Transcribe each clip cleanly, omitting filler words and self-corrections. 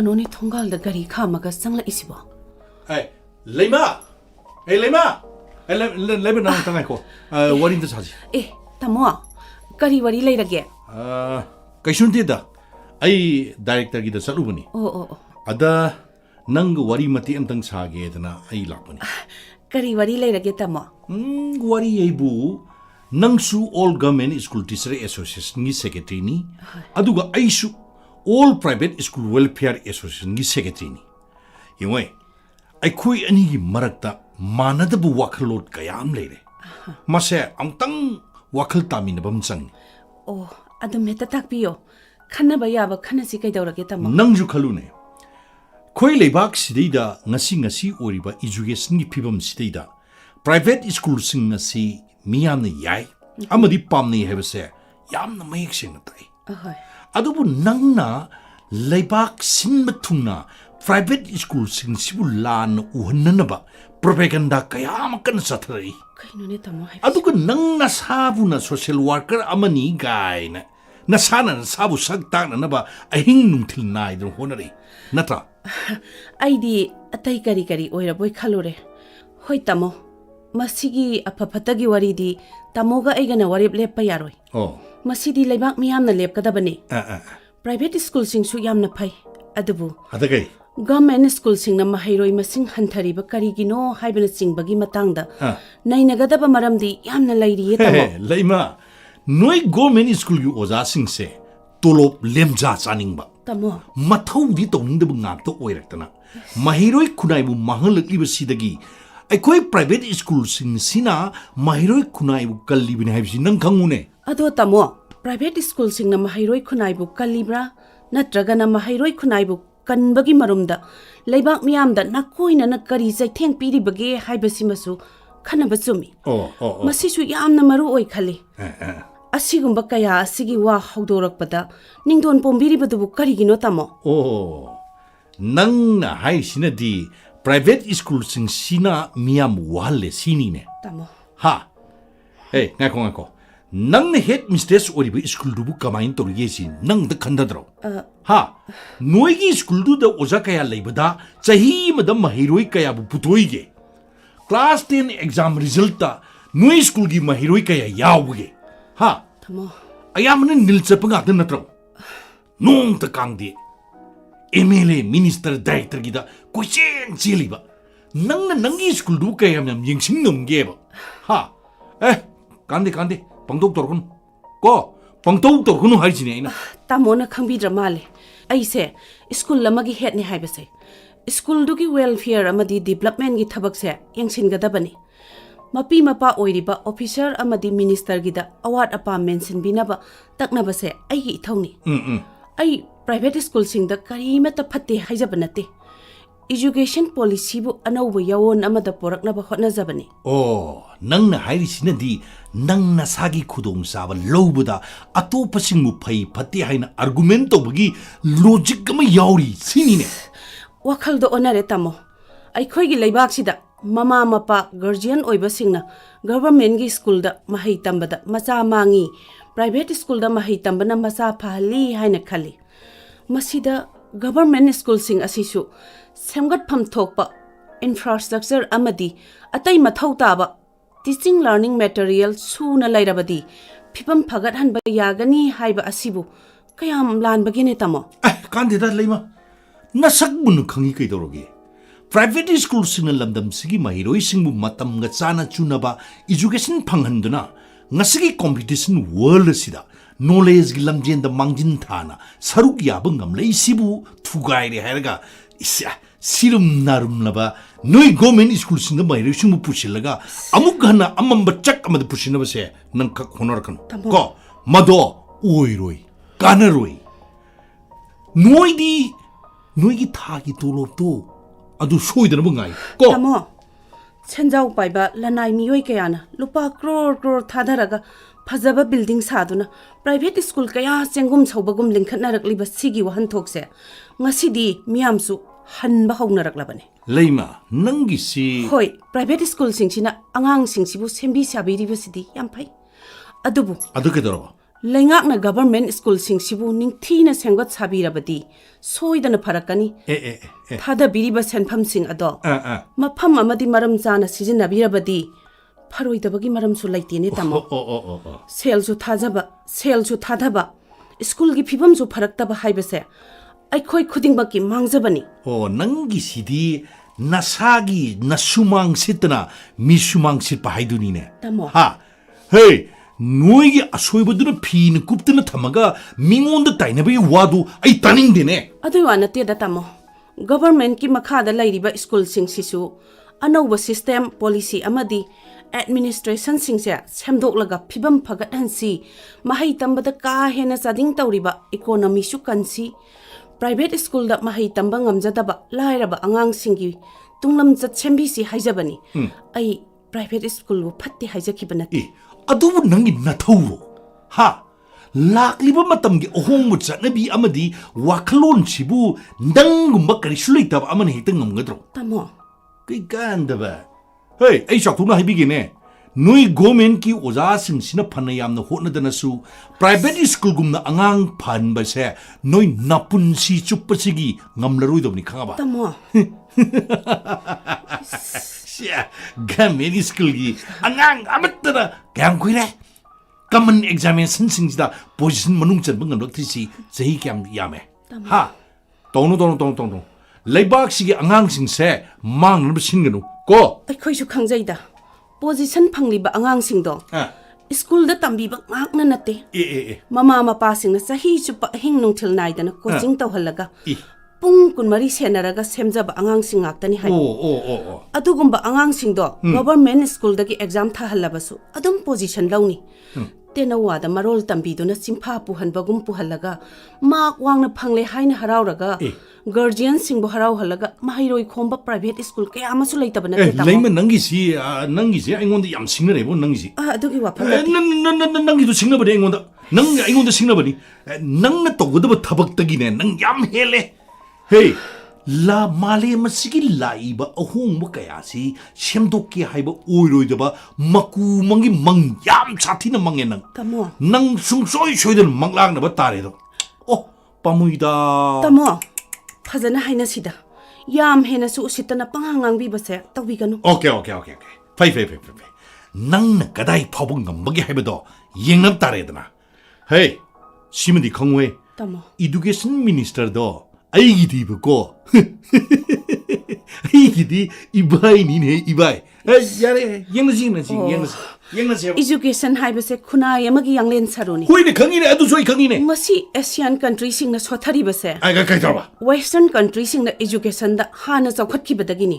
Kanoni Tongal the Gari Kamaga Sangla Isibo. Hey, Lema! Hey, Lema! Lema na tangay ko. What in the saji? Tamo. Gari wari later again. Kaishunti da. Ay director gida salubani. Ada nang wari mati amtang sage na ay lakpani. Gari wari later again tamo. Wari ay bu nang su all government school teacher association ni secretary ni. Aduga ay su all private school welfare association ni secretary ni. Yung ay kuy ani marakta manadabu wakalot kayam lere. Mase amtang wakal tami na bamsang. Adam meta takpiyo. Kana ba yaba kana si kay dawra kita mo. Nangju kalune. Koy lebak sidida ngasi oriba education ni pibam sidida. Private school sing ngasi miyam na yai. Amadi pam ni hebse yam na mayek sing na tay. Adubu nang na lebak sin matuna private school sing sibulan uhanan na ba propaganda kaya makan sa tay. Aduga nang nasabu na social worker amani guy na nasana nasabu sagtang na ba ahing nungtil na idong honari natra ay di atay kari oira boy kalore hoy tamo masigi apapatagi wari di tamoga ay gana warip lep pa yaroy masidi laybak miyam na lep kada bani private school sing su yam na pay adabu adagay government school sing na mahayroy masing hantari ba karigino haibana sing bagi matangda nainagadaba maramdi yam na layri tamo layma noi government school yu oza sing se tolop lemja chaning ba tamo mathau di toning da ngak to oiraktana mahiroi kunai bu mahalakli ba sidagi aikoi private school sing sina mahiroi kunai bu kalli bin haibsi nang khangune ado tamo private school sing na mahiroi kunai bu kalibra natraga na mahiroi kunai bu kanbagi marumda leibak miyamda nakoina na kari jaitheng piri bage haibasi masu khanaba chumi masisu yamna maru oi khali asigumba kaya asigi wa haudorakpada ningdon pombiri badu karigino tamo nang na hai sinadi private school sing sina miyam wale sini ne tamo ha ngako nang head mistress oribu school dubu kamain tor yesi nang da khandadro ha noigi school du da oja kaya leibada chahi madam mahiroi kaya bu putoige class 10 exam result ta noi school gi mahiroi kaya yawge ha tamo ayamne nilchapa ngak natro nong ta kangdi MLA minister director gi da question chiliba nang na nangi school du kaya yam yingsing nomge ba ha kandi pangtok torkun ko pangtok torkun haijine ina tamo na khambi dramale aise school lamagi head ni haibase school du gi welfare amadi development gi thabak se yangsin gadabani mapi mapa oiriba officer amadi minister gi da award apa mention binaba taknaba se ai gi thongni ai private school sing da karima ta phatte haijabanate education policy bu anauba yawon amada porakna ba khotna jabani nang na hairi sinadi nang na sagi khudong saba lobuda ato pasing mu phai phatte haina argument to bagi logic ma yauri sinine wakhal do onare tamo ai khoi gi leibak sida mama mapa guardian oiba singna government gi school da mahai tambada macha mangi private school da mahai tambana macha phali haina khali masida government school sing asisu semgat pham thokpa infrastructure amadi atai mathau taba teaching learning material suna lairabadi phipam phagat hanba yagani haiba asibu kayam lan bagine tamo kandida leima nasak bun khangi kai doroge private school sing lamdam sigi mahiroi singbu matam ga chana chunaba education phanghanduna ngasigi competition world sida knowledge gi lamjen da mangjin thana saruk yabangam leisibu thugai re hairaga sirum narum laba noi government school singa mahiroi singbu pusilaga amuk gana amamba chak amad pusinaba se nang khak honor kan ko mado oiroi kanaroi noigi thagi tolop to adu soidana bangai ko tamo chenjau paiba lanai miyoi kayana lupa crore thadaraga phajaba building saduna private school kaya chengum sobagum lingkhatna rakliba sigi wahan thokse ngasidi miyamsu hanba haunaраklabane leima nangi si hoi private school singchina angang singsibu sembi sabiri basidi yam phai adubu adu ke doro Lengakna government school singsibu ningthina sengwat sabirabadi soidana farakani thada biriba senpham sing ado mapham amadi maram chana sijinabirabadi pharoidabagi maram su laitene tamo sel su thadaba school gi phibam su pharaktaba haibase aikhoi khudingbaki mangjabani nangi sidi nasagi nasumang sitna misumang sit pahaiduni ne tamo ha hey Noi asoibaduna pin kuptana thamaga mingonda tainabi wadu ai taningdene adu anate da tamo government ki makhada lairiba school sing sisu anauba system policy amadi administration singse semdoklaga phibam phagat hansi mahai tambada ka hena sading tawriba economy su kansi private school da mahai tamba ngamjadaba lairaba angang singi tunglam chat sembi si haijabani ai private school wo phatti haijakhibanati adubu nangi nathawro ha lakliba matamgi ohongmu chatnabi amadi wakhlon sibu ndangumba karisu leitaba amane hekta ngamgadro tamo kai gandaba hey ai chakthuna haibigine noi government ki oja sing sina phana yamna hotnadana su private school gumna angang phanba se noi napun si chuppasigi ngamlaroi dobni khangaba tamo government school gi angang amatna kyam kuire common examination singda position manung chan bang nok thisi sahi kyam yame ha tonu leibak sigi angang sing se mang nab singnu ko aikhoi su khangjaida position phangliba angang singdo school da tambiba ngakna nate mama mapa singna sahi chupa hing nungthil naidana coaching tawhalaga pung kunmari senaraga semjaba angang sing ngaktani hai adugumba angang singdo government school dagi exam thahalabasu adum position lawni tenawada marol tambiduna simpha puhanbagum puhalaga mak wangna phangle haina harauraga guardian singbo harau halaga mahairoi khomba private school kaya amasu leitabana tamo leima nangi si aingonda yam singna rebo nangi si adugi wapha nangi du singna bade aingonda singna bani nangna togodaba thabak tagine nang yam hele hey la male masigi laiba ahong mo kaya si semdokki haiba oiroidaba maku mangi mang yam chathina mangenang tamo nang sungsoi soidan manglang na ba tare do oh pamuida tamo phajana haina sida yam hena su usitana pangangang bi base tawbiganu okay fai nang na kadai phawbang ngambagi haiba do yengnam tare dana hey simdi khangwe tamo education minister do aigidi bako aigidi ibai ni ne ibai yare yengna education haibase khuna yamagi yanglen saruni hoine khangine adu soi khangine masi asian country sing na sothari base ai kai tawa western country sing na education da hana chawkhat ki badagini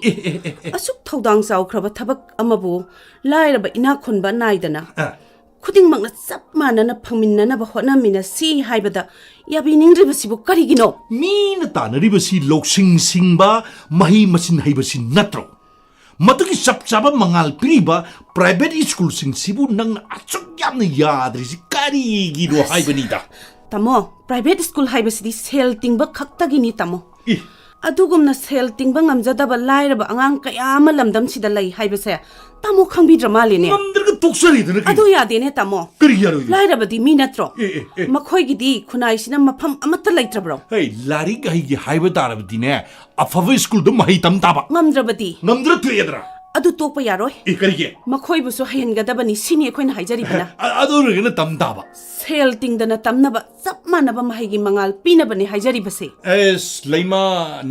asuk thodang chaw khraba thabak amabu lairaba ina khunba naidana khuding makna chap manana phangminna ba hona mina si haibada yabi ningri basibu karigino mina tanari basi loksing singba mahi masin haibasi natro matuki chap mangal priba private school sing sibu nang achuk yamna yadri si karigi do haibani da tamo private school haibasi di sel tingba khaktagini tamo adugumna sel tingba ngamjadaba lairaba angang kayama lamdam sida lai haibase tamo khangbi drama lene namdrga tuksari dana adu yadene tamo kari yaro lairabadi mi natro makhoi gidi khunai sina mafam amatta laitrabro hey lari gai gi haiba darabdi ne afava school dum mahi tam taba ngamdra tu yadra adu tokpa yaroi karige makhoi busu hayengadabani sini ekhoina haijari bana adu rena tam taba sel tingdana tamnaba chap manaba mahigi mangal pinabani haijari base es leima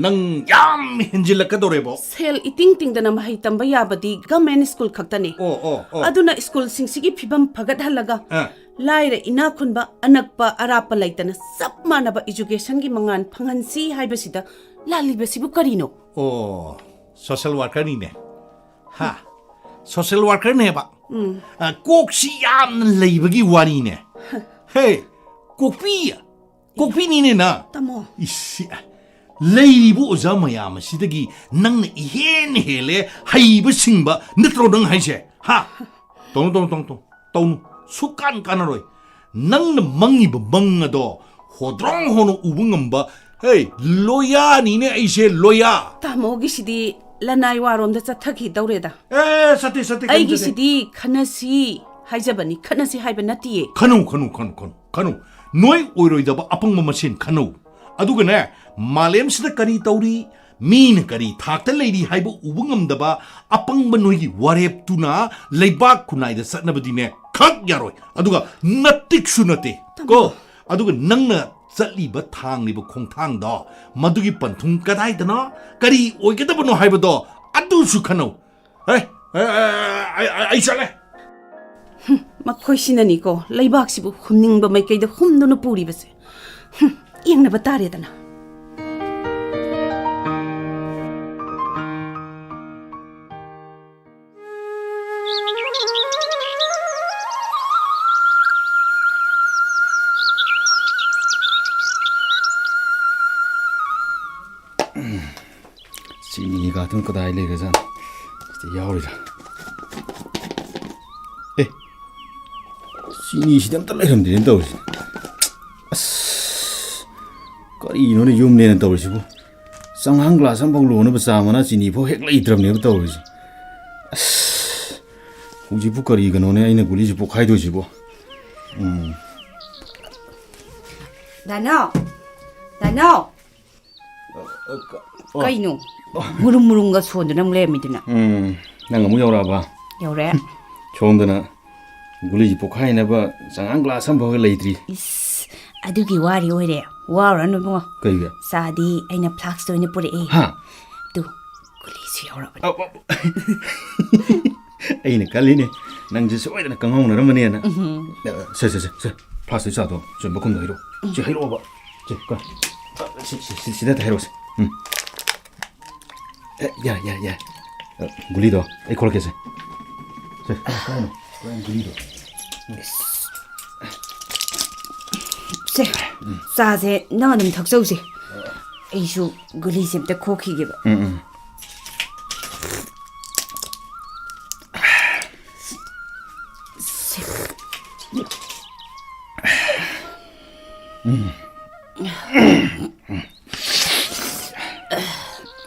nang yam hinjilakadorebo sel iting tingdana mahi tamba yabadi government school khaktani aduna school singsigi phibam phagat halaga laira ina khunba anakpa arapa laitana chap manaba education gi mangan phangansi haibasida lalibasibu karino social worker ni ne ha social worker ne ba koksi yam leibagi wani ne hey kokpi ni ne na tamo isi leibu oza mayam sidagi nang ihen hele haiba singba natro dang haise ha tong sukan kanaroi nang mangi ba bangado hodrong hono ubungamba hey loya ni ne aise loya tamo gisidi lanai warom da chathaki daureda sati ai gisidi khanasi haijabani khanasi haiba nati khanu khanu noi oiroidaba apangma masin khanu adugane malem sida kari tauri min kari thakta leidi haibu ubungamdaba apangba noigi warep tuna leibak kunai da satnabadine khak yaroi aduga natik sunate ko aduga nangna ꯆꯠꯂꯤꯕ ꯊꯥꯡꯂꯤꯕ ꯈꯣꯡꯊꯥꯡꯗꯣ ꯃꯗꯨꯒꯤ ꯄꯟꯊꯨꯡ ꯀꯗꯥꯏꯗꯅꯣ ꯀꯔꯤ ꯑꯣꯏꯒꯗꯕꯅꯣ ꯍꯥꯏꯕꯗꯣ ꯑꯗꯨꯁꯨ ꯈꯟꯅꯧ ꯑꯩ ꯆꯠꯂꯦ ꯃꯈꯣꯏꯁꯤꯅꯅꯤꯀꯣ ꯂꯩꯕꯥꯛꯁꯤꯕꯨ ꯍꯨꯝꯅꯤꯡꯕ ꯃꯥꯏꯀꯩꯗ ꯍꯨꯝꯗꯨꯅ ꯄꯨꯔꯤꯕꯁꯦ ꯌꯦꯡꯅꯕ ꯇꯥꯔꯦꯗꯅ Sini katun kadai le gazan. Işte yavrira. Sini sidam talayram din tawsi. As. Kari no ne yum ne tawsi bu. Sanghang glass am banglo no basa mana sini pho hek lai dram ne tawsi. As. Huji bu kari gano ne aina guli ji bu khai do ji bu. Dano. Kaino. Murung suonduna mlemiduna. Nang amu yaura ba. Yaure. Chomdana guli ji bu khai na ba sanghang glass am bho leitri. Is adugi wari oire. Wara no mo. Kai ga. Sadi aina flax to ne pure e. Ha. Tu. Guli si yaura ba. Aina kalini nang ji soi na kang hong na ramani na. Se. Flax sa do. Jom ba kum da hiro. Ji hiro ba. Ji ka. Si da hiro. Ya. Guli do. Ai kol ke se. Se. Guli do. Se. Saze nang nam thak sau se. Aisu guli sem ta khoki ge ba.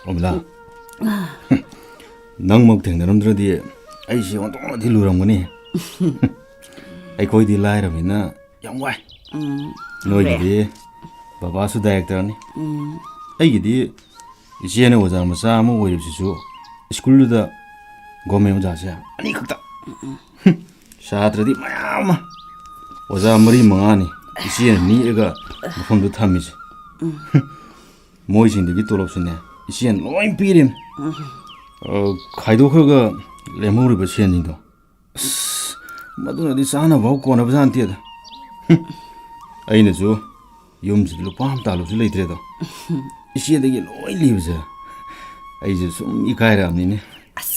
Omla. Nang mok theng naram dradi ai si on tong di luram gani. Ai koi di lai ramina yam wai. Noi di baba su director ni. Ai gi di siene wa jam sa mo wo si su school da gome mo ja sa ani khakta. Shatra di mayam. Oza mari mangani siene ni ega phom du thami. Moi sin di tolop sine. Sian loin pirim. Khaido khoga lemuri ba sian nido. Maduna di sana bau ko na bsan tia da. Aina jo yum ji lu pam ta lu le tre do. Sian de loin li bza. Ai je sum I kai ram ni ne. As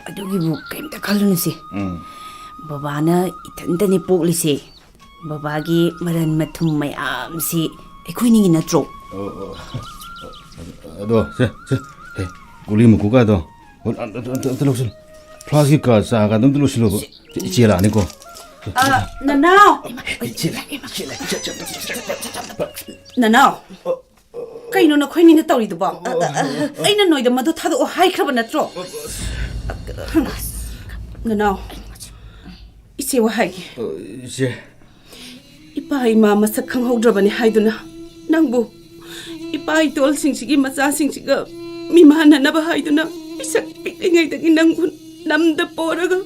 adugi bu kem ta khalun se. Baba na ithan ni pokli se. Baba gi maran mathum mayam si ekhoi ni na tro. Ado, se. Hey, guli mu kuka do. Antalosin. Plastic ka sa ka dum tulusin lo. Ichela ni ko. Nanao Nanao Kaino na khoi ni na tawri do ba aina noi da madu thado hai khraba natro Nanao ise wa hai Se. Ipa ima masak khang haudrabani haiduna nangbu Ipa itol singsi macha singsiga mimana na ba haiduna isak pitingai dagi nangun namda poraga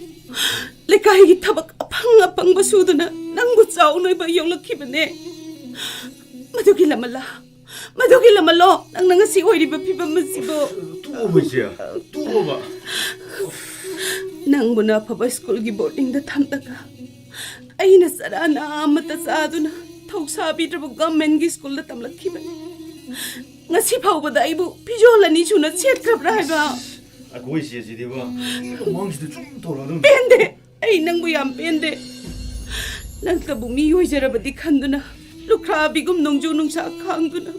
lekai gi thabak apang basuduna nangbu chaw noi ba yolakibane madugi lamalo nang nangasi oiri ba phiba masibo Tu ba. nangbu na phaba school gi boarding da thamdaga aina sarana amata saduna thausabi drabu government gi school da tamlakhibane ngasi phawbada aibu pijolani chuna chet khabra haiba Akoi si di ba. Mangsi de chum tora dum. pende ai nangbu yam pende nang tabu mi hoijarabadi khanduna lukha bigum nongju nungsa khangduna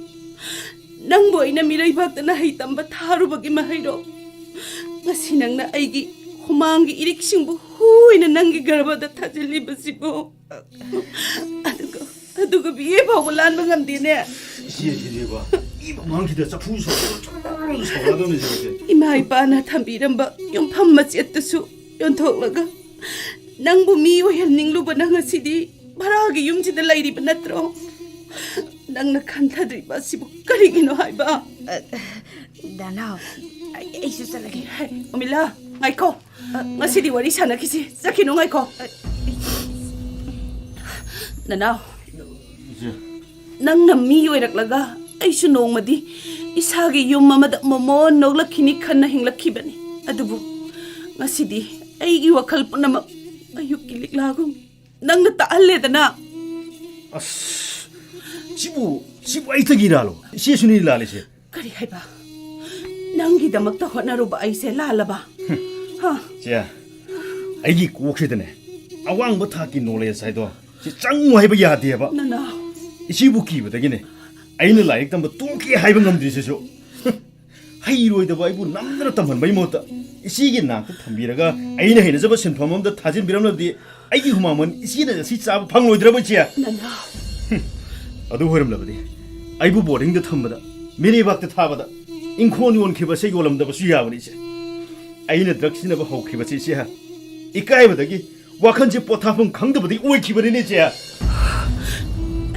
nangbu ina mirai bhaktana hai tamba tharubagi mahairo ngasi nangna aigi humangi iriksingbu huina nangi garbada thajili basibo aduga biye phawlan bangamdine Si di ba. Mangsi de chapu so. So dum ni se. Ima ipana thambiramba yumpham machetsu yonthoklaga nangbu mi ohelninglu bana ngasidi ꯚꯔꯥꯒꯤ ꯌꯨꯝꯁꯤꯗ ꯂꯩꯔꯤꯕ ꯅꯠꯇ꯭ꯔꯣ ꯅꯪꯅ ꯈꯟꯊꯗ꯭ꯔꯤꯕ ꯑꯁꯤꯕꯨ ꯀꯔꯤꯒꯤꯅꯣ ꯍꯥꯏꯕ ꯗꯅꯥꯎ ꯑꯩꯁꯨ ꯆꯠꯂꯒꯦ ꯑꯣꯃꯤꯂꯥ ꯉꯥꯏꯈꯣ ꯉꯁꯤꯗꯤ ꯋꯥꯔꯤ ꯁꯥꯟꯅꯈꯤꯁꯤ ꯆꯠꯈꯤꯅꯨ ꯉꯥꯏꯈꯣ ꯅꯅꯥꯎ ꯅꯪꯅ ꯃꯤ ꯑꯣꯏꯔꯛꯂꯒ ꯑꯩꯁꯨ ꯅꯣꯡꯃꯗꯤ ꯏꯁꯥꯒꯤ ꯌꯨꯝ ꯑꯃꯗ ꯃꯣꯃꯣ ꯅꯣꯛꯂꯛꯈꯤꯅꯤ ꯈꯟꯅ ꯍꯤꯡꯂꯛꯈꯤꯕꯅꯤ ꯑꯗꯨꯕꯨ ꯉꯁꯤꯗꯤ ꯑꯩꯒꯤ ꯋꯥꯈꯜ ꯄꯨꯝꯅꯃꯛ ꯑꯌꯨꯛꯀꯤ ꯂꯤꯛꯂꯥꯒꯨꯝ ꯅꯪꯅ ꯇꯥꯍꯜꯂꯦꯗꯅ sibu ay tagiralo siya suni lalise ꯀꯔꯤ ꯍꯥꯏꯕ ꯅꯪꯒꯤꯗꯃꯛꯇ ꯍꯣꯠꯅꯔꯨꯕ ꯑꯩꯁꯦ ꯂꯥꯜꯂꯕ siya aigi koksidane awang ba thaki knowledge haido si changu haiba yadeba ꯅꯅꯥꯎ isibu kibadagine aina laik tamba toki haiba ngamdri sesu hairoidaba aibu namdana tamhan bai mota isigi nakta thambiraga aina hena jaba sinpham amda thajin biramnadi aigi humaman isina si chaba phangloidraba chia ꯅꯅꯥꯎ adu horamlabadi aibu boarding da thambada mini bakta thabada inkhon yon khiba se yolamdaba su yabani che aina drugsina ba hokhiba che sia ikai badagi wakhan je pothapum khangdabadi oi khibani ne che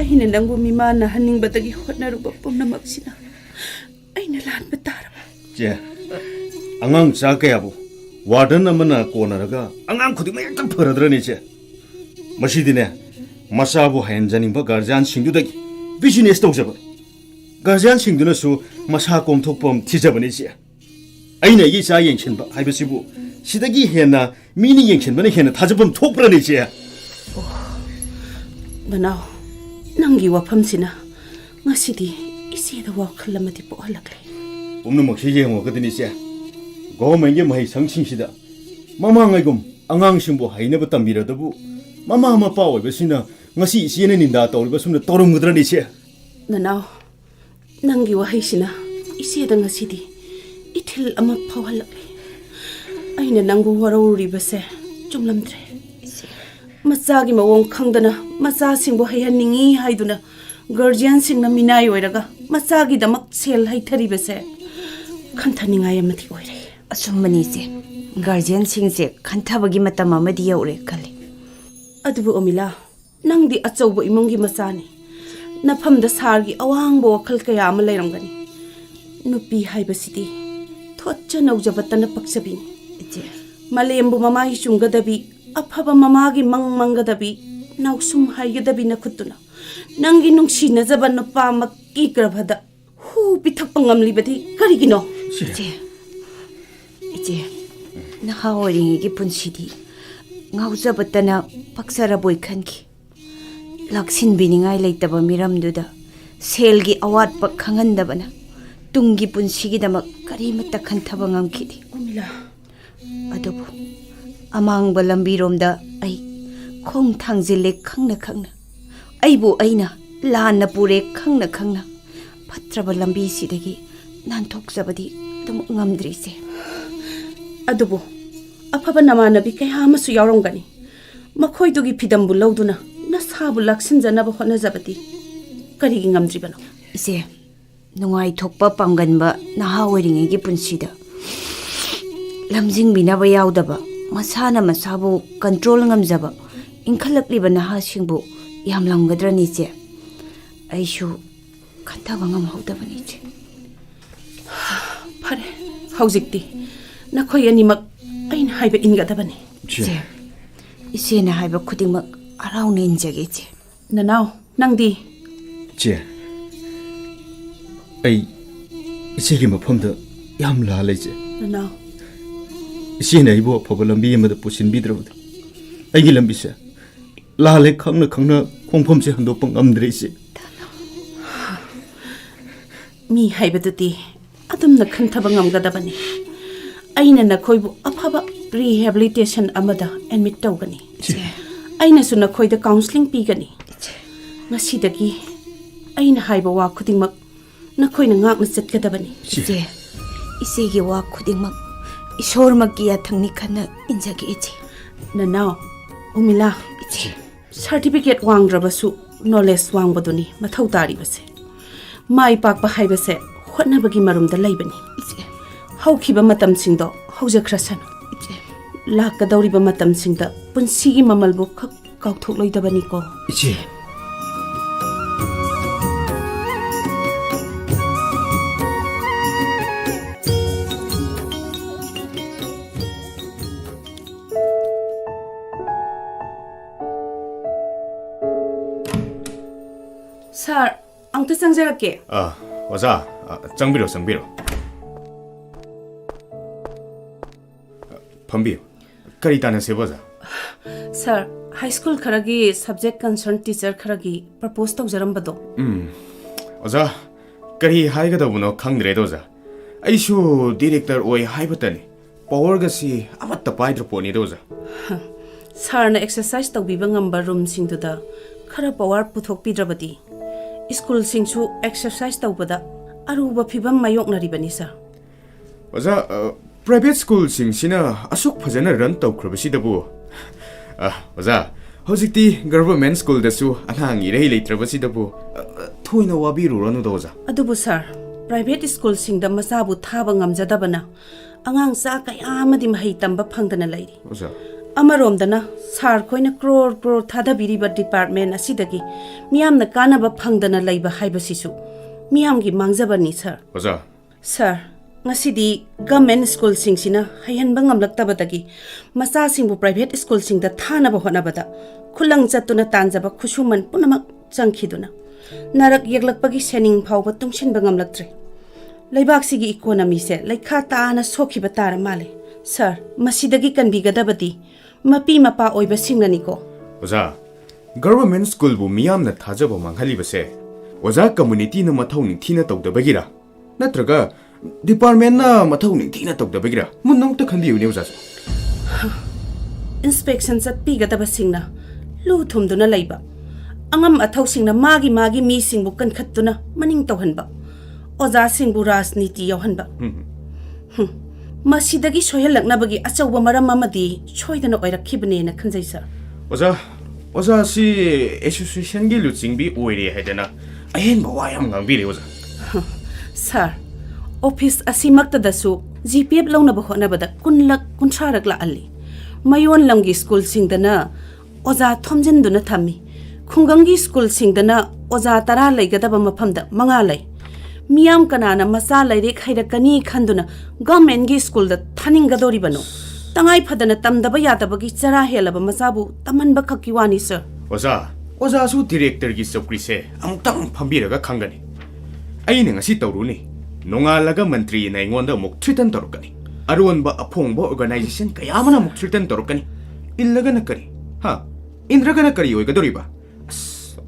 ꯑꯩꯅ ꯅꯪꯕꯨ ꯃꯤꯃꯥꯟꯅ ꯍꯟꯅꯤꯡꯕꯗꯒꯤ ꯍꯣꯠꯅꯔꯨꯕ ꯄꯨꯝꯅꯃꯛꯁꯤꯅ ꯑꯩꯅ ꯂꯥꯟꯕ ꯇꯥꯔꯕ che angang cha kayabu warden amana konaraga angang khudi ma yakta pharadrani che masidine masabu hainjaning ba guardian singdu da business tawjaba guardian singduna su masa komthokpom thijabani che aina yi cha yengshin ba haibasibu sidagi hena mini yengshin bana hena thajabam thokprani che ꯅꯅꯥꯎ ꯅꯪꯒꯤ ꯋꯥꯐꯝꯁꯤꯅ ꯉꯁꯤꯗꯤ ꯏꯆꯦꯗ ꯋꯥꯈꯜ ꯑꯃꯗꯤ ꯄꯣꯛꯍꯜꯂꯛꯂꯦ ꯄꯨꯝꯅꯃꯛꯁꯤ ꯌꯦꯡꯉꯒꯗꯅꯤ ꯆꯦ ꯒꯣꯚꯔꯟꯃꯦꯟꯠꯒꯤ ꯃꯍꯩ ꯁꯪꯁꯤꯡꯁꯤꯗ ꯃꯃꯥꯡꯉꯩꯒꯨꯝ ꯑꯉꯥꯡꯁꯤꯡꯕꯨ ꯍꯩꯅꯕ ꯇꯝꯕꯤꯔꯗꯕꯨ ꯃꯃꯥ ꯃꯄꯥ ꯑꯣꯏꯕꯁꯤꯅ ꯉꯁꯤ ꯏꯆꯦꯅ ꯅꯤꯟꯗꯥ ꯇꯧꯔꯤꯕ ꯁꯨꯝꯅ ꯇꯧꯔꯝꯒꯗ꯭ꯔꯅꯤ ꯆꯦ ꯅꯅꯥꯎ ꯅꯪꯒꯤ ꯋꯥꯍꯩꯁꯤꯅ ꯏꯆꯦꯗ ꯉꯁꯤꯗꯤ ꯏꯊꯤꯜ ꯑꯃ ꯐꯥꯎꯍꯜꯂꯛꯂꯦ ꯑꯩꯅ ꯅꯪꯕꯨ ꯋꯥꯔꯧꯔꯤꯕꯁꯦ ꯆꯨꯝꯂꯝꯗ꯭ꯔꯦ ꯃꯆꯥꯒꯤ ꯃꯑꯣꯡ ꯈꯪꯗꯅ ꯃꯆꯥꯁꯤꯡꯕꯨ ꯍꯩꯍꯟꯅꯤꯡꯉꯤ ꯍꯥꯏꯗꯨꯅ ꯒꯥꯔꯖꯤꯌꯟꯁꯤꯡꯅ ꯃꯤꯅꯥꯏ ꯑꯣꯏꯔꯒ ꯃꯆꯥꯒꯤꯗꯃꯛ ꯁꯦꯜ ꯍꯩꯊꯔꯤꯕꯁꯦ ꯈꯟꯊꯅꯤꯡꯉꯥꯏ ꯑꯃꯗꯤ ꯑꯣꯏꯔꯦ ꯑꯆꯨꯝꯕꯅꯤ ꯏꯆꯦ ꯒꯥꯔꯖꯤꯌꯟꯁꯤꯡꯁꯦ ꯈꯟꯊꯕꯒꯤ ꯃꯇꯝ ꯑꯃꯗꯤ ꯌꯧꯔꯦ ꯈꯜꯂꯤ ꯑꯗꯨꯕꯨ ꯑꯣꯃꯤꯂꯥ ꯅꯪꯗꯤ ꯑꯆꯧꯕ ꯏꯃꯨꯡꯒꯤ ꯃꯆꯥꯅꯤ ꯅꯐꯝꯗ ꯁꯥꯔꯒꯤ ꯑꯋꯥꯡꯕ ꯋꯥꯈꯜ ꯀꯌꯥ ꯑꯃ ꯂꯩꯔꯝꯒꯅꯤ ꯅꯨꯄꯤ ꯍꯥꯏꯕꯁꯤꯗꯤ ꯊꯣꯠꯆ ꯅꯧꯖꯕꯇꯅ ꯄꯛꯆꯕꯤꯅꯤ ꯏꯆꯦ ꯃꯥꯂꯦꯝꯕꯨ ꯃꯃꯥꯒꯤ ꯆꯨꯝꯒꯗꯕꯤ ꯑꯐꯕ ꯃꯃꯥꯒꯤ ꯃꯪꯒꯗꯕꯤ ꯅꯥꯎꯁꯨꯝ ꯍꯥꯏꯒꯗꯕꯤ ꯅꯈꯨꯠꯇꯨꯅ ꯅꯪꯒꯤ ꯅꯨꯡꯁꯤꯅꯖꯕ ꯅꯨꯄꯥꯃꯛꯀꯤ ꯒꯔꯚꯗ ꯍꯨ ꯄꯤꯊꯛꯄ ꯉꯝꯂꯤꯕꯗꯤ ꯀꯔꯤꯒꯤꯅꯣ ꯏꯆꯦ ꯅꯍꯥ ꯑꯣꯏꯔꯤꯉꯩꯒꯤ ꯄꯨꯟꯁꯤꯗꯤ ꯉꯥꯎꯖꯕꯇꯅ ꯄꯛꯆꯔꯕꯣꯏ ꯈꯟꯈꯤ ꯂꯥꯛꯁꯤꯟꯕꯤꯅꯤꯡꯉꯥꯏ ꯂꯩꯇꯕ ꯃꯤꯔꯝꯗꯨꯗ ꯁꯦꯜꯒꯤ ꯑꯋꯥꯠꯄ ꯈꯪꯍꯟꯗꯕꯅ ꯇꯨꯡꯒꯤ ꯄꯨꯟꯁꯤꯒꯤꯗꯃꯛ ꯀꯔꯤꯃꯠꯇ ꯈꯟꯊꯕ ꯉꯝꯈꯤꯗꯦ ꯑꯣꯃꯤꯂꯥ ꯑꯗꯨꯕꯨ ꯑꯃꯥꯡꯕ ꯂꯝꯕꯤꯔꯣꯝꯗ ꯑꯩ ꯈꯣꯡ ꯊꯥꯡꯖꯤꯜꯂꯦ ꯈꯪꯅ ꯈꯪꯅ ꯑꯩꯕꯨ ꯑꯩꯅ ꯂꯥꯟꯅ ꯄꯨꯔꯦ ꯈꯪꯅ ꯈꯪꯅ ꯐꯠꯇ꯭ꯔꯕ ꯂꯝꯕꯤꯁꯤꯗꯒꯤ ꯅꯥꯟꯊꯣꯛꯆꯕꯗꯤ ꯑꯗꯨꯃꯛ ꯉꯝꯗ꯭ꯔꯤꯁꯦ ꯑꯗꯨꯕꯨ ꯑꯐꯕ ꯅꯃꯥꯟꯅꯕꯤ ꯀꯌꯥ ꯑꯃꯁꯨ ꯌꯥꯎꯔꯝꯒꯅꯤ ꯃꯈꯣꯏꯗꯨꯒꯤ ꯐꯤꯗꯝꯕꯨ ꯂꯧꯗꯨꯅ ꯅꯁꯥꯕꯨ ꯂꯥꯛꯁꯤꯟꯖꯅꯕ ꯍꯣꯠꯅꯖꯕꯗꯤ ꯀꯔꯤꯒꯤ ꯉꯝꯗ꯭ꯔꯤꯕꯅꯣ ꯏꯆꯦ ꯅꯨꯡꯉꯥꯏꯊꯣꯛꯄ ꯄꯥꯡꯒꯟꯕ ꯅꯍꯥ ꯑꯣꯏꯔꯤꯉꯩꯒꯤ ꯄꯨꯟꯁꯤꯗ ꯂꯝꯖꯤꯡꯕꯤꯅꯕ ꯌꯥꯎꯗꯕ ꯃꯁꯥꯅ ꯃꯁꯥꯕꯨ ꯀꯟꯇ꯭ꯔꯣꯜ ꯉꯝꯖꯕ ꯏꯟꯈꯠꯂꯛꯂꯤꯕ ꯅꯍꯥꯁꯤꯡꯕꯨ ꯌꯥꯝꯂꯝꯒꯗ꯭ꯔꯅꯤ ꯏꯆꯦ ꯑꯩꯁꯨ ꯈꯟꯊꯕ ꯉꯝꯍꯧꯗꯕꯅꯤ ꯏꯆꯦ ꯐꯔꯦ ꯍꯧꯖꯤꯛꯇꯤ ꯅꯈꯣꯏ ꯑꯅꯤꯃꯛ ꯑꯩꯅ ꯍꯥꯏꯕ ꯏꯟꯒꯗꯕꯅꯤ ꯏꯆꯦ ꯏꯆꯦꯅ ꯍꯥꯏꯕ ꯈꯨꯗꯤꯡꯃꯛ ꯍꯔꯥꯎꯅ ꯏꯟꯖꯒꯦ ꯏꯆꯦ ꯅꯅꯥꯎ ꯅꯪꯗꯤ ꯆꯦ ꯑꯩ ꯏꯆꯦꯒꯤ ꯃꯐꯝꯗ ꯌꯥꯝ ꯂꯥꯜꯂꯦ ꯆꯦ ꯅꯅꯥꯎ ꯏꯆꯦꯅ ꯑꯩꯕꯨ ꯑꯐꯕ ꯂꯝꯕꯤ ꯑꯃꯗ ꯄꯨꯁꯤꯟꯕꯤꯗ꯭ꯔꯕꯗꯤ ꯑꯩꯒꯤ ꯂꯝꯕꯤꯁꯦ ꯂꯥꯜꯂꯦ ꯈꯪꯅ ꯈꯪꯅ ꯈꯣꯡꯐꯝꯁꯦ ꯍꯟꯗꯣꯛꯄ ꯉꯝꯗ꯭ꯔꯦ ꯏꯆꯦ ꯃꯤ ꯍꯥꯏꯕꯗꯨꯗꯤ ꯑꯗꯨꯝꯅ ꯈꯟꯊꯕ ꯉꯝꯒꯗꯕꯅꯤ ꯑꯩꯅ ꯅꯈꯣꯏꯕꯨ ꯑꯐꯕ ꯔꯤꯍꯦꯕꯤꯂꯤꯇꯦꯁꯟ ꯑꯃꯗ ꯑꯦꯗꯃꯤꯠ ꯇꯧꯒꯅꯤ ꯑꯩꯅꯁꯨ ꯅꯈꯣꯏꯗ ꯀꯥꯎꯟꯁꯤꯂꯤꯡ ꯄꯤꯒꯅꯤ ꯉꯁꯤꯗꯒꯤ ꯑꯩꯅ ꯍꯥꯏꯕ ꯋꯥ ꯈꯨꯗꯤꯡꯃꯛ ꯅꯈꯣꯏꯅ ꯉꯥꯛꯅ ꯆꯠꯀꯗꯕꯅꯤ ꯏꯆꯦ ꯏꯆꯦꯒꯤ ꯋꯥ ꯈꯨꯗꯤꯡꯃꯛ ꯏꯁꯣꯔꯃꯛꯀꯤ ꯌꯥꯊꯪꯅꯤ ꯈꯟꯅ ꯏꯟꯖꯒꯦ ꯏꯆꯦ ꯅꯅꯥꯎ ꯎꯃꯤꯂꯥ ꯏꯆꯦ ꯁꯔꯇꯤꯐꯤꯀꯦꯠ ꯋꯥꯡꯗ꯭ꯔꯕꯁꯨ ꯅꯣꯂꯦꯖ ꯋꯥꯡꯕꯗꯨꯅꯤ ꯃꯊꯧ ꯇꯥꯔꯤꯕꯁꯦ ꯃꯥꯏ ꯄꯥꯛꯄ ꯍꯥꯏꯕꯁꯦ ꯍꯣꯠꯅꯕꯒꯤ ꯃꯔꯨꯝꯗ ꯂꯩꯕꯅꯤ ꯏꯆꯦ ꯍꯧꯈꯤꯕ ꯃꯇꯝꯁꯤꯡꯗꯣ ꯍꯧꯖꯈ꯭ꯔꯁꯅꯨ ꯏꯆꯦ ꯂꯥꯛꯀꯗꯧꯔꯤꯕ ꯃꯇꯝꯁꯤꯡꯗ ꯄꯨꯟꯁꯤꯒꯤ ꯃꯃꯜꯕꯨ ꯈꯛ ꯀꯥꯎꯊꯣꯛꯂꯣꯏꯗꯕꯅꯤꯀꯣ 이제 Sir, amta changjarake. 오자, 정비로. 펌비요. 그리 다는 세보자. Sir, high school kharagi subject concern teacher kharagi propose tawjarambado. 오자, 그리 하이가더부노 강드레도자. 아이쇼 디렉터 오이 하이버터니. 파워가시 아마tta 파이드로 포니도자. Sir na exercise tawbiba ngamba room singduda khara power puthokpidrabadi. School singchu exercise tawbada aruba phibam mayoknaribani sir. 오자, private school 싱시나 아속 파자나 런 tawkhrabasidabo. 오자, hojikti government school dasu anhang irei leitrabasidabu. Thoina wabiruronudoza. Adubu sir, private school singda masabu thaba ngamjadabana angang sa kaya amadi mahai tamba phangdana lairi. 오자. Amaromdana sar khoina crore thadabiriba department asidagi miyamna kanaba phangdana laiba haibasisu miyamgi mangjabani sir. 오자. Sir, ngasidi government school singsina hayanba ngamlaktabadagi macha singbu private school singda thanaba honabada khulang chatuna tanjaba khusuman punamak changkhiduna narak yeglakpagi sening phawba tungsinba ngamlaktre laibak sigi economy se laikha taana sokhiba tar male. Sir, masidagi kanbigadabadi mapi mapa oiba singnaniko. 오자, government school bu miyamna thajaba manghalibase 오자 community na mathawning thina tawdabagira natraga department na mathawning thina tawdabagira munong ta khandiuni 오자. Inspection chatpigadaba singna lu thumduna laiba angam athau singna magi mi singbu kankhattuna maning tawhanba oja singbu rajniti yawhanba. Masidagi soyalaknabagi achawba maram amadi soidana oirakhibane na khanjai sir. 오자 시 association gi luchingbi oire haidana ahen bawayam ngangbire 오자. Sir, office asimaktadasu GPF lawnaba honabada kunlak kunthrarak la ali mayon lamgi school singdana oja thomjinduna thami khungangi school singdana oja tara laigadaba maphamda manga lai miyam kanana masa laire khairakani khanduna government gi school da thaningadori bano tangai phadana tamdaba yadabagi chara helaba masabu tamanba khakiwani sir. 오자 수 director gi sokrise amtang phambiraga khangani aine ngasi tawruni nongalaga mantri na ingonda muk thritan torokani aronba aphongba organization kayamana muk thritan torokani illaga na kari ha indraga na kari oigadoriba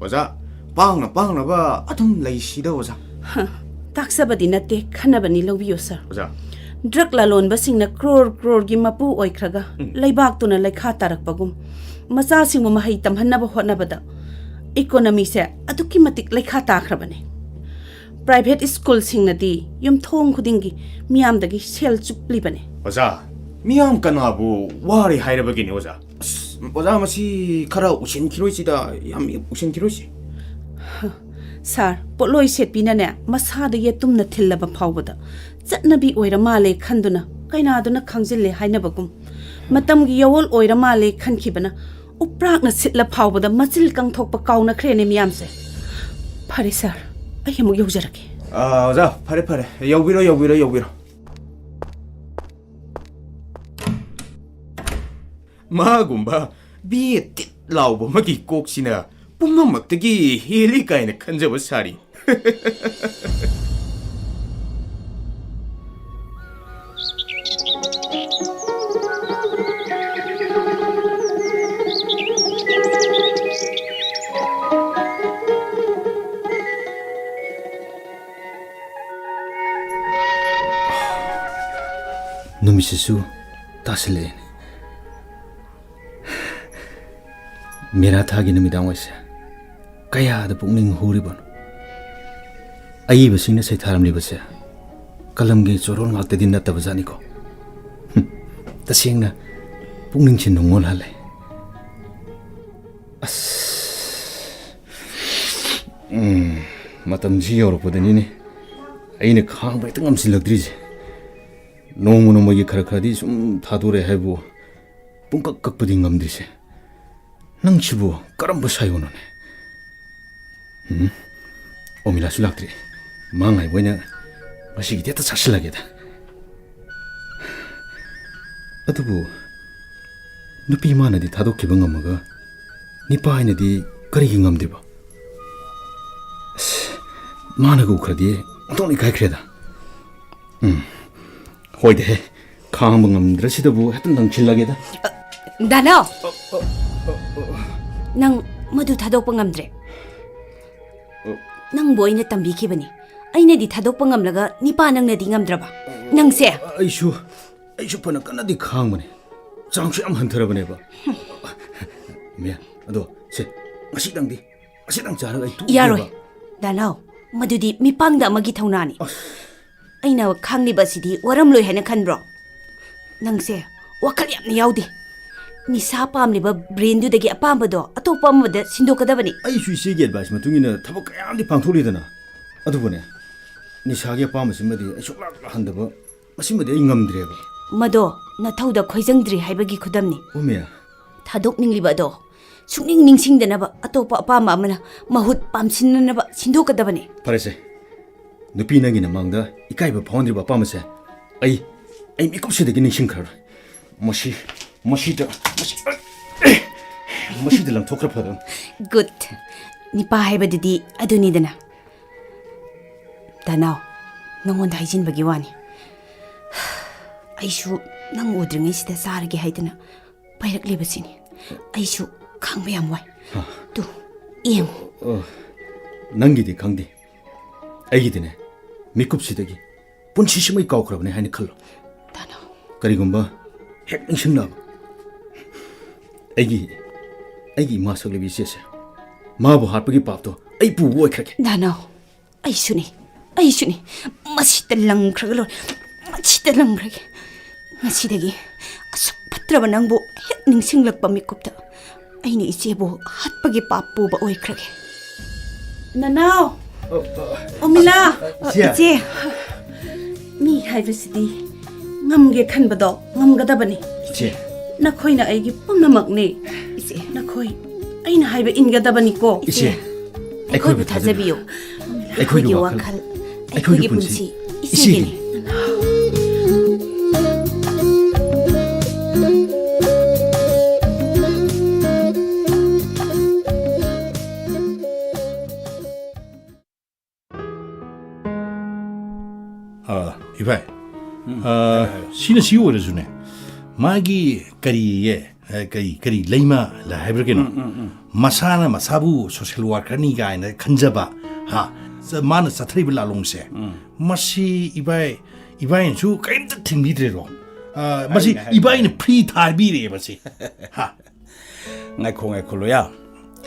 오자 pangna ba athum laisida 오자. Taksabadi nate khanabani lawbiyo sir. 오자. Drug lalonba singna crore gi mapu oikhraga laibak tuna laikha tarakpagum macha singmu mahai tamhannaba hotnabada economy se aduki matik laikha takhrabane. Private school singnadi yum thong khudingi miyamdagi sel chuplibane. 오자. miyam kanabu wari hairabagini 오자. 오자 masi khara usin kiloisida yam usin kiloisi. Sir, poloi setpinane masada yetumna thillaba phawbada chatnabi oira male khanduna kainaduna khangjille hainabagum matamgi yawol oira male khankhibana uprakna sitla phawbada machil kangthokpa kauna khrene miyamse. Phare sir, ayamuk yaujarake. 오자 파레 여기로 마군바 비에 띠 라우버 마기 꼭시나 뿜막막대기 헬리까이네 간접을 사리. नुमिसिसु तासले मेरा थागी नुमिदांग वैसे कया the पुंगनिंग हुरिबन I busing ने सैथारम लिबसे कलमगी Chorol ngakte din natta bajani ko tasingna पुंगनिंग sin nongol hale as matam ji yorpodani ne aine khang bai tangam silakdri नोंग नोंग की खर खरदी सुम थादोरे है वो पुंक ककपदी ngमद्रिसे ꯅꯪꯁꯤꯕꯨ ꯀꯔꯝꯕ ꯁꯥꯏꯌꯣꯅꯣꯅꯦ? 어미라수 락들이 망할 뭐냐 마시기 됐다 사실하게다. 어두부 누피 마나디 다도 기분 엄마가 니빠 아이네디 거리기 엄대봐. 마나고 그러디 어떤이 가이크래다. 호이데 강한 엄들시더부 했던 당 질라게다. 나나. 낭 모두 다독방 암드레. 낭 뭐이네 땀비키버니. 아이네디 다독방 암라가 니빠 낭네디 암드라봐. 낭세. 아이슈 뻔나 끝나디 강하네. 장수 암 한터라버네 봐. 미야, 너 세. 마시당디. 마시당 자라가 이 야로이. 나나. 마두디 미빵다 마기 타우나니. 아이나 강리바시디 와람로이 하나 칸브로. 낭세. 와칼 얌나 야우디. 니사 팜리바 브레인두데기 아팜바도 아토파 아무데 신도카다바니. 아이슈 세게 바시 마퉁이나 타복 까양디 방토리드나. 아두보네. 니사게 팜마시 마디 쇼락 한다바. 마시마디 잉감드레바. 마도 나타우다 khoiजंद्रि हाइबगी खुदमनि 오미야. थादोकनिंगलिबादो सुकनिंग निंगसिंगदनबा अतोपा अपामा अमना महुत पामसिननबा सिंदोकदबनि 파레세. 누피 나기나 망다 이까이바 파운드리바 팜마세. 아이 미kop시데기 닝싱카르. 머시들랑 토크라파던. 굿 니파 하이바디디 아두니दना 다나오 नंगोंदा हाइजिनबगी वानी 아이슈 낭 오드링이시다 사르게 하이드나 바이럭리버시니 아이슈 강배야 뭐이 또 이엠 난기디 강디. 아이기드네. 미kop시데기 본치심의 까오크라보네 하니 칼로. 다나 그리고뭐 핵능신나. 아이기 마석레비 세세. 마부 하프기 밥도 아이부 오이크게. 다나 아이슈니 마시들랑 그러글로 마시들랑 그러게 마시대기 아수 파트라바 낭보 핵능싱락바 미kop다 아이니 이제보 핫바기 빠뽀바 오이크게 나나오. 오밀라. 이제 미 하이버시디 ngamge khanbado ngamgadabani. 이제 나코이나 아이기 뿜나막네. 이제 나코이 아이나 하이버 인gadabani ko. 이제 아이코이부 타자비요 아이코이기 와칼 아이코이기 분시 이시기니 이봐이. 시나 시오를 주네. 마기 까리에 까리 레이마 라 하이브르게노. 마사나 마사부 소셜 워커니 가이나 간자바 하. 마나 사트리빌라 롱세. 마시 이바인 주 까임도 팅미드레로. 마시 이바인 프리 타비레 마시. 하. ngaikholloya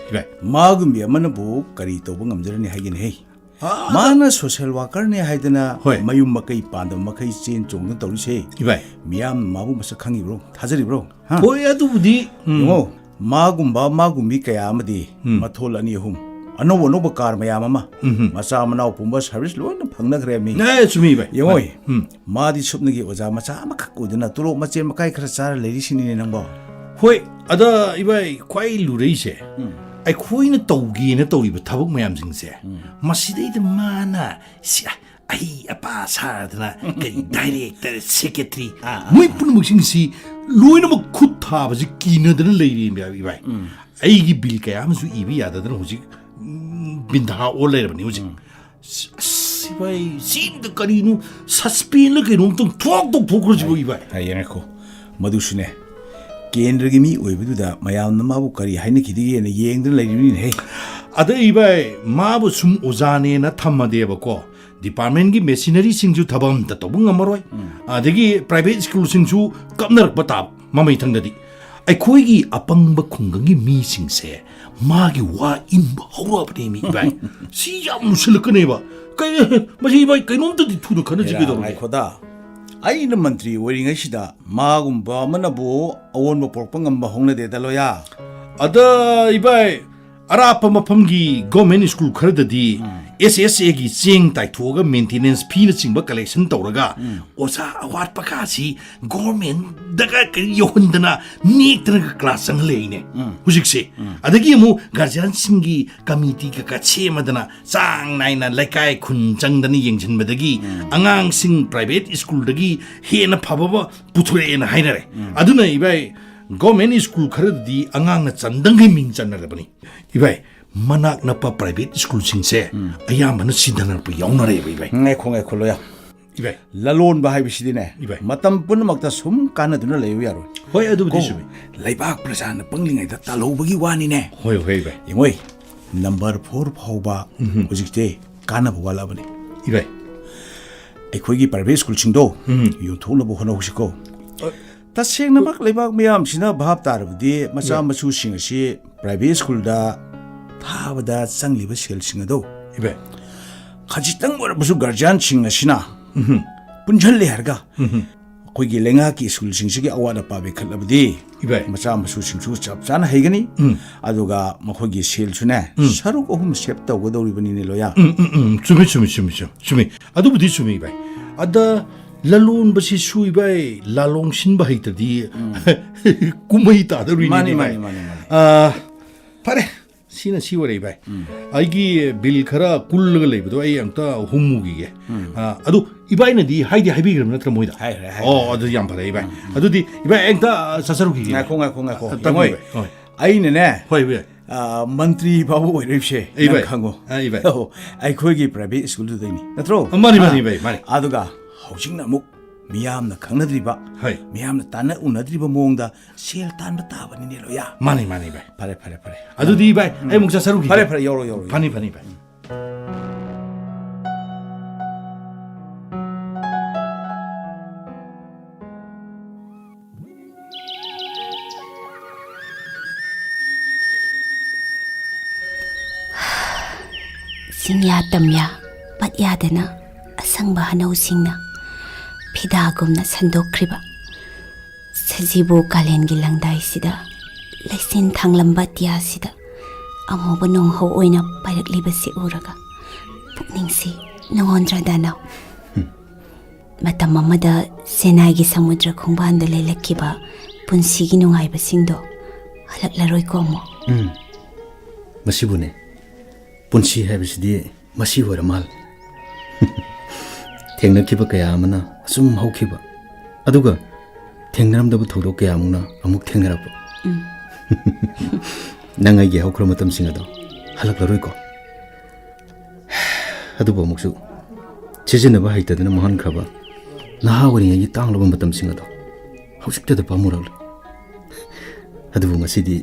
이바이. magumbi amana bu kari tobu ngamjrani hagin he mana social worker ne haidana Hoi. mayum makai pandam makai chen chongna tawrise 이바이. miyam mabu masa khangi bro thajari bro ha 보야도 부디. yo magumbi kaya amadi mathol ani hum anobo kar mayam ama macha manau pumba service lo na phangna gre mi 네, 주미 이바이. yoi madi supnagi oja macha makak udina turo mache makai khara char leiri sini ne nangbo 호이 아다 이바이 과일 루레이세 아이 코이는 떠우기는 떠우이바 타복 모양징세 마시데이드 마나 시 아이 아빠 사드나 그 다이렉터 세크레터리 뭐이 뿌는 먹싱시 로이는 뭐 굿타바지 끼너드는 레이리미야 이바이 아이기 빌까야 하면서 입이 야다드는 호지 빈다가 올라이라버니 호지 시바이 신드까리는 사스페인을 그놈좀 툭툭 보그러지고 이바이 ayengko madusune केंद्र मी ओइबदुदा मयाम नमाबु करी हाइने खिदिगे ने येंगदन लाइरिनि हे अद इबाय माबु सुम ओजाने न थम्मदेबको department की machinery सिंजु थबम त तबु ngमरोय अदगी private school सिंजु कमनरक बता ममै थंगदि अखोइगी अपंग खुंगंगी मी सिंगसे मागी वा इन हौरबने मी बाय सि याम मुसलकनेबा कै मजी बाय कैनोमतदि थुद खनजिगे दो खोदा आइना मंत्री ओरिंगसिदा मागुम्बा मनबो अवोनबो पोरपंगम्बा होंगनदे दलोया अद इबाय अराप मफमगी गवर्नमेंट स्कूल खरददी SSAꯒꯤ ꯆꯦꯡ ꯇꯥꯏꯊꯣꯛꯑꯒ ꯃꯦꯟꯇꯦꯅꯦꯟꯁ ꯐꯤꯅꯆꯤꯡꯕ ꯀꯂꯦꯛꯁꯟ ꯇꯧꯔꯒ ꯑꯣꯖꯥ ꯑꯋꯥꯠꯄ ꯀꯥꯁꯤ ꯒꯣꯔꯃꯦꯟꯗꯒ ꯌꯧꯍꯟꯗꯅ ꯅꯦꯛꯇꯅꯒ ꯀ꯭ꯂꯥꯁ ꯆꯪꯍꯜꯂꯛꯏꯅꯦ ꯍꯧꯖꯤꯛꯁꯦ ꯑꯗꯒꯤ ꯑꯃꯨꯛ ꯒꯥꯔꯖꯤꯌꯥꯟꯁꯤꯡꯒꯤ ꯀꯃꯤꯇꯤ ꯀꯀ ꯁꯦꯝꯃꯗꯅ ꯆꯥꯡ ꯅꯥꯏꯅ ꯂꯩꯀꯥꯏ ꯈꯨꯟ ꯆꯪꯗꯅ ꯌꯦꯡꯁꯤꯟꯕꯗꯒꯤ ꯑꯉꯥꯡꯁꯤꯡ ꯄ꯭ꯔꯥꯏꯚꯦꯠ ꯁ꯭ꯀꯨꯜꯗꯒꯤ ꯍꯦꯟꯅ ꯐꯕ ꯄꯨꯊꯣꯔꯛꯑꯦꯅ ꯍꯥꯏꯅꯔꯦ ꯑꯗꯨꯅ ꯏꯕꯥꯏ ꯒꯣꯔꯃꯦꯟ ꯁ꯭ꯀꯨꯜ ꯈꯔꯗꯗꯤ ꯑꯉꯥꯡꯅ ꯆꯟꯗꯪꯒꯤ ꯃꯤꯡ ꯆꯟꯅꯔꯕꯅꯤ ꯏꯕꯥꯏ ꯃꯅꯥꯛ ꯅꯛꯄ ꯄ꯭ꯔꯥꯏꯚꯦꯠ ꯁ꯭ꯀꯨꯜꯁꯤꯡꯁꯦ ꯑꯌꯥꯝꯕꯅ ꯁꯤꯟꯊꯅꯔꯛꯄ ꯌꯥꯎꯅꯔꯦꯕ ꯏꯕꯥꯏ ꯉꯥꯏꯈꯣ ꯂꯣꯌꯥ 이바이 ꯂꯂꯣꯟꯕ ꯍꯥꯏꯕꯁꯤꯗꯤꯅꯦ 이바이 ꯃꯇꯝ ꯄꯨꯝꯅꯃꯛꯇ ꯁꯨꯝ ꯀꯥꯟꯅꯗꯨꯅ ꯂꯩꯌꯨ ꯌꯥꯔꯣꯏ ꯍꯣꯏ ꯑꯗꯨꯕꯨꯗꯤ ꯆꯨꯝꯃꯤ ꯂꯩꯕꯥꯛ ꯄ꯭ꯔꯖꯥꯅ ꯄꯪꯂꯤꯉꯩꯗ ꯇꯥꯜꯍꯧꯕꯒꯤ ꯋꯥꯅꯤꯅꯦ ꯍꯣꯏ ꯏꯕꯥꯏ ꯌꯦꯡꯉꯣꯏ ꯅꯝꯕꯔ 4 ꯐꯥꯎꯕ ꯍꯧꯖꯤꯛꯇꯤ ꯀꯥꯟꯅꯕ ꯋꯥꯠꯂꯕꯅꯤ 이바이 ꯑꯩꯈꯣꯏꯒꯤ ꯄ꯭ꯔꯥꯏꯚꯦꯠ ꯁ꯭ꯀꯨꯜꯁꯤꯡꯗꯣ ꯌꯣꯟꯊꯣꯛꯅꯕ ꯍꯣꯠꯅꯍꯧꯁꯤꯀꯣ ꯇꯁꯦꯡꯅꯃꯛ ꯂꯩꯕꯥꯛ ꯃꯤꯌꯥꯝꯁꯤꯅ ꯚꯥꯞ ꯇꯥꯔꯕꯗꯤ ꯃꯆꯥ ꯃꯁꯨꯁꯤꯡ ꯑꯁꯤ ꯄ꯭ꯔꯥꯏꯚꯦꯠ ꯁ꯭ꯀꯨꯜꯗ ꯊꯥꯕꯗ ꯆꯪꯂꯤꯕ ꯁꯦꯜꯁꯤꯡ ꯑꯗꯨ 이바이 ꯈꯖꯤꯛꯇꯪ ꯑꯣꯏꯔꯕꯁꯨ ꯒꯥꯔꯖꯤꯌꯥꯟꯁꯤꯡ ꯑꯁꯤꯅ ꯄꯨꯟꯓꯜꯂꯦ ꯍꯥꯏꯔꯒ ꯑꯩꯈꯣꯏꯒꯤ ꯂꯩꯉꯥꯛꯀꯤ ꯁ꯭ꯀꯨꯜꯁꯤꯡꯁꯤꯒꯤ ꯑꯋꯥꯠ ꯑꯄꯥ ꯃꯦꯟꯈꯠꯂꯕꯗꯤ 이바이 ꯃꯆꯥ ꯃꯁꯨꯁꯤꯡꯁꯨ ꯆꯞ ꯆꯥꯅ ꯍꯩꯒꯅꯤ ꯑꯗꯨꯒ ꯃꯈꯣꯏꯒꯤ ꯁꯦꯜꯁꯨꯅꯦ ꯁꯔꯨꯛ ꯑꯍꯨꯝ ꯁꯦꯞ ꯇꯧꯒꯗꯧꯔꯤꯕꯅꯤꯅꯦ ꯂꯣꯌꯥ ꯆꯨꯝꯃꯤ ꯑꯗꯨꯕꯨꯗꯤ ꯆꯨꯝꯃꯤ 이바이 ꯑꯗ ꯂꯂꯣꯟꯕꯁꯤꯁꯨ 이바이 ꯂꯥꯂꯣꯡ ꯁꯤꯟꯕ ꯍꯩꯇ꯭ꯔꯗꯤ ꯀꯨꯝꯍꯩ ꯇꯥꯗꯧꯔꯤꯅꯤ ꯃꯥꯅꯤ ꯐꯔꯦ सीना सी वरे भाई आईगी बिल खरा कुल्लगा लेबदो आई अंता हुमुगिगे अदु इबाई नदी हाइदि हाइबिग्रम नत्र मोइदा ओ अदु याम फरे इबाई अदुदि इबाई एकता ससरुगिगे ngako tamoi aine होय भाई मंत्री बाबू ओइरेबसे इबाई खंगो इबाई आइखोइगी प्राइवेट स्कूल दुदैनि नत्रो मानी भाई मानी अदुगा हौजिंगना अमुक मियामना खंगनद्रिबा हाय मियामना ताना उनद्रिबा मोंगदा सेल तानबा ताबनिने लोया मानी भाई फरे अदुदि भाई आई मुक्सा सरुगी फरे योरो फनी भाई ꯁꯤꯡꯌꯥ ꯇꯝꯌꯥ ꯄꯠꯌꯥꯗꯅ ꯑꯁꯪꯕ ꯍꯅꯧꯁꯤꯡꯅ ꯐꯤꯗꯥꯒꯨꯝꯅ ꯁꯟꯗꯣꯛꯈ꯭ꯔꯤꯕ ꯁꯖꯤꯕꯨ ꯀꯥꯂꯦꯟꯒꯤ ꯂꯪꯗꯥꯏꯁꯤꯗ ꯂꯩꯆꯤꯟ ꯊꯥꯡꯂꯝꯕ ꯑꯇꯤꯌꯥꯁꯤꯗ ꯑꯃꯨꯕ ꯅꯣꯡꯍꯧ ꯑꯣꯏꯅ ꯄꯥꯏꯔꯛꯂꯤꯕꯁꯤ ꯎꯔꯒ ꯄꯨꯛꯅꯤꯡꯁꯤ ꯅꯉꯣꯟꯗ꯭ꯔꯗ ꯅꯥꯎ ꯃꯇꯝ ꯑꯃꯗ ꯁꯦꯅꯥꯏꯒꯤ ꯁꯃꯨꯗ꯭ꯔ ꯈꯣꯡꯕꯥꯟꯗ ꯂꯩꯂꯛꯈꯤꯕ ꯄꯨꯟꯁꯤꯒꯤ ꯅꯨꯡꯉꯥꯏꯕꯁꯤꯡꯗꯣ ꯍꯜꯂꯛꯂꯔꯣꯏꯀꯣ ꯑꯃꯨꯛ ꯃꯁꯤꯕꯨꯅꯦ ꯄꯨꯟꯁꯤ ꯍꯥꯏꯕꯁꯤꯗꯤ ꯃꯁꯤ ꯑꯣꯏꯔ ꯃꯥꯜ ꯊꯦꯡꯅꯈꯤꯕ ꯀꯌꯥ ꯑꯃꯅ ꯑꯁꯨꯝ ꯍꯧꯈꯤꯕ ꯑꯗꯨꯒ ꯊꯦꯡꯅꯔꯝꯗꯕ ꯊꯧꯗꯣꯛ ꯀꯌꯥ ꯑꯃꯅ ꯑꯃꯨꯛ ꯊꯦꯡꯅꯔꯛꯄ ꯅꯪ ꯑꯩꯒꯤ ꯍꯧꯈ꯭ꯔꯕ ꯃꯇꯝꯁꯤꯡ ꯑꯗꯣ ꯍꯜꯂꯛꯂꯔꯣꯏꯀꯣ ꯑꯗꯨꯕꯨ ꯑꯃꯨꯛꯁꯨ ꯁꯤꯖꯤꯟꯅꯕ ꯍꯩꯇꯗꯅ ꯃꯥꯡꯍꯟꯈ꯭ꯔꯕ ꯅꯍꯥ ꯑꯣꯏꯔꯤꯉꯩꯒꯤ ꯇꯥꯡꯂꯕ ꯃꯇꯝꯁꯤꯡ ꯑꯗꯣ ꯍꯧꯖꯤꯛꯇꯗ ꯄꯥꯝꯃꯨꯔꯛꯂꯦ ꯑꯗꯨꯕꯨ ꯉꯁꯤꯗꯤ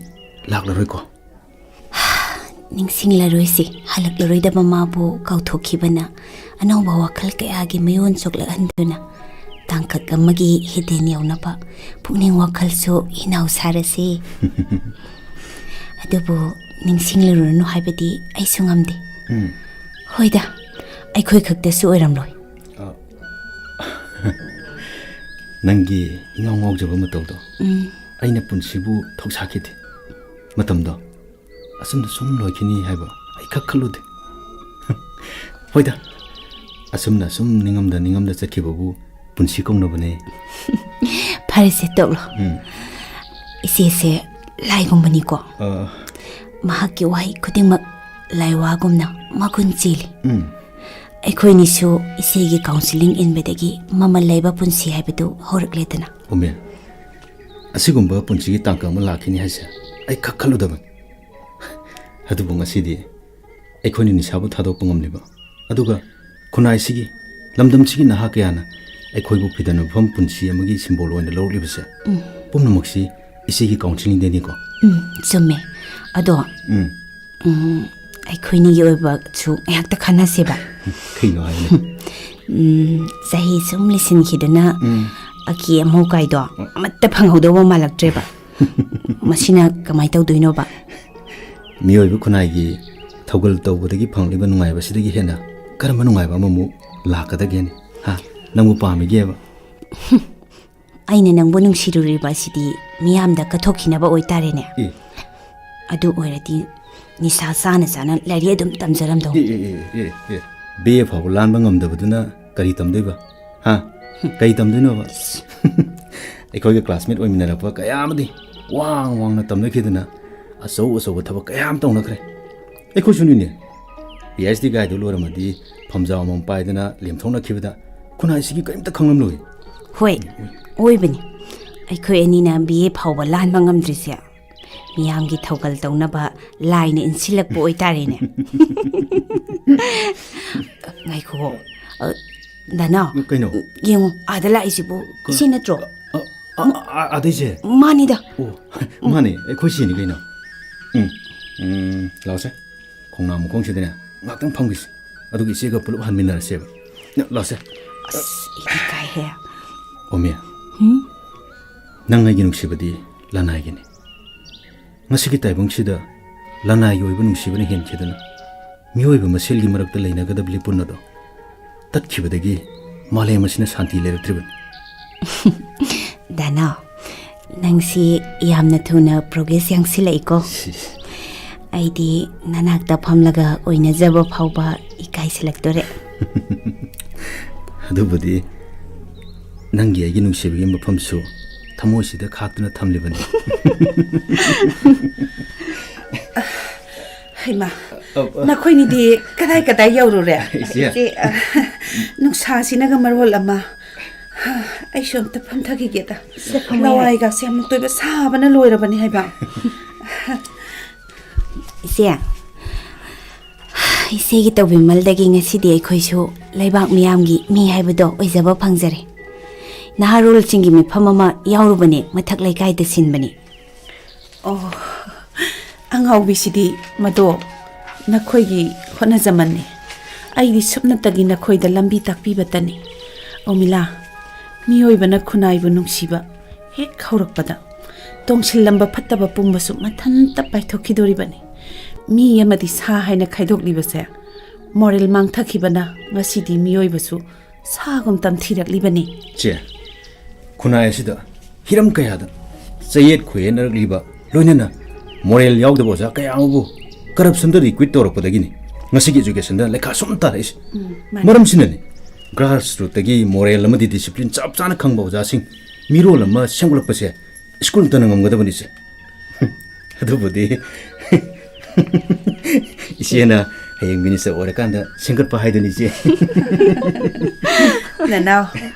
ꯂꯥꯛꯂꯔꯣꯏꯀꯣ ꯅꯤꯡꯁꯤꯡꯂꯔꯣꯏꯁꯤ ꯍꯜꯂꯛꯂꯔꯣꯏꯗꯕ ꯃꯥꯕꯨ ꯀꯥꯎꯊꯣꯛꯈꯤꯕꯅ ꯑꯅꯧꯕ ꯋꯥꯈꯜ ꯀꯌꯥꯒꯤ ꯃꯌꯣꯟ ꯆꯣꯛꯂꯛꯍꯟꯗꯨꯅ ꯇꯥꯡꯀꯛ ꯑꯃꯒꯤ ꯍꯤꯗꯦꯟ ꯌꯧꯅꯕ ꯄꯨꯛꯅꯤꯡ ꯋꯥꯈꯜꯁꯨ ꯍꯤꯅꯥꯎ ꯁꯥꯔꯁꯤ ꯑꯗꯨꯕꯨ ꯅꯤꯡꯁꯤꯡꯂꯨꯔꯅꯨ ꯍꯥꯏꯕꯗꯤ ꯑꯩꯁꯨ ꯉꯝꯗꯦ ꯍꯣꯏꯗ ꯑꯩꯈꯣꯏ ꯈꯛꯇꯁꯨ ꯑꯣꯏꯔꯝꯂꯣꯏ ꯅꯪꯒꯤ ꯏꯉꯥꯎ ꯉꯥꯎꯖꯕ ꯃꯇꯧꯗꯣ ꯑꯩꯅ ꯄꯨꯟꯁꯤꯕꯨ ꯊꯧꯁꯥꯈꯤꯗꯦ ꯃꯇꯝꯗꯣ ꯑꯁꯨꯝꯅ ꯁꯨꯝ ꯂꯣꯏꯈꯤꯅꯤ ꯍꯥꯏꯕ ꯑꯩ ꯈꯛ ꯈꯜꯂꯨꯗꯦ ꯍꯣꯏꯗ ꯑꯁꯨꯝꯅ ꯁꯨꯝ ꯅꯤꯡꯉꯝꯗ ꯆꯠꯈꯤꯕꯕꯨ ꯄꯨꯟꯁꯤ ꯀꯧꯅꯕꯅꯦ ꯐꯔꯦꯁꯦ ꯇꯣꯛꯂꯣ ꯏꯆꯦꯁꯦ ꯂꯥꯏꯒꯨꯝꯕꯅꯤꯀꯣ ꯃꯍꯥꯛꯀꯤ ꯋꯥꯍꯩ ꯈꯨꯗꯤꯡꯃꯛ ꯂꯥꯏꯋꯥꯒꯨꯝꯅ ꯃꯒꯨꯟ ꯆꯦꯜꯂꯤ ꯑꯩꯈꯣꯏꯅꯤꯁꯨ ꯏꯆꯦꯒꯤ ꯀꯥꯎꯟꯁꯤꯂꯤꯡ ꯏꯟꯕꯗꯒꯤ ꯃꯃꯜ ꯂꯩꯕ ꯄꯨꯟꯁꯤ ꯍꯥꯏꯕꯗꯨ ꯍꯧꯔꯛꯂꯦꯗꯅ ꯎꯃꯦꯟ ꯑꯁꯤꯒꯨꯝꯕ ꯄꯨꯟꯁꯤꯒꯤ ꯇꯥꯡꯀꯛ ꯑꯃ ꯂꯥꯛꯈꯤꯅꯤ ꯍꯥꯏꯁꯦ ꯑꯩ ꯈꯛ ꯈꯜꯂꯨꯗꯕꯅꯤ ꯑꯗꯨꯕꯨ ꯉꯁꯤꯗꯤ ꯑꯩꯈꯣꯏꯅ ꯅꯤꯁꯥꯕꯨ ꯊꯥꯗꯣꯛꯄ ꯉꯝꯂꯤꯕ ꯑꯗꯨꯒ ꯈꯨꯟꯅꯥꯏꯁꯤꯒꯤ ꯂꯝꯗꯝꯁꯤꯒꯤ ꯅꯍꯥ ꯀꯌꯥꯅ ꯑꯩꯈꯣꯏꯕꯨ ꯐꯤꯗꯅꯐꯝ ꯄꯨꯟꯁꯤ ꯑꯃꯒꯤ ꯁꯤꯝꯕꯣꯜ ꯑꯣꯏꯅ ꯂꯧꯔꯛꯂꯤꯕꯁꯦ ꯄꯨꯝꯅꯃꯛꯁꯤ ꯏꯆꯦꯒꯤ ꯀꯥꯎꯟꯁꯤꯂꯤꯡꯗꯅꯤꯀꯣ ꯆꯨꯝꯃꯦ ꯑꯗꯣ ꯑꯩꯈꯣꯏꯅꯤꯒꯤ ꯑꯣꯏꯕꯁꯨ ꯉꯥꯏꯍꯥꯛꯇ ꯈꯟꯅꯁꯦꯕ ꯀꯩꯅꯣ ꯍꯥꯏꯅꯦ ꯆꯍꯤ ꯁꯨꯝ ꯂꯤꯁꯤꯟꯈꯤꯗꯨꯅ ꯑꯀꯤ ꯑꯃꯧ ꯀꯥꯏꯗꯣ ꯑꯃꯠꯇ ꯐꯪꯍꯧꯗꯧꯕ ꯃꯥꯜꯂꯛꯇ꯭ꯔꯦꯕ ꯃꯁꯤꯅ ꯀꯃꯥꯏꯅ ꯇꯧꯗꯣꯏꯅꯣꯕ ꯃꯤꯑꯣꯏꯕ ꯈꯨꯟꯅꯥꯏꯒꯤ ꯊꯧꯒꯜ ꯇꯧꯕꯗꯒꯤ ꯐꯪꯂꯤꯕ ꯅꯨꯡꯉꯥꯏꯕꯁꯤꯗꯒꯤ ꯍꯦꯟꯅ ꯀꯔꯝꯕ ꯅꯨꯡꯉꯥꯏꯕ ꯑꯃꯃꯨꯛ ꯂꯥꯛꯀꯗꯒꯦꯅꯤ ꯅꯪꯕꯨ ꯄꯥꯝꯃꯤꯒꯦꯕ ꯑꯩꯅ ꯅꯪꯕꯨ ꯅꯨꯡꯁꯤꯔꯨꯔꯤꯕ ꯑꯁꯤꯗꯤ ꯃꯤꯌꯥꯝꯗ ꯀꯠꯊꯣꯛꯈꯤꯅꯕ ꯑꯣꯏꯇꯥꯔꯦꯅꯦ ꯑꯗꯨ ꯑꯣꯏꯔꯗꯤ ꯅꯤꯁꯥ ꯆꯥꯅ ꯆꯥꯅ ꯂꯥꯏꯔꯤꯛ ꯑꯗꯨꯝ ꯇꯝꯖꯔꯝꯗꯧ ꯕꯤ ꯑꯦ ꯐꯥꯎꯕ ꯂꯥꯟꯕ ꯉꯝꯗꯕꯗꯨꯅ ꯀꯔꯤ ꯇꯝꯗꯣꯏꯕ ꯍꯥ ꯀꯔꯤ ꯇꯝꯗꯣꯏꯅꯣꯕ ꯑꯩꯈꯣꯏꯒ ꯀ꯭ꯂꯥꯁꯃꯦꯠ ꯑꯣꯏꯃꯤꯟꯅꯔꯛꯄ ꯀꯌꯥ ꯑꯃꯗꯤ ꯋꯥꯡꯅ ꯇꯝꯅꯈꯤꯗꯨꯅ ꯑꯆꯧ ꯑꯆꯧꯕ ꯊꯕꯛ ꯀꯌꯥ ꯑꯃ ꯇꯧꯅꯈ꯭ꯔꯦ ꯑꯩꯈꯣꯏꯁꯨꯅꯤꯅꯦ PhD ꯒꯥꯏꯗꯨ ꯂꯣꯏꯔꯝꯃꯗꯤ ꯐꯝꯖꯥꯎ ꯑꯃꯃꯝ ꯄꯥꯏꯗꯅ ꯂꯦꯝꯊꯣꯛꯅꯈꯤꯕꯗ ꯈꯨꯟꯅꯥꯏꯁꯤꯒꯤ ꯀꯔꯤꯝꯇ ꯈꯪꯂꯝꯂꯣꯏ ꯍꯣꯏ ꯑꯣꯏꯕꯅꯤ ꯑꯩꯈꯣꯏ ꯑꯅꯤꯅ BA ꯐꯥꯎꯕ ꯂꯥꯟꯕ ꯉꯝꯗ꯭ꯔꯤꯁꯦ ꯃꯤꯌꯥꯝꯒꯤ ꯊꯧꯒꯜ ꯇꯧꯅꯕ ꯂꯥꯏꯅ ꯏꯟꯁꯤꯜꯂꯛꯄ ꯑꯣꯏꯇꯥꯔꯦꯅꯦ ꯉꯥꯏꯈꯣ ꯗꯅꯥ ꯀꯩꯅꯣ ꯌꯦꯡꯉꯣ ꯑꯥꯗ ꯂꯥꯛꯏꯁꯤꯕꯨ ꯏꯆꯦ ꯅꯠꯇ꯭ꯔꯣ ꯑꯗꯩꯁꯦ ꯃꯥꯅꯤꯗ ꯑꯣ ꯃꯥꯅꯦ ꯑꯩꯈꯣꯏ ꯁꯤꯅꯤ ꯀꯩꯅꯣ ꯂꯥꯛꯁꯦ ꯈꯣꯡꯅꯥꯡ ꯃꯈꯣꯡꯁꯤꯗꯅꯦ ꯉꯥꯛꯇꯪ ꯐꯝꯈꯤꯁꯤ ꯑꯗꯨꯒ ꯏꯆꯦꯒ ꯄꯨꯂꯞ ꯍꯟꯃꯤꯟꯅꯔꯁꯦꯕ ꯂꯥꯛꯁꯦ ꯏꯀꯥꯏꯍꯦ ꯑꯣꯃꯦ ꯅꯪ ꯑꯩꯒꯤ ꯅꯨꯡꯁꯤꯕꯗꯤ ꯂꯅꯥꯏꯒꯤꯅꯤ ꯉꯁꯤꯒꯤ ꯇꯥꯏꯕꯪꯁꯤꯗ ꯂꯅꯥꯏꯒꯤ ꯑꯣꯏꯕ ꯅꯨꯡꯁꯤꯕꯅ ꯍꯦꯟꯈꯤꯗꯨꯅ ꯃꯤꯑꯣꯏꯕ ꯃꯁꯦꯜꯒꯤ ꯃꯔꯛꯇ ꯂꯩꯅꯒꯗꯕ ꯂꯤꯄꯨꯟ ꯑꯗꯣ ꯇꯠꯈꯤꯕꯗꯒꯤ ꯃꯥꯂꯦꯝ ꯑꯁꯤꯅ ꯁꯥꯟꯇꯤ ꯂꯩꯔꯛꯇ꯭ꯔꯤꯕꯅꯤ ꯗꯅꯥ ꯅꯪꯁꯤ ꯌꯥꯝꯅ ꯊꯨꯅ ꯄ꯭ꯔꯣꯒ꯭ꯔꯦꯁ ꯌꯥꯡꯁꯤꯜꯂꯛꯏꯀꯣ ꯑꯩꯗꯤ ꯅꯅꯥꯛꯇ ꯐꯝꯂꯒ ꯑꯣꯏꯅꯖꯕ ꯐꯥꯎꯕ ꯏꯀꯥꯏꯁꯤꯜꯂꯛꯇꯣꯔꯦ ꯑꯗꯨꯕꯨꯗꯤ ꯅꯪꯒꯤ ꯑꯩꯒꯤ ꯅꯨꯡꯁꯤꯕꯒꯤ ꯃꯐꯝꯁꯨ ꯊꯃꯣꯏꯁꯤꯗ ꯈꯥꯛꯇꯨꯅ ꯊꯝꯂꯤꯕꯅꯤ ꯍꯩꯃꯥ ꯅꯈꯣꯏꯅꯤꯗꯤ ꯀꯗꯥꯏ ꯌꯧꯔꯨꯔꯦ ꯏꯆꯦ ꯅꯨꯡꯁꯥꯁꯤꯅꯒ ꯃꯔꯣꯜ ꯑꯃ ꯑꯩꯁꯨ ꯑꯝꯇ ꯐꯝꯊꯈꯤꯒꯦꯗ ꯂꯋꯥꯏꯒꯁꯦ ꯑꯃꯨꯛ ꯇꯣꯏꯕ ꯁꯥꯕꯅ ꯂꯣꯏꯔꯕꯅꯤ ꯍꯥꯏꯕ ꯏꯆꯦꯒꯤ ꯇꯧꯕꯤꯃꯜꯗꯒꯤ ꯉꯁꯤꯗꯤ ꯑꯩꯈꯣꯏꯁꯨ ꯂꯩꯕꯥꯛ ꯃꯤꯌꯥꯝꯒꯤ ꯃꯤ ꯍꯥꯏꯕꯗꯣ ꯑꯣꯏꯖꯕ ꯐꯪꯖꯔꯦ ꯅꯍꯥꯔꯣꯜꯁꯤꯡꯒꯤ ꯃꯤꯐꯝ ꯑꯃ ꯌꯥꯎꯔꯨꯕꯅꯦ ꯃꯊꯛ ꯂꯩꯀꯥꯏꯗ ꯁꯤꯟꯕꯅꯤ ꯑꯣ ꯑꯉꯥꯎꯕꯤꯁꯤꯗꯤ ꯃꯗꯣ ꯅꯈꯣꯏꯒꯤ ꯍꯣꯠꯅꯖꯃꯟꯅꯤ ꯑꯩꯗꯤ ꯁꯨꯞꯅꯇꯒꯤ ꯅꯈꯣꯏꯗ ꯂꯝꯕꯤ ꯇꯥꯛꯄꯤꯕꯇꯅꯤ ꯑꯣꯃꯤꯂꯥ ꯃꯤꯑꯣꯏꯕꯅ ꯈꯨꯟꯅꯥꯏꯕꯨ ꯅꯨꯡꯁꯤꯕ ꯍꯦꯛ ꯍꯧꯔꯛꯄꯗ ꯇꯣꯡꯁꯤꯜꯂꯝꯕ ꯐꯠꯇꯕ ꯄꯨꯝꯕꯁꯨ ꯃꯊꯟꯇ ꯄꯥꯏꯊꯣꯛꯈꯤꯗꯣꯔꯤꯕꯅꯤ ꯃꯤ ꯑꯃꯗꯤ ꯁꯥ ꯍꯥꯏꯅ ꯈꯥꯏꯗꯣꯛꯂꯤꯕꯁꯦ ꯃꯣꯔꯦꯜ ꯃꯥꯡꯊꯈꯤꯕꯅ ꯉꯁꯤꯗꯤ ꯃꯤꯑꯣꯏꯕꯁꯨ ꯁꯥꯒꯨꯝ ꯇꯝꯊꯤꯔꯛꯂꯤꯕꯅꯤ ꯆꯦ ꯈꯨꯟꯅꯥꯏ ꯑꯁꯤꯗ ꯍꯤꯔꯝ ꯀꯌꯥꯗ ꯆꯌꯦꯠ ꯈꯣꯏꯌꯦꯠꯅꯔꯛꯂꯤꯕ ꯂꯣꯏꯅꯅ ꯃꯣꯔꯦꯜ ꯌꯥꯎꯗꯕ ꯑꯣꯖꯥ ꯀꯌꯥ ꯑꯃꯕꯨ ꯀꯔꯞꯁꯟꯗ ꯔꯤꯀ꯭ꯋꯤꯠ ꯇꯧꯔꯛꯄꯗꯒꯤꯅꯤ ꯉꯁꯤꯒꯤ ꯏꯖꯨꯀꯦꯁꯟꯗ ꯂꯩꯈꯥ ꯁꯨꯝ ꯇꯥꯔꯛꯏꯁꯤ ꯃꯔꯝꯁꯤꯅꯅꯤ ꯒ꯭ꯔꯥꯁ ꯔꯨꯠꯇꯒꯤ ꯃꯣꯔꯦꯜ ꯑꯃꯗꯤ ꯗꯤꯁꯤꯄ꯭ꯂꯤꯟ ꯆꯞ ꯆꯥꯅ ꯈꯪꯕ ꯑꯣꯖꯥꯁꯤꯡ ꯃꯤꯔꯣꯜ ꯑꯃ ꯁꯦꯝꯒꯠꯂꯛꯄꯁꯦ ꯁ꯭ꯀꯨꯜꯇꯅ ꯉꯝꯒꯗꯕꯅꯤ ꯏꯆꯦ ꯑꯗꯨꯕꯨꯗꯤ ꯏꯆꯦꯅ ꯍꯌꯦꯡ ꯃꯤꯅꯤꯁꯇꯔ ꯑꯣꯏꯔꯀꯥꯟꯗ ꯁꯦꯝꯒꯠꯄ ꯍꯥꯏꯗꯨꯅꯤ ꯏꯆꯦ ꯅꯅꯥꯎ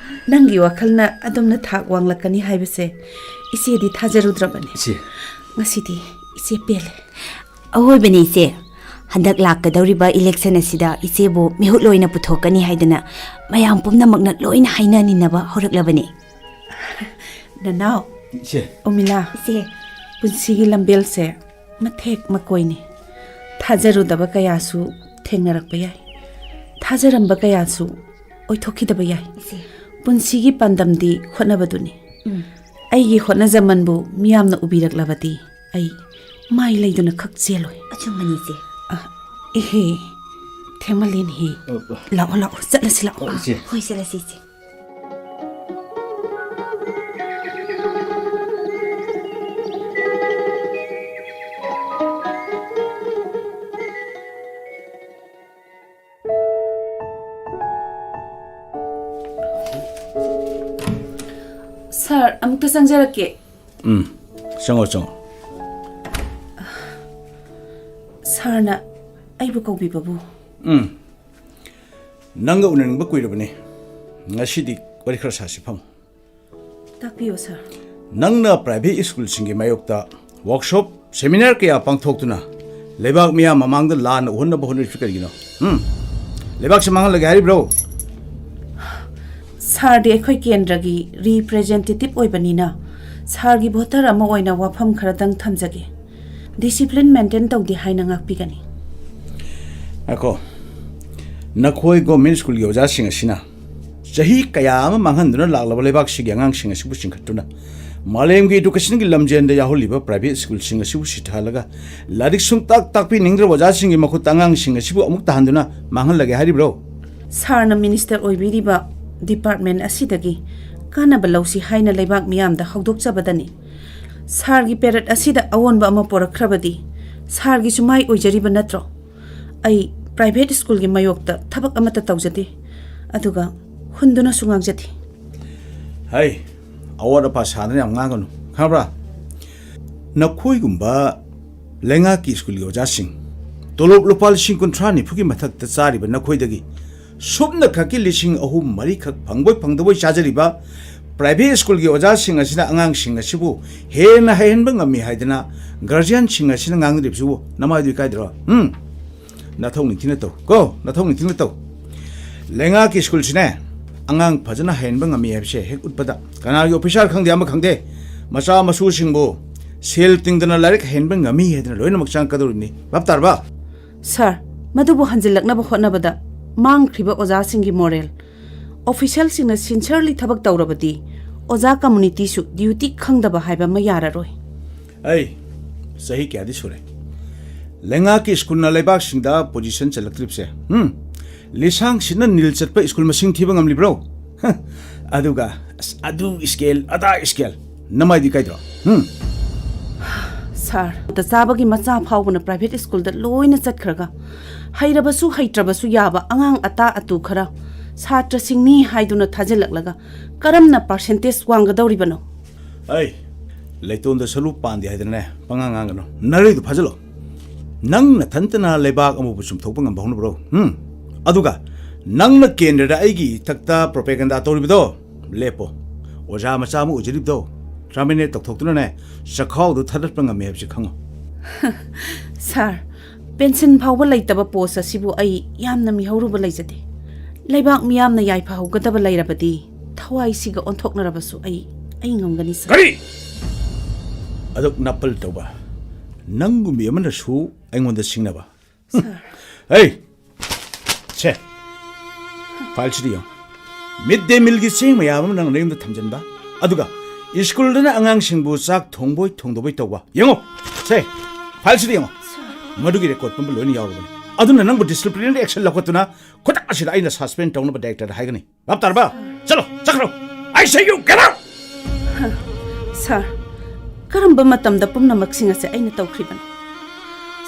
ꯅꯪꯒꯤ ꯋꯥꯈꯜꯅ ꯑꯗꯨꯝꯅ ꯊꯥꯛ ꯋꯥꯡꯂꯛꯀꯅꯤ ꯍꯥꯏꯕꯁꯦ ꯏꯆꯦꯗꯤ ꯊꯥꯖꯔꯨꯗ꯭ꯔꯕꯅꯤ ꯏꯆꯦ ꯉꯁꯤꯗꯤ ꯏꯆꯦ ꯄꯦꯜꯂꯦ ꯑꯍꯣꯏꯕꯅꯤ ꯏꯆꯦ ꯍꯟꯗꯛ ꯂꯥꯛꯀꯗꯧꯔꯤꯕ ꯏꯂꯦꯛꯁꯟ ꯑꯁꯤꯗ ꯏꯆꯦꯕꯨ ꯃꯤꯍꯨꯠ ꯂꯣꯏꯅ ꯄꯨꯊꯣꯛꯀꯅꯤ ꯍꯥꯏꯗꯅ ꯃꯌꯥꯝ ꯄꯨꯝꯅꯃꯛꯅ ꯂꯣꯏꯅ ꯍꯥꯏꯅꯅꯤꯅꯕ ꯍꯧꯔꯛꯂꯕꯅꯤ ꯅꯅꯥꯎ ꯏꯆꯦ ꯑꯣꯃꯤꯂꯥ ꯏꯆꯦ ꯄꯨꯟꯁꯤꯒꯤ ꯂꯝꯕꯦꯜꯁꯦ ꯃꯊꯦꯛ ꯃꯀꯣꯏꯅꯤ ꯊꯥꯖꯔꯨꯗꯕ ꯀꯌꯥꯁꯨ ꯊꯦꯡꯅꯔꯛꯄ ꯌꯥꯏ ꯊꯥꯖꯔꯝꯕ ꯀꯌꯥꯁꯨ ꯑꯣꯏꯊꯣꯛꯈꯤꯗꯕ ꯌꯥꯏ ꯏꯆꯦ ꯄꯨꯟꯁꯤꯒꯤ ꯄꯥꯟꯗꯝꯗꯤ ꯍꯣꯠꯅꯕꯗꯨꯅꯤ ꯑꯩꯒꯤ ꯍꯣꯠꯅꯖꯃꯟꯕꯨ ꯃꯤꯌꯥꯝꯅ ꯎꯕꯤꯔꯛꯂꯕꯗꯤ ꯑꯩ ꯃꯥꯏ ꯂꯩꯗꯨꯅ ꯈꯛ ꯆꯦꯜꯂꯣꯏ ꯑꯆꯨꯝꯕꯅꯤ ꯏꯆꯦ ꯏꯍꯦ ꯊꯦꯡꯃꯜꯂꯦꯅꯦꯍꯦ ꯂꯥꯛꯑꯣ ꯆꯠꯂꯁꯤ ꯂꯥꯛꯑꯣ ꯏꯆꯦ ꯍꯣꯏ ꯆꯠꯂꯁꯤ ꯏꯆꯦ ꯁꯥꯔ ꯑꯃꯨꯛꯇ ꯆꯪꯖꯔꯛꯀꯦ ꯆꯪꯉꯣ ꯁꯥꯔꯅ ꯑꯩꯕꯨ ꯀꯧꯕꯤꯕꯕꯨ ꯅꯪꯒ ꯎꯅꯅꯤꯡꯕ ꯀꯨꯏꯔꯕꯅꯤ ꯉꯁꯤꯗꯤ ꯋꯥꯔꯤ ꯈꯔ ꯁꯥꯁꯤ ꯐꯝ ꯇꯥꯛꯄꯤꯌꯨ ꯁꯥꯔ ꯅꯪꯅ ꯄ꯭ꯔꯥꯏꯚꯦꯠ ꯁ꯭ꯀꯨꯜꯁꯤꯡꯒꯤ ꯃꯥꯌꯣꯛꯇ ꯋꯥꯔꯛꯁꯣꯞ ꯁꯦꯃꯤꯅꯥꯔ ꯀꯌꯥ ꯄꯥꯡꯊꯣꯛꯇꯨꯅ ꯂꯩꯕꯥꯛ ꯃꯤꯌꯥꯝ ꯃꯃꯥꯡꯗ ꯂꯥꯟꯅ ꯎꯍꯟꯅꯕ ꯍꯣꯠꯅꯔꯤꯕꯁꯤ ꯀꯔꯤꯒꯤꯅꯣ ꯂꯩꯕꯥꯛꯁꯤ ꯃꯥꯡꯍꯜꯂꯒꯦ ꯍꯥꯏꯔꯤꯕ꯭ꯔꯣ ꯁꯥꯔꯗꯤ ꯑꯩꯈꯣꯏ ꯀꯦꯟꯗ꯭ꯔꯒꯤ ꯔꯤꯄ꯭ꯔꯦꯖꯦꯟꯇꯦꯇꯤꯞ ꯑꯣꯏꯕꯅꯤꯅ ꯁꯥꯔꯒꯤ ꯚꯣꯇꯔ ꯑꯃ ꯑꯣꯏꯅ ꯋꯥꯐꯝ ꯈꯔꯗꯪ ꯊꯝꯖꯒꯦ ꯗꯤꯁꯤꯄ꯭ꯂꯤꯟ ꯃꯦꯟꯇꯦꯟ ꯇꯧꯗꯦ ꯍꯥꯏꯅ ꯉꯥꯛꯄꯤꯒꯅꯤ ꯑꯩꯈꯣ ꯅꯈꯣꯏ ꯒꯣꯔꯃꯦꯟ ꯁ꯭ꯀꯨꯜꯒꯤ ꯑꯣꯖꯥꯁꯤꯡ ꯑꯁꯤꯅ ꯆꯍꯤ ꯀꯌꯥ ꯑꯃ ꯃꯥꯡꯍꯟꯗꯨꯅ ꯂꯥꯛꯂꯕ ꯂꯩꯕꯥꯛꯁꯤꯒꯤ ꯑꯉꯥꯡꯁꯤꯡ ꯑꯁꯤꯕꯨ ꯆꯤꯡꯈꯠꯇꯨꯅ ꯃꯥꯂꯦꯝꯒꯤ ꯏꯗꯨꯀꯦꯁꯟꯒꯤ ꯂꯝꯖꯦꯟꯗ ꯌꯥꯎꯍꯜꯂꯤꯕ ꯄ꯭ꯔꯥꯏꯚꯦꯠ ꯁ꯭ꯀꯨꯜꯁꯤꯡ ꯑꯁꯤꯕꯨ ꯁꯤꯊꯍꯜꯂꯒ ꯂꯥꯏꯔꯤꯛ ꯁꯨꯡꯇꯥꯛ ꯇꯥꯛꯄꯤꯅꯤꯡꯗ꯭ꯔꯕ ꯑꯣꯖꯥꯁꯤꯡꯒꯤ ꯃꯈꯨꯠꯇ ꯑꯉꯥꯡꯁꯤꯡ ꯑꯁꯤꯕꯨ ꯑꯃꯨꯛ ꯇꯥꯍꯟꯗꯨꯅ ꯃꯥꯡꯍꯜꯂꯒꯦ ꯍꯥꯏꯔꯤꯕ꯭ꯔꯣ ꯁꯥꯔꯅ ꯃꯤꯅꯤꯁꯇꯔ ꯑꯣꯏꯕꯤꯔꯤꯕ ꯗꯤꯄꯥꯔꯠꯃꯦꯟ ꯑꯁꯤꯗꯒꯤ ꯀꯥꯟꯅꯕ ꯂꯧꯁꯤ ꯍꯥꯏꯅ ꯂꯩꯕꯥꯛ ꯃꯤꯌꯥꯝꯗ ꯍꯧꯗꯣꯛꯆꯕꯗꯅꯤ ꯁꯥꯔꯒꯤ ꯄꯦꯔꯠ ꯑꯁꯤꯗ ꯑꯑꯣꯟꯕ ꯑꯃ ꯄꯣꯔꯛꯈ꯭ꯔꯕꯗꯤ ꯁꯥꯔꯒꯤꯁꯨ ꯃꯥꯏ ꯑꯣꯏꯖꯔꯤꯕ ꯅꯠꯇ꯭ꯔꯣ? ꯑꯩ ꯄ꯭ꯔꯥꯏꯚꯦꯠ ꯁ꯭ꯀꯨꯜꯒꯤ ꯃꯥꯌꯣꯛꯇ ꯊꯕꯛ ꯑꯃꯠꯇ ꯇꯧꯖꯗꯦ, ꯑꯗꯨꯒ ꯍꯨꯟꯗꯨꯅꯁꯨ ꯉꯥꯡꯖꯗꯦ꯫ ꯍꯩ, ꯑꯋꯥꯠ ꯑꯄꯥ ꯁꯥꯗꯅ ꯌꯥꯝ ꯉꯥꯡꯒꯅꯨ, ꯈꯪꯕ꯭ꯔꯥ? ꯅꯈꯣꯏꯒꯨꯝꯕ ꯂꯩꯉꯥꯛꯀꯤ ꯁ꯭ꯀꯨꯜꯒꯤ ꯑꯣꯖꯥꯁꯤꯡ ꯇꯣꯂꯣꯞ ꯂꯨꯄꯥ 30-40 ꯃꯊꯛꯇ ꯆꯥꯔꯤꯕ ꯅꯈꯣꯏꯗꯒꯤ ꯁꯨꯞꯅ ꯈꯛꯀꯤ 3,000-4,000 ꯈꯛ ꯐꯪꯕꯣꯏ ꯆꯥꯖꯔꯤꯕ ꯄ꯭ꯔꯥꯏꯚꯦꯠ ꯁ꯭ꯀꯨꯜꯒꯤ ꯑꯣꯖꯥꯁꯤꯡ ꯑꯁꯤꯅ ꯑꯉꯥꯡꯁꯤꯡ ꯑꯁꯤꯕꯨ ꯍꯦꯟꯅ ꯍꯩꯍꯟꯕ ꯉꯝꯃꯤ ꯍꯥꯏꯗꯅ ꯒꯥꯔꯖꯤꯌꯥꯟꯁꯤꯡ ꯑꯁꯤꯅ ꯉꯥꯡꯅꯔꯤꯕꯁꯤꯕꯨ ꯅꯃꯥꯏꯗꯨ ꯏꯀꯥꯏꯗ꯭ꯔꯣ? ꯅꯊꯧ ꯅꯤꯡꯊꯤꯅ ꯇꯧ ꯀꯣ, ꯅꯊꯧ ꯅꯤꯡꯊꯤꯅ ꯇꯧ꯫ ꯂꯩꯉꯥꯛꯀꯤ ꯁ꯭ꯀꯨꯜꯁꯤꯅꯦ ꯑꯉꯥꯡ ꯐꯖꯅ ꯍꯩꯍꯟꯕ ꯉꯝꯃꯤ ꯍꯥꯏꯕꯁꯦ ꯍꯦꯛ ꯎꯠꯄꯗ ꯀꯅꯥꯒꯤ ꯑꯣꯐꯤꯁꯥꯔ ꯈꯪꯗꯦ ꯑꯃ ꯈꯪꯗꯦ ꯃꯆꯥ ꯃꯁꯨꯁꯤꯡꯕꯨ ꯁꯦꯜ ꯇꯤꯡꯗꯅ ꯂꯥꯏꯔꯤꯛ ꯍꯩꯍꯟꯕ ꯉꯝꯃꯤ ꯍꯥꯏꯗꯅ ꯂꯣꯏꯅꯃꯛ ꯆꯪꯉꯛꯀꯗꯧꯔꯤꯕꯅꯤ, ꯚꯥꯞ ꯇꯥꯔꯕ? ꯁꯥꯔ, ꯃꯗꯨꯕꯨ ꯍꯟꯖꯤꯜꯂꯛꯅꯕ ꯍꯣꯠꯅꯕꯗ ꯃꯥꯡꯈ꯭ꯔꯤꯕ ꯑꯣꯖꯥꯁꯤꯡꯒꯤ ꯃꯣꯔꯦꯜ, ꯑꯣꯐꯤꯁꯤꯌꯦꯜꯁꯤꯡꯅ ꯁꯤꯟꯁꯤꯌꯔꯂꯤ ꯊꯕꯛ ꯇꯧꯔꯕꯗꯤ ꯑꯣꯖꯥ ꯀꯝꯃꯨꯅꯤꯇꯤꯁꯨ ꯗ꯭ꯌꯨꯇꯤ ꯈꯪꯗꯕ ꯍꯥꯏꯕ ꯑꯃ ꯌꯥꯔꯔꯣꯏ꯫ ꯑꯩ ꯆꯍꯤ ꯀꯌꯥꯗꯤ ꯁꯨꯔꯦ ꯂꯩꯉꯥꯛꯀꯤ ꯁ꯭ꯀꯨꯜꯅ ꯂꯩꯕꯥꯛꯁꯤꯡꯗ ꯄꯣꯖꯤꯁꯟ ꯆꯠꯂꯛꯇ꯭ꯔꯤꯕꯁꯦ? ꯂꯤꯁꯥꯡꯁꯤꯅ ꯅꯤꯜ ꯆꯠꯄ ꯁ꯭ꯀꯨꯜ ꯃꯁꯤꯡ ꯊꯤꯕ ꯉꯝꯂꯤꯕ꯭ꯔꯣ? ꯑꯗꯨꯒ ꯑꯗꯨ ꯁ꯭ꯀꯦꯜ ꯑꯗꯥ ꯁ꯭ꯀꯦꯜ, ꯅꯃꯥꯏꯗꯤ ꯀꯥꯏꯗ꯭ꯔꯣ? ꯁꯥꯔ, ꯆꯥꯕꯒꯤ ꯃꯆꯥ ꯐꯥꯎꯕꯅ ꯄ꯭ꯔꯥꯏꯚꯦꯠ ꯁ꯭ꯀꯨꯜꯗ ꯂꯣꯏꯅ ꯆꯠꯈ꯭ꯔꯒ ꯍꯩꯔꯕꯁꯨ ꯍꯩꯇ꯭ꯔꯕꯁꯨ ꯌꯥꯕ ꯑꯉꯥꯡ ꯑꯇꯥ ꯑꯇꯨ ꯈꯔ ꯁꯥꯇ꯭ꯔꯁꯤꯡꯅꯤ ꯍꯥꯏꯗꯨꯅ ꯊꯥꯖꯤꯜꯂꯛꯂꯒ ꯀꯔꯝꯅ ꯄꯥꯔꯁꯦꯟꯇꯦꯖ ꯋꯥꯡꯒꯗꯧꯔꯤꯕꯅꯣ? ꯑꯩ ꯂꯩꯇꯣꯟꯗ ꯁꯂꯨ ꯄꯥꯟꯗꯦ ꯍꯥꯏꯗꯅꯅꯦ ꯄꯉꯥꯡ ꯉꯥꯡꯒꯅꯨ, ꯅꯔꯩꯗꯨ ꯐꯥꯖꯤꯜꯂꯣ꯫ ꯅꯪ ꯅꯊꯟꯇꯅ ꯂꯩꯕꯥꯛ ꯑꯃꯕꯨ ꯆꯨꯝꯊꯣꯛꯄ ꯉꯝꯕ ꯍꯧꯅꯕ꯭ꯔꯣ? ꯑꯗꯨꯒ ꯅꯪꯅ ꯀꯦꯟꯗ꯭ꯔꯗ ꯑꯩꯒꯤ ꯏꯊꯛꯇ ꯄ꯭ꯔꯣꯄꯦꯒꯦꯟꯗꯥ ꯇꯧꯔꯤꯕꯗꯣ ꯂꯦꯞꯄꯣ꯫ ꯑꯣꯖꯥ ꯃꯆꯥ ꯑꯃ ꯑꯣꯏꯖꯔꯤꯕꯗꯣ ꯇꯔꯃꯤꯅꯦꯠ ꯇꯧꯊꯣꯛꯇꯨꯅꯅꯦ ꯆꯈꯥꯎꯗꯨ ꯊꯥꯗꯠꯄ ꯉꯝꯃꯦ ꯍꯥꯏꯕꯁꯤ ꯈꯪꯉꯣ꯫ ꯁꯥꯔ, ꯄꯦꯟꯁꯤꯟ ꯐꯥꯎꯕ ꯂꯩꯇꯕ ꯄꯣꯁ ꯑꯁꯤꯕꯨ ꯑꯩ ꯌꯥꯝꯅ ꯃꯤꯍꯧꯔꯨꯕ ꯂꯩꯖꯗꯦ꯫ ꯂꯩꯕꯥꯛ ꯃꯤꯌꯥꯝꯅ ꯌꯥꯏꯐꯍꯧꯒꯗꯕ ꯂꯩꯔꯕꯗꯤ ꯊꯋꯥꯏꯁꯤꯒ ꯑꯣꯟꯊꯣꯛꯅꯔꯕꯁꯨ ꯑꯩ ꯉꯝꯒꯅꯤ ꯁꯥꯔ꯫ ꯀꯔꯤ? ꯑꯗꯨꯛ ꯅꯥꯄꯜ ꯇꯧꯕ ꯅꯪꯒꯨꯝꯕꯤ ꯑꯃꯅꯁꯨ ꯑꯩꯉꯣꯟꯗ ꯁꯤꯡꯅꯕ? ꯁꯥꯔ, ꯍꯩ, ꯁꯦ ꯐꯥꯏꯜꯁꯤꯗ ꯌꯦꯡꯉꯣ꯫ ꯃꯤꯗ ꯗꯦ ꯃꯤꯜꯒꯤ ꯆꯦꯡ ꯃꯌꯥꯝ ꯑꯃ ꯅꯪ ꯅꯌꯨꯝꯗ ꯊꯝꯖꯟꯕ, ꯑꯗꯨꯒ ꯁ꯭ꯀꯨꯜꯗꯅ ꯑꯉꯥꯡꯁꯤꯡꯕꯨ ꯆꯥꯛ ꯊꯣꯡꯕꯣꯏ ꯊꯣꯡꯗꯕꯣꯏ ꯇꯧꯕ, ꯌꯦꯡꯉꯣ ꯁꯦ ꯐꯥꯏꯜꯁꯤꯗ ꯌꯦꯡꯉꯣ꯫ ꯃꯗꯨꯒꯤ ꯔꯦꯀꯣꯔꯠ ꯄꯨꯝꯕ ꯂꯣꯏꯅ ꯌꯥꯎꯔꯕꯅꯤ꯫ ꯑꯗꯨꯅ ꯅꯪꯕꯨ ꯗꯤꯁꯤꯄ꯭ꯂꯤꯅꯔꯤ ꯑꯦꯛꯁꯟ ꯂꯧꯈꯠꯇꯨꯅ ꯈꯨꯗꯛ ꯑꯁꯤꯗ ꯑꯩꯅ ꯁꯁꯄꯦꯟ ꯇꯧꯅꯕ ꯗꯥꯏꯔꯦꯛꯇꯔꯗ ꯍꯥꯏꯒꯅꯤ, ꯚꯥꯞ ꯇꯥꯔꯕ? ꯆꯠꯂꯣ, ꯆꯠꯈ꯭ꯔꯣ, ꯑꯩ ꯁꯦ ꯌꯨ ꯒꯦꯠ ꯑꯥꯎꯠ! ꯁꯥꯔ, ꯀꯔꯝꯕ ꯃꯇꯝꯗ ꯄꯨꯝꯅꯃꯛꯁꯤꯡ ꯑꯁꯤ ꯑꯩꯅ ꯇꯧꯈ꯭ꯔꯤꯕꯅꯣ?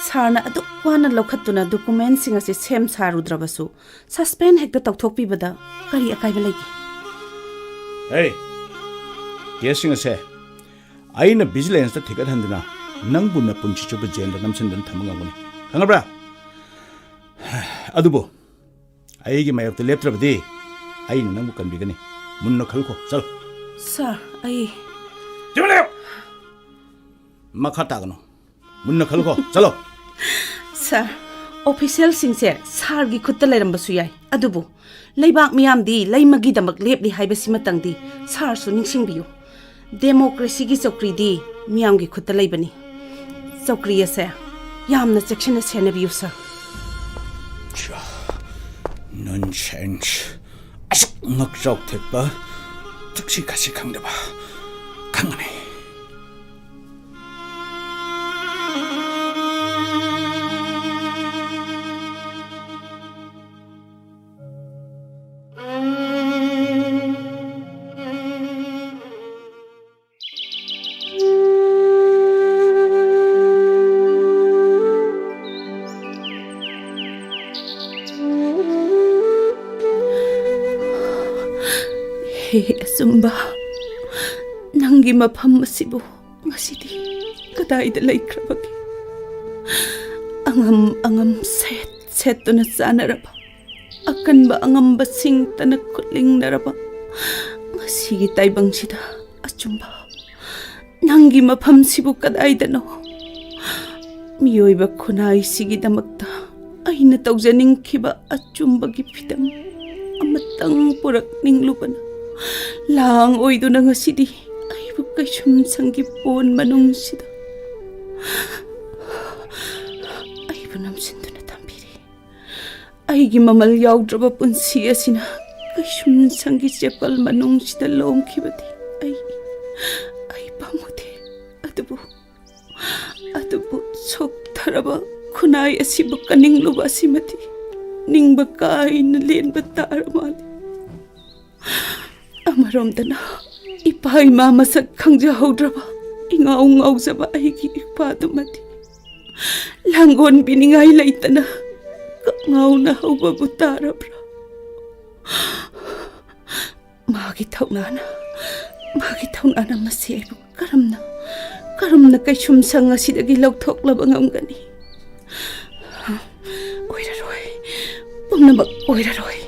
ꯁꯥꯔꯅ ꯑꯗꯨꯛ ꯋꯥꯅ ꯂꯧꯈꯠꯇꯨꯅ ꯗꯣꯀꯨꯃꯦꯟꯁꯤꯡ ꯑꯁꯤ ꯁꯦꯝ ꯁꯥꯔꯨꯗ꯭ꯔꯕꯁꯨ ꯁꯁꯄꯦꯟ ꯍꯦꯛꯇ ꯇꯧꯊꯣꯛꯄꯤꯕꯗ ꯀꯔꯤ ꯑꯀꯥꯏꯕ ꯂꯩꯒꯦ? ꯍꯩ, ꯀꯦꯁꯁꯤꯡ ꯑꯁꯦ ꯑꯩꯅ ꯚꯤꯖꯤꯂꯦꯟꯁꯇ ꯊꯤꯒꯠꯍꯟꯗꯨꯅ ꯅꯪꯕꯨ ꯅꯄꯨꯟꯁꯤ ꯆꯨꯞꯄ ꯖꯦꯜꯗ ꯅꯝꯁꯤꯟꯗꯨꯅ ꯊꯝꯕ ꯉꯝꯒꯅꯤ, ꯈꯪꯉꯕ꯭ꯔꯥ? ꯑꯗꯨꯕꯨ ꯑꯩꯒꯤ ꯃꯥꯌꯣꯛꯇ ꯂꯦꯞꯇ꯭ꯔꯕꯗꯤ ꯑꯩꯅ ꯅꯪꯕు ꯀꯟꯕꯤꯒꯅꯤ, ꯃꯨꯟꯅ ꯈꯜꯂꯨꯀꯣ, ꯆꯠꯂꯣ꯫ ꯁꯥꯔ, ꯑꯩ ꯃꯈꯥ ꯇꯥꯒꯅꯨ, ꯃꯨꯟꯅ ꯈꯜꯂꯨꯀꯣ, ꯆꯠꯂꯣ꯫ ꯁꯥꯔ, ꯑꯣꯐꯤꯁꯤꯌꯦꯜꯁꯤꯡꯁꯦ ꯁꯥꯔꯒꯤ ꯈꯨꯠꯇ ꯂꯩꯔꯝꯕꯁꯨ ꯌꯥꯏ, ꯑꯗꯨꯕꯨ ꯂꯩꯕꯥꯛ ꯃꯤꯌꯥꯝꯗꯤ ꯂꯩꯃꯒꯤꯗꯃꯛ ꯂꯦꯞꯂꯤ ꯍꯥꯏꯕꯁꯤꯃꯇꯪꯗꯤ ꯁꯥꯔꯁꯨ ꯅꯤꯡꯁꯤꯡꯕꯤꯌꯨ꯫ ꯗꯦꯃꯣꯀ꯭ꯔꯦꯁꯤꯒꯤ ꯆꯧꯀ꯭ꯔꯤꯗꯤ ꯃꯤꯌꯥꯝꯒꯤ ꯈꯨꯠꯇ ꯂꯩꯕꯅꯤ꯫ ꯆꯧꯀ꯭ꯔꯤ ꯑꯁꯦ ꯌꯥꯝꯅ ꯆꯦꯛꯁꯤꯟꯅ ꯁꯦꯟꯅꯕꯤꯌꯨ ꯁꯥꯔ꯫ ꯅꯟꯁꯦꯟꯁ, ꯑꯁꯨꯛ ꯉꯛꯆꯥꯎ ꯊꯦꯛꯄ ꯊꯛꯁꯤ ꯈꯥꯁꯤ ꯈꯪꯗꯕ ꯈꯪꯒꯅꯤ꯫ ꯍꯦ ꯑꯆꯨꯝꯕ, ꯅꯪꯒꯤ ꯃꯐꯝ ꯑꯁꯤꯕꯨ ꯉꯁꯤꯗꯤ ꯀꯗꯥꯏꯗ ꯂꯩꯈ꯭ꯔꯕꯒꯦ? ꯑꯉꯝ ꯁꯦꯠꯇꯨꯅ ꯆꯥꯅꯔꯕ, ꯑꯀꯟꯕ ꯑꯉꯝꯕꯁꯤꯡꯇꯅ ꯈꯨꯠꯂꯤꯡꯅꯔꯕ ꯉꯁꯤꯒꯤ ꯇꯥꯏꯕꯪꯁꯤꯗ ꯑꯆꯨꯝꯕ, ꯅꯪꯒꯤ ꯃꯐꯝꯁꯤꯕꯨ ꯀꯗꯥꯏꯗꯅꯣ? ꯃꯤꯑꯣꯏꯕ ꯈꯨꯟꯅꯥꯏꯁꯤꯒꯤꯗꯃꯛꯇ ꯑꯩꯅ ꯇꯧꯖꯅꯤꯡꯈꯤꯕ ꯑꯆꯨꯝꯕꯒꯤ ꯐꯤꯗꯝ ꯑꯃꯇꯪ ꯄꯨꯔꯛꯅꯤꯡꯂꯨꯕꯅ ꯂꯥꯡ ꯑꯣꯏꯗꯨꯅ ꯉꯁꯤꯗꯤ ꯑꯩꯕꯨ ꯀꯩꯁꯨꯝꯁꯪꯒꯤ ꯄꯣꯟ ꯃꯅꯨꯡꯁꯤꯗ ꯑꯩꯕꯨ ꯅꯝꯁꯤꯟꯗꯨꯅ ꯊꯝꯕꯤꯔꯤ꯫ ꯑꯩꯒꯤ ꯃꯃꯜ ꯌꯥꯎꯗ꯭ꯔꯕ ꯄꯨꯟꯁꯤ ꯑꯁꯤꯅ ꯀꯩꯁꯨꯝꯁꯪꯒꯤ ꯆꯦꯄꯜ ꯃꯅꯨꯡꯁꯤꯗ ꯂꯣꯝꯈꯤꯕꯗꯤ ꯑꯩ ꯄꯥꯝꯃꯨꯗꯦ, ꯑꯗꯨꯕꯨ ꯁꯣꯛꯊꯔꯕ ꯈꯨꯟꯅꯥꯏ ꯑꯁꯤꯕꯨ ꯀꯟꯅꯤꯡꯂꯨꯕ ꯑꯁꯤꯃꯗꯤ ꯅꯤꯡꯕ ꯀꯥꯏꯅ ꯂꯦꯟꯕ ꯇꯥꯔ ꯃꯥꯜꯂꯤ꯫ ꯑꯃꯔꯣꯝꯗꯅ ꯏꯄꯥ ꯏꯃꯥ ꯃꯁꯛ ꯈꯪꯖꯍꯧꯗ꯭ꯔꯕ ꯏꯉꯥꯎ ꯉꯥꯎꯖꯕ ꯑꯩꯒꯤ ꯏꯄꯥꯗꯨꯃꯗꯤ ꯂꯥꯡꯒꯣꯟ ꯄꯤꯅꯤꯡꯉꯥꯏ ꯂꯩꯇꯅ ꯉꯥꯎꯅ ꯍꯧꯕꯕꯨ ꯇꯥꯔꯕ꯭ꯔꯥ? ꯃꯥꯒꯤ ꯊꯧꯅꯥꯅ ꯃꯁꯤ ꯑꯩꯕꯨ ꯀꯔꯝꯅ ꯀꯩꯁꯨꯝꯁꯪ ꯑꯁꯤꯗꯒꯤ ꯂꯧꯊꯣꯛꯂꯕ ꯉꯝꯒꯅꯤ? ꯑꯣꯏꯔꯔꯣꯏ, ꯄꯨꯝꯅꯃꯛ ꯑꯣꯏꯔꯔꯣꯏ.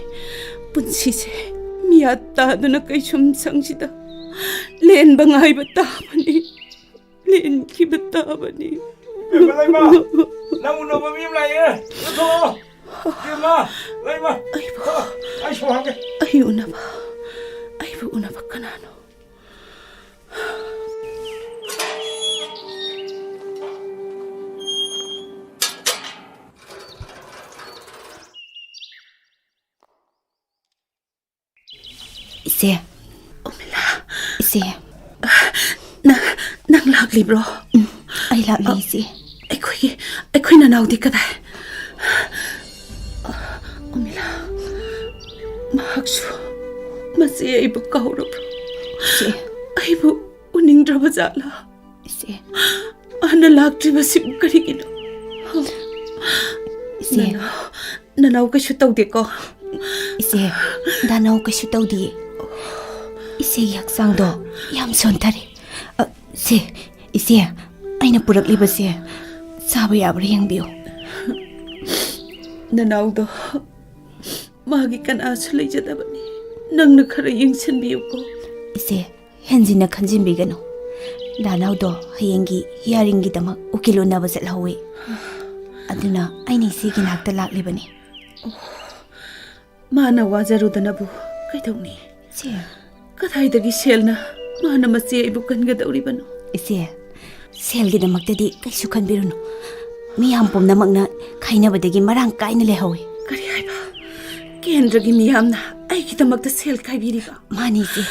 ꯄꯨꯟꯁꯤꯁꯦ ꯃꯤꯌꯥꯠ ꯇꯥꯗꯨꯅ ꯀꯩꯁꯨꯝꯁꯪꯁꯤꯗ ꯂꯦꯟꯕ ꯉꯥꯏꯕ ꯇꯥꯕꯅꯤ. ꯂꯦꯟꯈꯤꯕ ꯇꯥꯕꯅꯤ. Nang uno ba miyam lai eh? Ito! Dima! Laima! Ay, suhage! Aybu unaba kanano? Ise. Umila. Ise. Nang laglibro? Ay lagli ise. Aikoy nanawdi kaday. Umila. Mahaksu. Masi aybu kahurabro. Ise. Aybu uningdraba jala. Ise. Ana lagdriba sibu karigino. Ise. Nanaw kasu tawde ko. Ise. Danaw kasu tawdi. Ise yaksang do yam sontari. Ise. Aina purakliba se. Saba yabra yangbiyo. Nanaw do. Magi kanasu leijadabani. Nangna khara yingsanbiyo ko. Ise. Henjina khanjinbigano. Danaw do hayengi hearingi damak ukilo naba zatlawi. Aduna aina ise ginakta laklibani. Mana wajarudanabu kaitawni. Ise. Kathaidagi selna mana masi aibu kangadawribano. Ise. Selgi damaktadi kaisu khanbiruno. Miyam pumnamakna khainabadagi marang kaina lehawi. Kari haiba? Kendragi miyamna aigidamakta sel kaibiriba. Mani ise.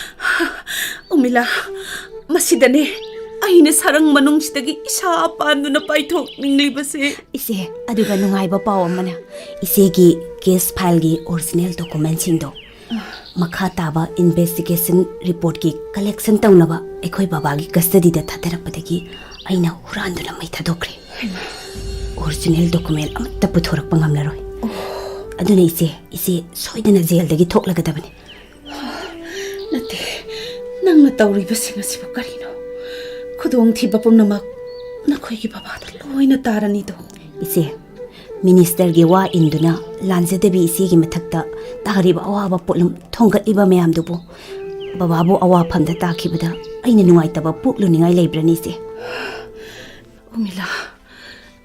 Umila, masidane aina sarang manungsidagi isa panduna paithok ninglibase. Ise, aduga nungaiba paw amana. Isegi case file gi original documents indo. Makha taba investigation report ki collection tawnaba ekhoi baba gi custody da thatarapadagi aina huranduna mai thadokre. Original document amatta puthorak pangamlaroi. Aduna ise soidana jail dagi thoklagadabani. Nate, nangna tawribasing asibu karino? Khudong thiba pumnamak nakhoi gi babada loina tarani do. Ise, minister gi wa induna lanjadebi ise gi mathakta tariba awaba polum thongatliba mayam dubu bababu awa phamda takhibada aina nungaitaba pukluningai leibrani ise. Umila,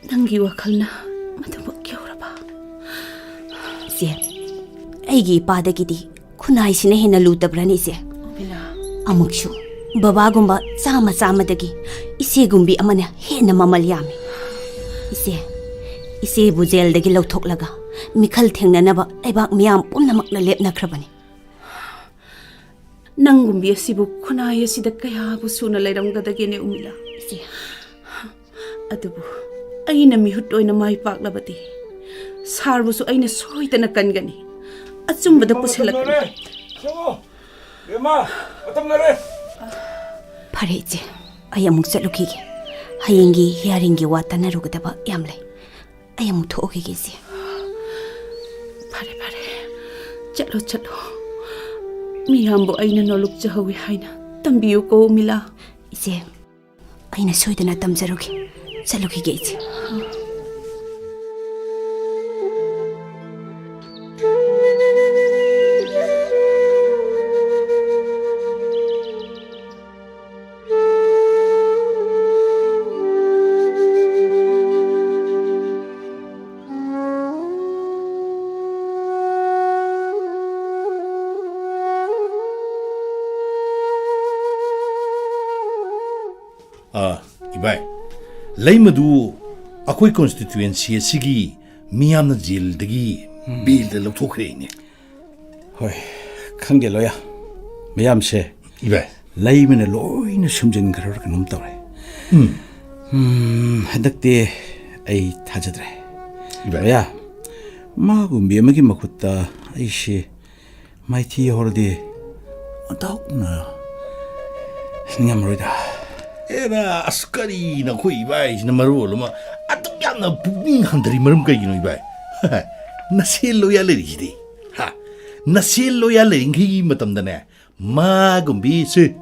nangi wakhalna maduba kyauraba. Ise, aigi ipadagidi khunai sina hena lutabrani ise. Umila, Amukshu baba gumba sama dagi ise gumbi amana hena mamal yami. Ise bu jail dagi lawthoklaga mikhal thengnanaba aibak miyam pumnamakna lepnakhrabani. Nangumbi asibu khunai asida kayabu suna leiramgadagene Umila. Ise, Adubu aina mihut oina mai paklabati sarbusu aina soitana kangani achumbada puselakani. Sungo! Dima! Matam na rin! Phare ise, ay amuk chatlukige. Hayengi hearingi wa tanarugadaba yamlai. Ay amuk thookige ise. Pare, chalo. Miyambo aina noluk jahawi haina tambiyo ko Umila. Ise, aina soidana tamjarugi. Chatlukige ise. Ibai, lay madu ako'y constituency asigi miyam na jail dagi bill da lawthokre ne. Hoi, khangge loya. Mayam se. Ibai, Lai mina loina sumjin karar kanum tawre. Hadakte ay thajadre. Ibai, Ya, magumbi amagi makutta ay si maiti hordi adok na ngamroida. era askari na ko Ibai na marul ma atuk yam ꯌꯥꯝꯅ ꯄꯨꯛꯅꯤꯡ ꯍꯟꯊꯔꯤ ꯃꯔꯝ ꯀꯩꯒꯤꯅꯣ ꯏꯕꯥꯏ ꯅꯁꯦꯜ ꯂꯣꯌꯥ ꯂꯩꯔꯤꯁꯤꯗꯤ ꯅꯁꯦꯜ ꯂꯣꯌꯥ ꯂꯩꯔꯤꯉꯩꯒꯤ ꯃꯇꯝꯗꯅꯦ ꯃꯥꯒꯨꯝꯕꯤ ꯁꯤ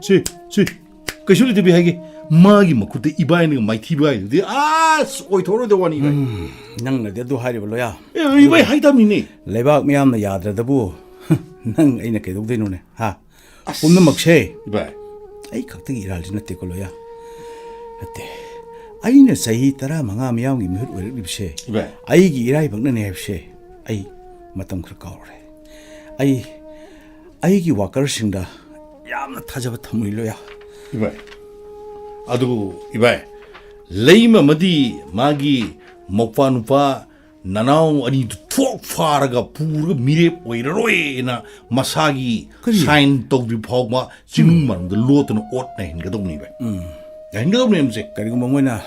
ꯀꯩꯁꯨ ꯂꯩꯇꯕꯤ ꯍꯥꯏꯒꯦ ꯃꯥꯒꯤ ꯃꯈꯨꯠꯇ ꯏꯕꯥꯏꯅꯒ ꯃꯥꯏꯊꯤꯕ ꯍꯥꯏꯗꯨꯗꯤ ꯑꯁ ꯑꯣꯏꯊꯣꯛꯔꯣꯏꯗ ꯋꯥꯅꯤ ꯏꯕꯥꯏ ꯅꯪꯅꯗꯤ ꯑꯗꯨ ꯍꯥꯏꯔꯤꯕ ꯂꯣꯌꯥ ꯏꯕꯥꯏ ꯍꯥꯏꯇꯥꯕꯅꯤꯅꯦ ꯂꯩꯕꯥꯛ ꯃꯌꯥꯝꯅ ꯌꯥꯗ꯭ꯔꯗꯕꯨ ꯅꯪ ꯑꯩꯅ ꯀꯩꯗꯧꯗꯣꯏꯅꯣꯅꯦ ꯄꯨꯝꯅꯃꯛꯁꯦ 이봐 ꯑꯩ ꯈꯛꯇꯒꯤ ꯏꯔꯥꯜꯁꯤ ꯅꯠꯇꯦꯀꯣ ꯂꯣꯌꯥ ꯅꯠꯇꯦ ꯑꯩꯅ ꯆꯍꯤ 15 ꯃꯤꯌꯥꯝꯒꯤ ꯃꯤꯍꯨꯠ ꯑꯣꯏꯔꯛꯂꯤꯕꯁꯦ 이봐 ꯑꯩꯒꯤ ꯏꯔꯥꯏꯕꯛꯅꯅꯦ ꯍꯥꯏꯕꯁꯦ ꯑꯩ ꯃꯇꯝ ꯈꯔ ꯀꯥꯎꯔꯦ ꯑꯩꯒꯤ ꯋꯥꯀꯔꯁꯤꯡꯗ ꯌꯥꯝꯅ ꯊꯥꯖꯕ ꯊꯝꯃꯨꯏ ꯂꯣꯌꯥ 이봐 아두 이봐 레이마마디 마기 목파누파 나나오 아니 툭 파라가 부르가 미래 오이러로이나 마사기 사인 또비 포마 지능만도 로트는 옷나 hin가동니 봐 hin가동니 엠세 그리고 뭐나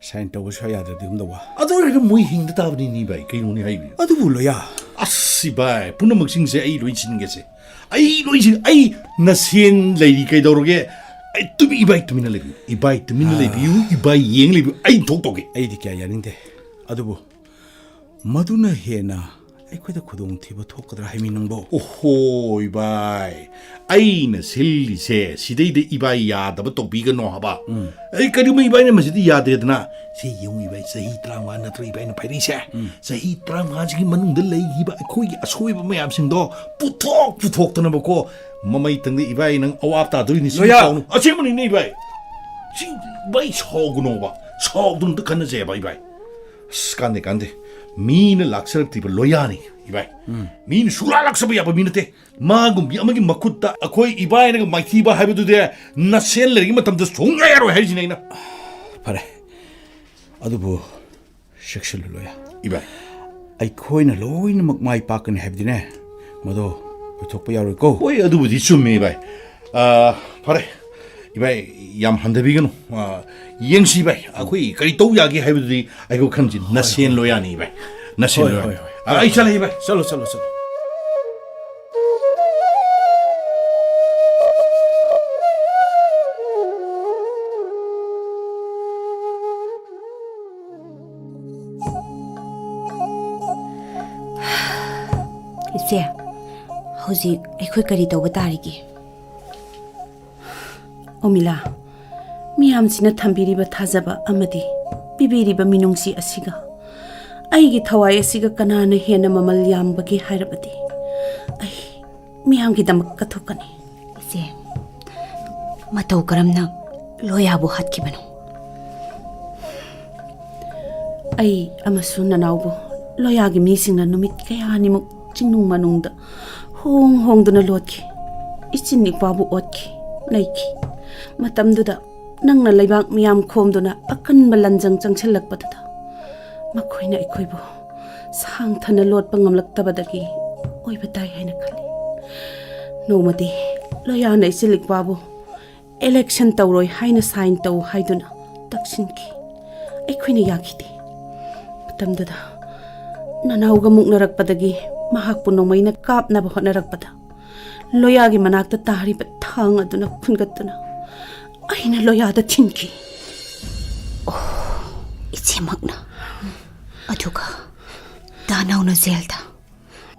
사인 또고 셔야 돼 듬도 와 아두 이거 뭐 hin다 다브니 봐 그이노니 하이비 아두 불러야 아씨 봐 분노 먹싱세 아이 로이치는 게세 아이 로이치 아이 나신 레이디 그이도르게 아이 뚜비 이바이 뚜미나 레비 이바이 뚜미나 레비유 이바이 옌 레비 아이 독독이 ꯑꯩꯗꯤ ꯀꯌꯥ ꯌꯥꯅꯤꯡꯗꯦ ꯑꯗꯨꯕꯨ ꯃꯗꯨꯅ ꯍꯦꯟꯅ ꯑꯩꯈꯣꯏꯗ ꯈꯨꯗꯣꯡꯊꯤꯕ ꯊꯣꯛꯀꯗ꯭ꯔꯥ ꯍꯥꯏꯃꯤ ꯅꯪꯕꯣ 오호 이바이 아이나 실리세 시대이데 이바이 야다바 똑비가노 하바 에이 그리고 이바이는 마시디 야데드나 세 용 이바이 세히 트랑와 나트로 이바이는 파이리세 세히 트랑와지기 만ung들 레이기바 코이기 아소이바 마얌싱도 부톡부톡 떠나 보고 마마이 등데 이바이는 어압다 들이니 로야! 아세문이네 이바이 시 이바이 서구노바 서구는 뜻하는 제바 이바이 간데 미는 락서럽티바 로야니 이바이 미는 슈라락서바 야바 미는테 마금 미아마기 마쿠타 아코이 이바이나가 마이티바 하이브두데 나셀레기 마탐데 송가야로 해지네나 ꯐꯔꯦ ꯑꯗꯨꯕꯨ ꯆꯦꯛꯁꯤꯜꯂꯨ ꯂꯣꯌꯥ 이바이 ꯑꯩꯈꯣꯏꯅ ꯂꯣꯏꯅꯃꯛ ꯃꯥꯏ ꯄꯥꯛꯀꯅꯤ ꯍꯥꯏꯕꯗꯤꯅꯦ ꯃꯗꯣ ꯑꯣꯏꯊꯣꯛꯄ ꯌꯥꯔꯣꯏꯀꯣ 오이 어두부디 춤메 이바이 파레 이바이 얌 한데비가노 옌시 이바이 아코이 까리 또야기 하이브두디 아이고 칸지 나셀 로야니 이바이 나셀 로야 아이 잘해 이바이 चलो चलो चलो ꯏꯆꯦ ꯍꯧꯖꯤꯛ ꯑꯩꯈꯣꯏ ꯀꯔꯤ ꯇꯧꯕ ꯇꯥꯔꯤꯒꯦ ꯑꯣꯃꯤꯂꯥ ꯃꯤꯌꯥꯝꯁꯤꯅ ꯊꯝꯕꯤꯔꯤꯕ ꯊꯥꯖꯕ ꯑꯃꯗꯤ ꯄꯤꯕꯤꯔꯤꯕ ꯃꯤꯅꯨꯡꯁꯤ ꯑꯁꯤꯒ ꯑꯩꯒꯤ ꯊꯋꯥꯏ ꯑꯁꯤꯒ ꯀꯅꯥꯅ ꯍꯦꯟꯅ ꯃꯃꯜ ꯌꯥꯝꯕꯒꯦ ꯍꯥꯏꯔꯕꯗꯤ ꯑꯩ ꯃꯤꯌꯥꯝꯒꯤꯗꯃꯛ ꯀꯠꯊꯣꯛꯀꯅꯤ ꯏꯆꯦ ꯃꯇꯧ ꯀꯔꯝꯅ ꯂꯣꯌꯥꯕꯨ ꯍꯥꯠꯈꯤꯕꯅꯣ ꯑꯩ ꯑꯃꯁꯨꯡ ꯅꯅꯥꯎꯕꯨ ꯂꯣꯌꯥꯒꯤ ꯃꯤꯁꯤꯡꯅ ꯅꯨꯃꯤꯠ ꯀꯌꯥꯅꯤꯃꯨꯛ ꯆꯤꯡꯅꯨꯡ ꯃꯅꯨꯡꯗ ꯍꯣꯡꯗꯨꯅ ꯂꯣꯠꯈꯤ ꯏꯆꯤꯟ ꯏꯄꯥꯕꯨ ꯑꯣꯠꯈꯤ ꯂꯩꯈꯤ ꯃꯇꯝꯗꯨꯗ ꯅꯪꯅ ꯂꯩꯕꯥꯛ ꯃꯤꯌꯥꯝ ꯈꯣꯝꯗꯨꯅ ꯑꯀꯟꯕ ꯂꯟꯖꯪ ꯆꯪꯁꯤꯜꯂꯛꯄꯗꯨꯗ ꯃꯈꯣꯏꯅ ꯑꯩꯈꯣꯏꯕꯨ ꯁꯥꯡꯊꯅ ꯂꯣꯠꯄ ꯉꯝꯂꯛꯇꯕꯗꯒꯤ ꯑꯣꯏꯕ ꯇꯥꯏ ꯍꯥꯏꯅ ꯈꯜꯂꯤ ꯅꯣꯡꯃꯗꯤ ꯂꯣꯌꯥꯅ ꯏꯆꯤꯜ ꯏꯄꯥꯕꯨ election tawroi haina sign taw haiduna taksinki ꯑꯩꯈꯣꯏꯅ ꯌꯥꯈꯤꯗꯦ ꯃꯇꯝꯗꯨꯗ ꯅꯅꯥꯎꯒ ꯃꯨꯛꯅꯔꯛꯄꯗꯒꯤ ꯃꯍꯥꯛꯄꯨ ꯅꯣꯡꯃꯩꯅ ꯀꯥꯞꯅꯕ ꯍꯣꯠꯅꯔꯛꯄꯗ ꯂꯣꯌꯥꯒꯤ ꯃꯅꯥꯛꯇ ꯇꯥꯔꯤꯕ ꯊꯥꯡ ꯑꯗꯨꯅ ꯈꯨꯟꯒꯠꯇꯨꯅ ꯑꯩꯅ ꯂꯣꯌꯥꯗ ꯊꯤꯟꯈꯤ ꯏꯆꯦꯃꯛꯅ ꯑꯗꯨꯒ ꯗꯥꯅꯧꯅ ꯖꯦꯜꯗ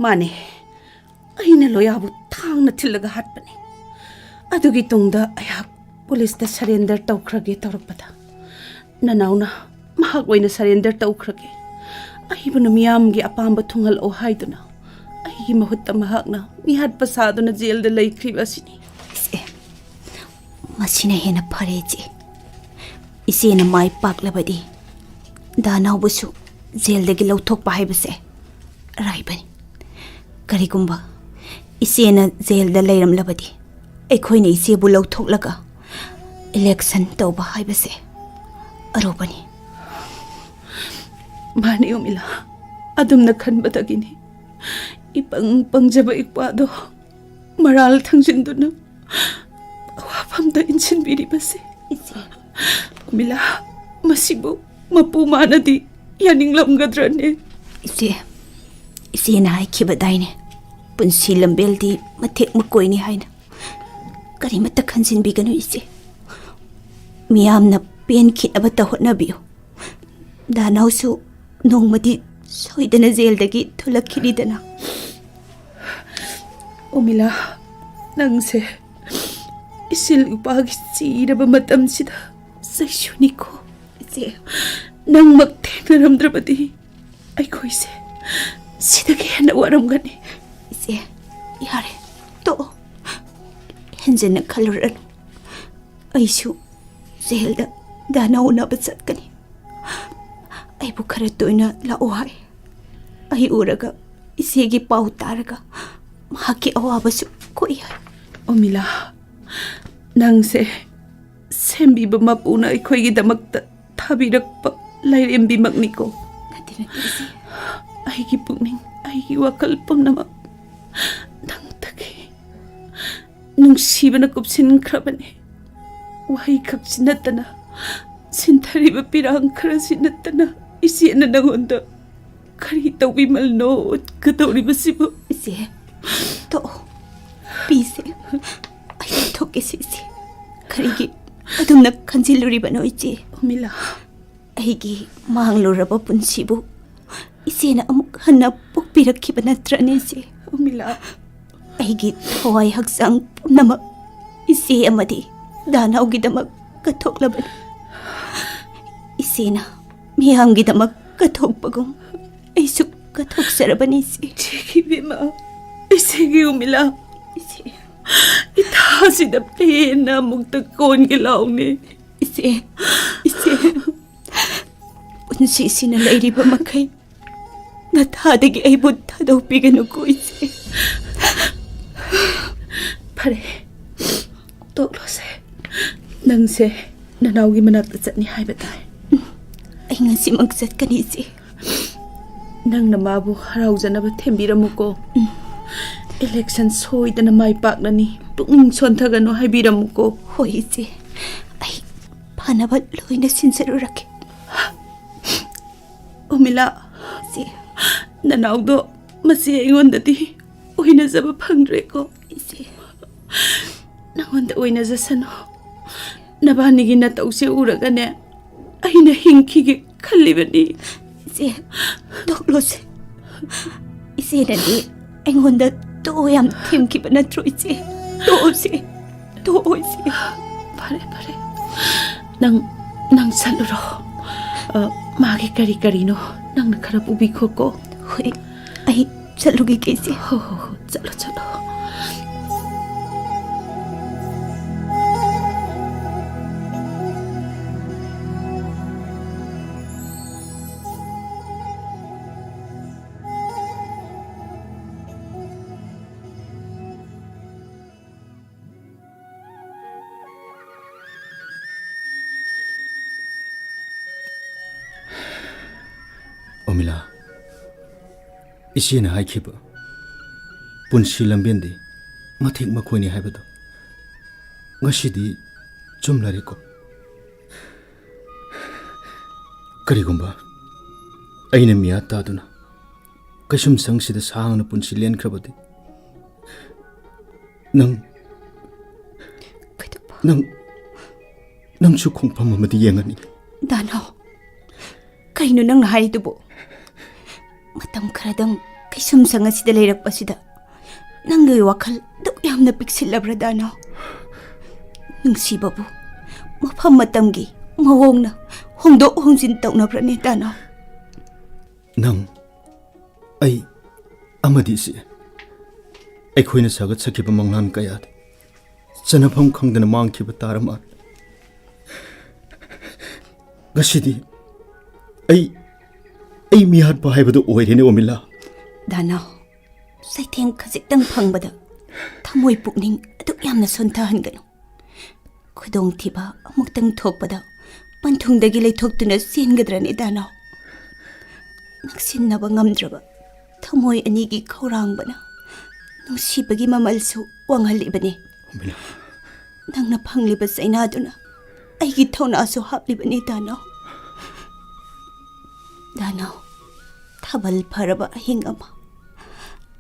ꯃꯥꯅꯦ ꯑꯩꯅ ꯂꯣꯌꯥꯕꯨ ꯊꯥꯡꯅ ꯊꯤꯜꯂꯒ ꯍꯥꯠꯄꯅꯤ ꯑꯗꯨꯒꯤ ꯇꯨꯡꯗ ꯑꯩꯍꯥꯛ ꯄꯨꯂꯤꯁꯇ ꯁꯔꯦꯟꯗꯔ ꯇꯧꯈ꯭ꯔꯒꯦ ꯇꯧꯔꯛꯄꯗ ꯅꯅꯥꯎꯅ ꯃꯍꯥꯛ ꯑꯣꯏꯅ ꯁꯔꯦꯟꯗꯔ ꯇꯧꯈ꯭ꯔꯒꯦ ꯑꯩꯕꯨꯅ ꯃꯤꯌꯥꯝꯒꯤ ꯑꯄꯥꯝꯕ ꯊꯨꯡꯍꯜꯂꯛꯑꯣ ꯍꯥꯏꯗꯨꯅ ꯑꯩꯒꯤ ꯃꯍꯨꯠꯇ ꯃꯍꯥꯛꯅ ꯃꯤꯍꯥꯠꯄ ꯁꯥꯗꯨꯅ ꯖꯦꯜꯗ ꯂꯩꯈ꯭ꯔꯤꯕ ꯑꯁꯤꯅꯤ ꯏꯆꯦ ꯃꯁꯤꯅ ꯍꯦꯟꯅ ꯐꯔꯦ ꯏꯆꯦ ꯏꯆꯦꯅ ꯃꯥꯏ ꯄꯥꯛꯂꯕꯗꯤ ꯗꯥꯅꯧꯕꯨꯁꯨ ꯖꯦꯜꯗꯒꯤ ꯂꯧꯊꯣꯛꯄ ꯍꯥꯏꯕꯁꯦ ꯑꯔꯥꯏꯕꯅꯤ ꯀꯔꯤꯒꯨꯝꯕ ꯏꯆꯦꯅ ꯖꯦꯜꯗ ꯂꯩꯔꯝꯂꯕꯗꯤ ꯑꯩꯈꯣꯏꯅ ꯏꯆꯦꯕꯨ ꯂꯧꯊꯣꯛꯂꯒ ꯏꯂꯦꯛꯁꯟ ꯇꯧꯕ ꯍꯥꯏꯕꯁꯦ ꯑꯔꯨꯕꯅꯤ ꯃꯥꯅꯤ ꯎꯃꯤꯂꯥ ꯑꯗꯨꯝꯅ ꯈꯟꯕꯗꯒꯤꯅꯤ ꯏꯄꯪ ꯄꯪꯖꯕ ꯏꯄꯥꯗꯣ ꯃꯔꯥꯜ ꯊꯪꯖꯤꯟꯗꯨꯅ ꯑꯋꯥꯐꯝꯗ ꯏꯟꯁꯤꯟꯕꯤꯔꯤꯕꯁꯦ ꯏꯆꯦ ꯎꯃꯤꯂꯥ ꯃꯁꯤꯕꯨ ꯃꯄꯨ ꯃꯥꯅꯗꯤ ꯌꯥꯅꯤꯡꯂꯝꯒꯗ꯭ꯔꯅꯦ ꯏꯆꯦ ꯏꯆꯦꯅ ꯍꯥꯏꯈꯤꯕꯗꯥꯏꯅꯦ ꯄꯨꯟꯁꯤ ꯂꯝꯕꯦꯜꯗꯤ ꯃꯊꯦꯛ ꯃꯀꯣꯏꯅꯤ ꯍꯥꯏꯅ ꯀꯔꯤꯃꯠꯇ ꯈꯟꯖꯤꯟꯕꯤꯒꯅꯨ ꯏꯆꯦ ꯃꯤꯌꯥꯝꯅ ꯄꯦꯟꯈꯤꯅꯕꯇ ꯍꯣꯠꯅꯕꯤꯌꯨ ꯗꯥꯅꯥꯎꯁꯨ ꯅꯣꯡꯃꯗꯤ ꯁꯣꯏꯗꯅ ꯖꯦꯜꯗꯒꯤ ꯊꯣꯛꯂꯛꯈꯤꯅꯤꯗꯅ. ꯑꯣꯃꯤꯂꯥ, ꯅꯪꯁꯦ 이실 우박이 찌르바 마땀시다. 섹슈니코 이제 낭막 태그람들바디 아이고 이제 시드게 하나 와람가니 이제 야래 또 현재는 칼로라노 아이슈 제일다 다나오나바 satgani 아이부 khara toina lao hai ai uraga isegi pau taraga mahaki awabasu koi hai. 어미라, 낭세 샘비바 마부나 이코이기다막다 타비락바 라이렘비막니고 나티는 이제 아이기 뿡닝 아이기 와칼 뻔나마 낭타게 능시바나 꼽신 크라바네 와이 각신났다나 신타리바 삐랑 크라신났다나 이시에나 나온다 카리 떠비말노 그도리바시부 이제 또 비세 아이 토케시시 카리기 아dum나 간질루리바노 이제 어미라 아이기 망로라바 분시부 이제나 아무 하나 뽑비라키바 나트라네지 어미라 아이기 토와이 학상 뿜나마 이세 아마디 다나오기다막 까톡라바니 이세나 미함기다막 까톡바공 아이숙 까톡사라바니시 지기비마 이세기 어미라 이제 이타시다 페나 목다 꼰기라오네 이제 분시시나 레이리바 마카이 나타되게 아이보 타도비가누고 이제 파레 또로세 낭세 나나오기 만났다 짰니 하이바다이 아이 ngasi magsadkani 이제 낭나 마부 하라우자나바 템비라무고 일렉션 소이다나 마이박나니 뿡 손타가노 하이비라무고 ꯍꯣꯏ ꯏꯆꯦ ꯑꯩ ꯐꯅꯕ ꯂꯣꯏꯅ ꯁꯤꯟꯖꯔꯨꯔꯒꯦ. 어미라 ꯏꯆꯦ 나나오도 마시 아이원다디 오이나자바 팡드레고 ꯏꯆꯦ 나원다 오이나자사노 나바니기 나타우세 우라가네 아이나 힝키게 칼리바니 ꯏꯆꯦ ꯇꯣꯛꯂꯣꯁꯦ. ꯏꯆꯦꯅꯗꯤ ꯑꯩꯉꯣꯟꯗ ꯇꯣꯛꯑꯣ ꯌꯥꯝ ꯊꯦꯝꯈꯤꯕ ꯅꯠꯇ꯭ꯔꯣ ꯏꯆꯦ? ꯇꯣꯛꯑꯣꯁꯦ ꯇꯣꯛꯑꯣ ꯏꯆꯦ. 파레 낭 살루로 마기 까리까리노 낭나 카라 부비코고 ꯍꯣꯏ ꯑꯩ ꯆꯠꯂꯨꯒꯦ ꯏꯆꯦ. 호호호 잘라 어밀라, 이시에나 하이키바 분시 람변데 마틱 마코니 하이바도 ngasi디 좀 라리고 그리고바 아이는 미야따두나 그심 상시데 사항나 분시 렌크바데 ꯅꯪꯁꯨ ꯈꯣꯡꯐꯝ ꯑꯃꯗꯤ ꯌꯦꯡꯉꯅꯤ. ꯗꯥꯅꯥꯎ ꯀꯩꯅꯣ ꯅꯪꯅ ꯍꯥꯏꯔꯤꯗꯨꯕꯣ? ꯃꯇꯝ ꯈꯔꯗꯪ ꯀꯩꯁꯨꯝꯁꯪ ꯑꯁꯤꯗ ꯂꯩꯔꯛꯄꯁꯤꯗ ꯅꯪꯒꯤ ꯋꯥꯈꯜ ꯗꯨꯛ ꯌꯥꯝꯅ ꯄꯤꯛꯁꯤꯜꯂꯕ꯭ꯔꯥ ꯗꯥꯅꯥꯎ? ꯅꯨꯡꯁꯤꯕꯕꯨ ꯃꯐꯝ ꯃꯇꯝꯒꯤ ꯃꯑꯣꯡꯅ ꯍꯣꯡꯗꯣꯛ ꯍꯣꯡꯖꯤꯟ ꯇꯧꯅꯕ꯭ꯔꯅꯦ ꯗꯥꯅꯥꯎ? ꯅꯪ ꯑꯩ ꯑꯃꯗꯤ ꯁꯤ ꯑꯩꯈꯣꯏꯅ ꯁꯥꯒꯠꯆꯈꯤꯕ ꯃꯪꯂꯥꯟ ꯀꯌꯥꯗ ꯆꯅꯐꯝ ꯈꯪꯗꯅ ꯃꯥꯡꯈꯤꯕ ꯇꯥꯔꯃꯥꯜ. ngasi디 ꯑꯩ ꯃꯤꯍꯥꯠꯄ ꯍꯥꯏꯕꯗꯨ ꯑꯣꯏꯔꯦꯅꯦ ꯑꯣꯃꯤꯂꯥ. ꯗꯥꯅꯥꯎ ꯁꯩꯊꯦꯡ ꯈꯖꯤꯛꯇꯪ ꯐꯪꯕꯗ ꯊꯃꯣꯏ ꯄꯨꯛꯅꯤꯡ ꯑꯗꯨꯛ ꯌꯥꯝꯅ ꯁꯣꯟꯊꯍꯟꯒꯅꯨ. ꯈꯨꯗꯣꯡꯊꯤꯕ ꯑꯃꯨꯛꯇꯪ ꯊꯣꯛꯄꯗ ꯄꯟꯊꯨꯡꯗꯒꯤ ꯂꯩꯊꯣꯛꯇꯨꯅ ꯆꯦꯟꯒꯗ꯭ꯔꯅꯦ ꯗꯥꯅꯥꯎ? ꯅꯛꯁꯤꯟꯅꯕ ꯉꯝꯗ꯭ꯔꯕ ꯊꯃꯣꯏ ꯑꯅꯤꯒꯤ ꯈꯧꯔꯥꯡꯕꯅ ꯅꯨꯡꯁꯤꯕꯒꯤ ꯃꯃꯜꯁꯨ ꯋꯥꯡꯍꯜꯂꯤꯕꯅꯤ. ꯑꯣꯃꯤꯂꯥ, ꯅꯪꯅ ꯐꯪꯂꯤꯕ ꯆꯩꯅꯥꯗꯨꯅ ꯑꯩꯒꯤ ꯊꯧꯅꯥꯁꯨ ꯍꯥꯞꯂꯤꯕꯅꯤ ꯗꯥꯅꯥꯎ. ꯗꯥꯅꯥꯎ ꯊꯥꯕꯜ ꯐꯔꯕ ꯑꯍꯤꯡ ꯑꯃ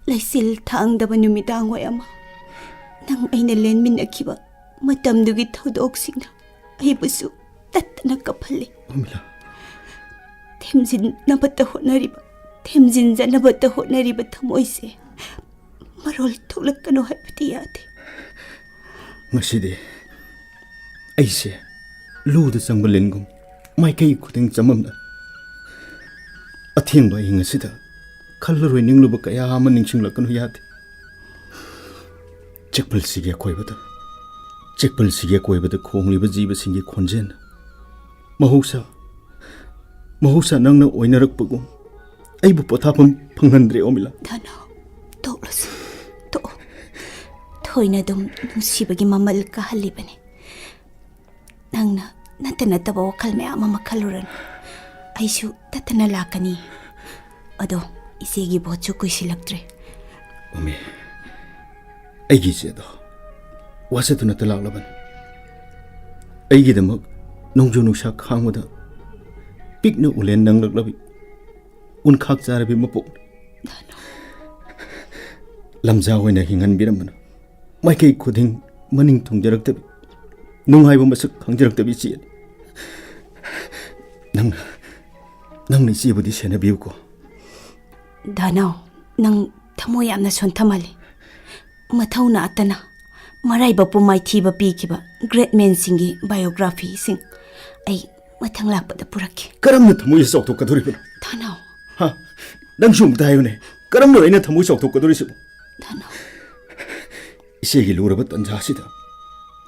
ꯂꯩꯆꯤꯜ ꯊꯥꯡꯗꯕ ꯅꯨꯃꯤꯗꯥꯡꯋꯥꯏ ꯑꯃ ꯅꯪ ꯑꯩꯅ ꯂꯦꯟꯃꯤꯟꯅꯈꯤꯕ ꯃꯇꯝꯗꯨꯒꯤ ꯊꯧꯗꯣꯛꯁꯤꯡꯅ ꯑꯩꯕꯨꯁꯨ ꯇꯠꯇꯅ ꯀꯞꯍꯜꯂꯤ. ꯑꯣꯃꯤꯂꯥ, ꯊꯦꯝꯖꯤꯟꯅꯕꯇ ꯍꯣꯠꯅꯔꯤꯕ ꯊꯦꯝꯖꯤꯟꯖꯅꯕꯇ ꯍꯣꯠꯅꯔꯤꯕ ꯊꯃꯣꯏꯁꯦ ꯃꯔꯣꯜ ꯊꯣꯛꯂꯛꯀꯅꯣ ꯍꯥꯏꯕꯗꯤ ꯌꯥꯗꯦ ꯉꯁꯤꯗꯤ ꯑꯩꯁꯦ ꯂꯨꯗ ꯆꯪꯕ ꯂꯤꯟꯒꯨꯝ ꯃꯥꯏꯀꯩ ꯈꯨꯗꯤꯡ ꯆꯃꯝꯅ ꯑꯊꯦꯡꯕ ꯑꯍꯤꯡ ꯑꯁꯤꯗ ꯈꯜꯂꯔꯣꯏ ꯅꯤꯡꯂꯨꯕ ꯀꯌꯥ ꯑꯃ ꯅꯤꯡꯁꯤꯡꯂꯛꯀꯅꯨ ꯌꯥꯗꯦ ꯆꯦꯛꯄꯜꯁꯤꯒꯤ ꯑꯀꯣꯏꯕꯗ ꯈꯣꯡꯂꯤꯕ ꯖꯤꯕꯁꯤꯡꯒꯤ ꯈꯣꯟꯖꯦꯜ ꯃꯍꯧꯁꯥ ꯅꯪꯅ ꯑꯣꯏꯅꯔꯛꯄꯒꯨꯝ ꯑꯩꯕꯨ ꯄꯣꯊꯥꯐꯝ ꯐꯪꯍꯟꯗ꯭ꯔꯦ ꯑꯣꯃꯤꯂꯥ ꯙꯅ ꯇꯣꯛꯂꯁꯤ ꯇꯣꯛꯑꯣ ꯊꯣꯏꯅ ꯑꯗꯨꯝ ꯅꯨꯡꯁꯤꯕꯒꯤ ꯃꯃꯜ ꯀꯥꯍꯜꯂꯤꯕꯅꯤ ꯅꯪꯅ ꯅꯠꯇꯕ ꯋꯥꯈꯜ ꯃꯌꯥꯝ ꯑꯃ ꯈꯜꯂꯨꯔꯅꯨ ꯑꯩꯁꯨ ꯇꯠꯇꯅ ꯂꯥꯛꯀꯅꯤ ꯑꯗꯣ ꯏꯆꯦꯒꯤ ꯚꯣꯠꯁꯨ ꯀꯨꯏꯁꯤꯜꯂꯛꯇ꯭ꯔꯦ ꯃꯃꯤ ꯑꯩꯒꯤ ꯏꯆꯦꯗꯣ ꯋꯥꯁꯗꯨꯅꯇ ꯂꯥꯛꯂꯕꯅꯤ ꯑꯩꯒꯤꯗꯃꯛ ꯅꯣꯡꯖꯨ ꯅꯨꯡꯁꯥ ꯈꯥꯡꯕꯗ ꯄꯤꯛꯅ ꯎꯂꯦꯟ ꯅꯪꯂꯛꯂꯕꯤ ꯎꯟꯈꯥꯛ ꯆꯥꯔꯕꯤ ꯃꯄꯣꯛꯅꯤ ꯂꯝꯖꯥ ꯑꯣꯏꯅ ꯍꯤꯡꯍꯟꯕꯤꯔꯝꯕꯅ ꯃꯥꯏꯀꯩ ꯈꯨꯗꯤꯡ ꯃꯅꯤꯡ ꯊꯨꯡꯖꯔꯛꯇꯕꯤ ꯅꯨꯡꯉꯥꯏꯕ ꯃꯁꯛ ꯈꯪꯖꯔꯛꯇꯕꯤ ꯏꯆꯦꯅꯤ ꯅꯪꯅ ꯏꯆꯦꯕꯨꯗꯤ ꯁꯦꯟꯅꯕꯤꯌꯨꯀꯣ ꯙꯅꯥꯎ ꯅꯪ ꯊꯃꯣꯏ ꯌꯥꯝꯅ ꯁꯣꯟꯊꯃꯜꯂꯤ ꯃꯊꯧꯅ ꯑꯠꯇꯅ ꯃꯔꯥꯏꯕꯛꯄꯨ ꯃꯥꯏꯊꯤꯕ ꯄꯤꯈꯤꯕ ꯒ꯭ꯔꯦꯠ ꯃꯦꯟꯁꯤꯡꯒꯤ ꯕꯥꯏꯑꯣꯒ꯭ꯔꯥꯐꯤꯁꯤꯡ ꯑꯩ ꯃꯊꯪ ꯂꯥꯛꯄꯗ ꯄꯨꯔꯛꯀꯦ ꯀꯔꯝꯅ ꯊꯃꯣꯏ ꯆꯥꯎꯊꯣꯛꯀꯗꯧꯔꯤꯕꯅꯣ ꯙꯅꯥꯎ ꯅꯪꯁꯨ ꯑꯃꯨꯛꯇ ꯍꯥꯏꯌꯨꯅꯦ ꯀꯔꯝꯅ ꯑꯩꯅ ꯊꯃꯣꯏ ꯆꯥꯎꯊꯣꯛꯀꯗꯧꯔꯤꯁꯤꯕꯣ ꯙꯅꯥꯎ ꯏꯆꯦꯒꯤ ꯂꯨꯔꯕ ꯇꯟꯖꯥꯁꯤꯗ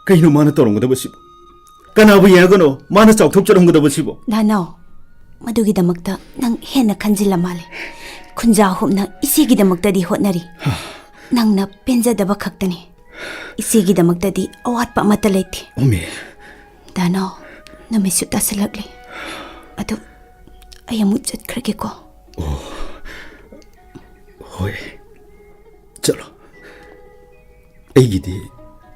ꯀꯩꯅꯣ ꯃꯥꯅ ꯇꯧꯔꯝꯒꯗꯕꯁꯤꯕꯣ ꯀꯅꯥꯕꯨ ꯌꯦꯡꯉꯒꯅꯣ ꯃꯥꯅ ꯆꯥꯎꯊꯣꯛꯆꯔꯝꯒꯗꯕꯁꯤꯕꯣ ꯙꯅꯥꯎ ꯃꯗꯨꯒꯤꯗꯃꯛꯇ ꯅꯪ ꯍꯦꯟꯅ ꯈꯟꯖꯤꯜꯂ ꯃꯥꯜꯂꯦ ꯈꯨꯟꯖꯥ ꯍꯨꯞꯅ ꯏꯆꯦꯒꯤꯗꯃꯛꯇꯗꯤ ꯍꯣꯠꯅꯔꯤ ꯅꯪꯅ ꯄꯦꯟꯖꯗꯕ ꯈꯛꯇꯅꯤ ꯏꯆꯦꯒꯤꯗꯃꯛꯇꯗꯤ ꯑꯋꯥꯠꯄ ꯑꯃꯠꯇ ꯂꯩꯇꯦ ꯑꯣꯃꯤ ꯙꯅꯥꯎ ꯅꯨꯃꯤꯠꯁꯨ ꯇꯥꯁꯤꯜꯂꯛꯂꯤ ꯑꯗꯨ ꯑꯩ ꯑꯃꯨꯛ ꯆꯠꯈ꯭ꯔꯒꯦꯀꯣ ꯍꯣꯏ ꯆꯠꯂꯣ ꯑꯩꯒꯤꯗꯤ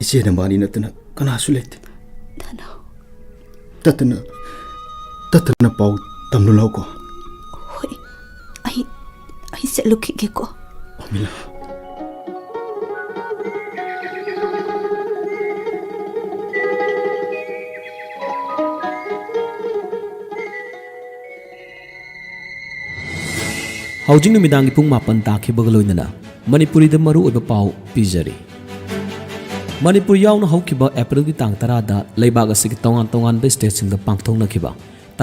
ꯏꯆꯦꯅ ꯃꯥꯅꯤ ꯅꯠꯇꯅ ꯀꯅꯥꯁꯨ ꯂꯩꯇꯦ ꯙꯅꯥꯎ ꯇꯠꯇꯅ ꯄꯥꯎ ꯇꯝꯂꯨ ꯂꯥꯎꯀꯣ ꯍꯣꯏ ꯑꯩ ꯆꯠꯂꯨꯈꯤꯒꯦꯀꯣ ꯑꯣꯃꯤꯂꯥ ꯍꯧꯖꯤꯛ ꯅꯨꯃꯤꯗꯥꯡꯒꯤ ꯄꯨꯡ 9 ꯇꯥꯈꯤꯕꯒ ꯂꯣꯏꯅꯅ ꯃꯅꯤꯄꯨꯔꯤꯗ ꯃꯔꯨꯑꯣꯏꯕ ꯄꯥꯎ ꯄꯤꯖꯔꯤ ꯃꯅꯤꯄꯨꯔ ꯌꯥꯎꯅ ꯍꯧꯈꯤꯕ ꯑꯦꯄ꯭ꯔꯤꯜꯒꯤ ꯇꯥꯡ 10ꯗ ꯂꯩꯕꯥꯛ ꯑꯁꯤꯒꯤ ꯇꯣꯉꯥꯟꯕ ꯁ꯭ꯇꯦꯠꯁꯤꯡꯗ ꯄꯥꯡꯊꯣꯛꯅꯈꯤꯕ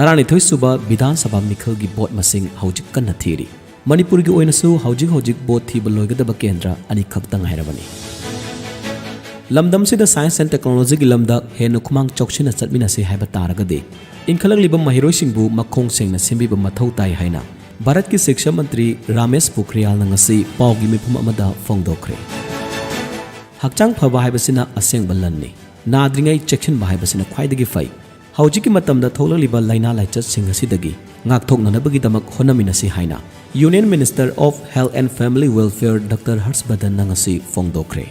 12 ꯁꯨꯕ ꯕꯤꯙꯥꯟ ꯁꯚꯥ ꯃꯤꯈꯜꯒꯤ ꯚꯣꯠ ꯃꯁꯤꯡ ꯍꯧꯖꯤꯛ ꯀꯟꯅ ꯊꯤꯔꯤ ꯃꯅꯤꯄꯨꯔꯒꯤ ꯑꯣꯏꯅꯁꯨ ꯍꯧꯖꯤꯛ ꯚꯣꯠ ꯊꯤꯕ ꯂꯣꯏꯒꯗꯕ ꯀꯦꯟꯗ꯭ꯔ ꯑꯅꯤꯈꯛꯇ ꯉꯥꯏꯔꯕꯅꯤ ꯂꯝꯗꯝꯁꯤꯗ ꯁꯥꯏꯟꯁ ꯑꯦꯟड ꯇꯦꯛꯅꯣꯂꯣꯖꯤꯒꯤ ꯂꯝꯗ ꯍꯦꯟꯅ ꯈꯨꯃꯥꯡ ꯆꯥꯎꯁꯤꯟꯅ ꯆꯠꯃꯤꯟꯅꯁꯤ ꯍꯥꯏꯕ ꯇꯥꯔꯒꯗꯤ ꯏꯟꯈꯠꯂꯛꯂꯤꯕ ꯃꯍꯩꯔꯣꯏꯁꯤꯡꯕꯨ ꯃꯈꯣꯡ ꯁꯦꯡꯅ ꯁꯦꯝꯕꯤꯕ ꯃꯊꯧ ꯇꯥꯏ ꯍꯥꯏꯅ ꯚꯥꯔꯠꯀꯤ ꯁꯤꯛꯁꯥ ꯃꯟꯇ꯭ꯔꯤ ꯔꯥꯃꯦꯁ ꯄꯣꯈ꯭ꯔꯤꯌꯥꯜꯅ ꯉꯁꯤ ꯄꯥꯎꯒꯤ ꯃꯤꯐꯝ ꯑꯃꯗ ꯐꯣꯡꯗꯣꯛꯈ꯭ꯔꯦ ꯍꯛꯆꯥꯡ ꯐꯕ ꯍꯥꯏꯕꯁꯤꯅ ꯑꯁꯦꯡꯕ ꯂꯟꯅꯤ ꯅꯥꯗ꯭ꯔꯤꯉꯩ ꯆꯦꯛꯁꯤꯟꯕ ꯍꯥꯏꯕꯁꯤꯅ ꯈ꯭ꯋꯥꯏꯗꯒꯤ ꯐꯩ ꯍꯧꯖꯤꯛꯀꯤ ꯃꯇꯝꯗ ꯊꯣꯛꯂꯛꯂꯤꯕ ꯂꯥꯏꯅꯥ ꯂꯥꯏꯆꯠꯁꯤꯡ ꯑꯁꯤꯗꯒꯤ ꯉꯥꯛꯊꯣꯛꯅꯅꯕꯒꯤꯗꯃꯛ ꯍꯣꯠꯅꯃꯤꯟꯅꯁꯤ ꯍꯥꯏꯅ union minister of health and family welfare doctor ꯍꯔꯁꯕꯔꯙꯟꯅ ꯉꯁꯤ ꯐꯣꯡꯗꯣꯛꯈ꯭ꯔꯦ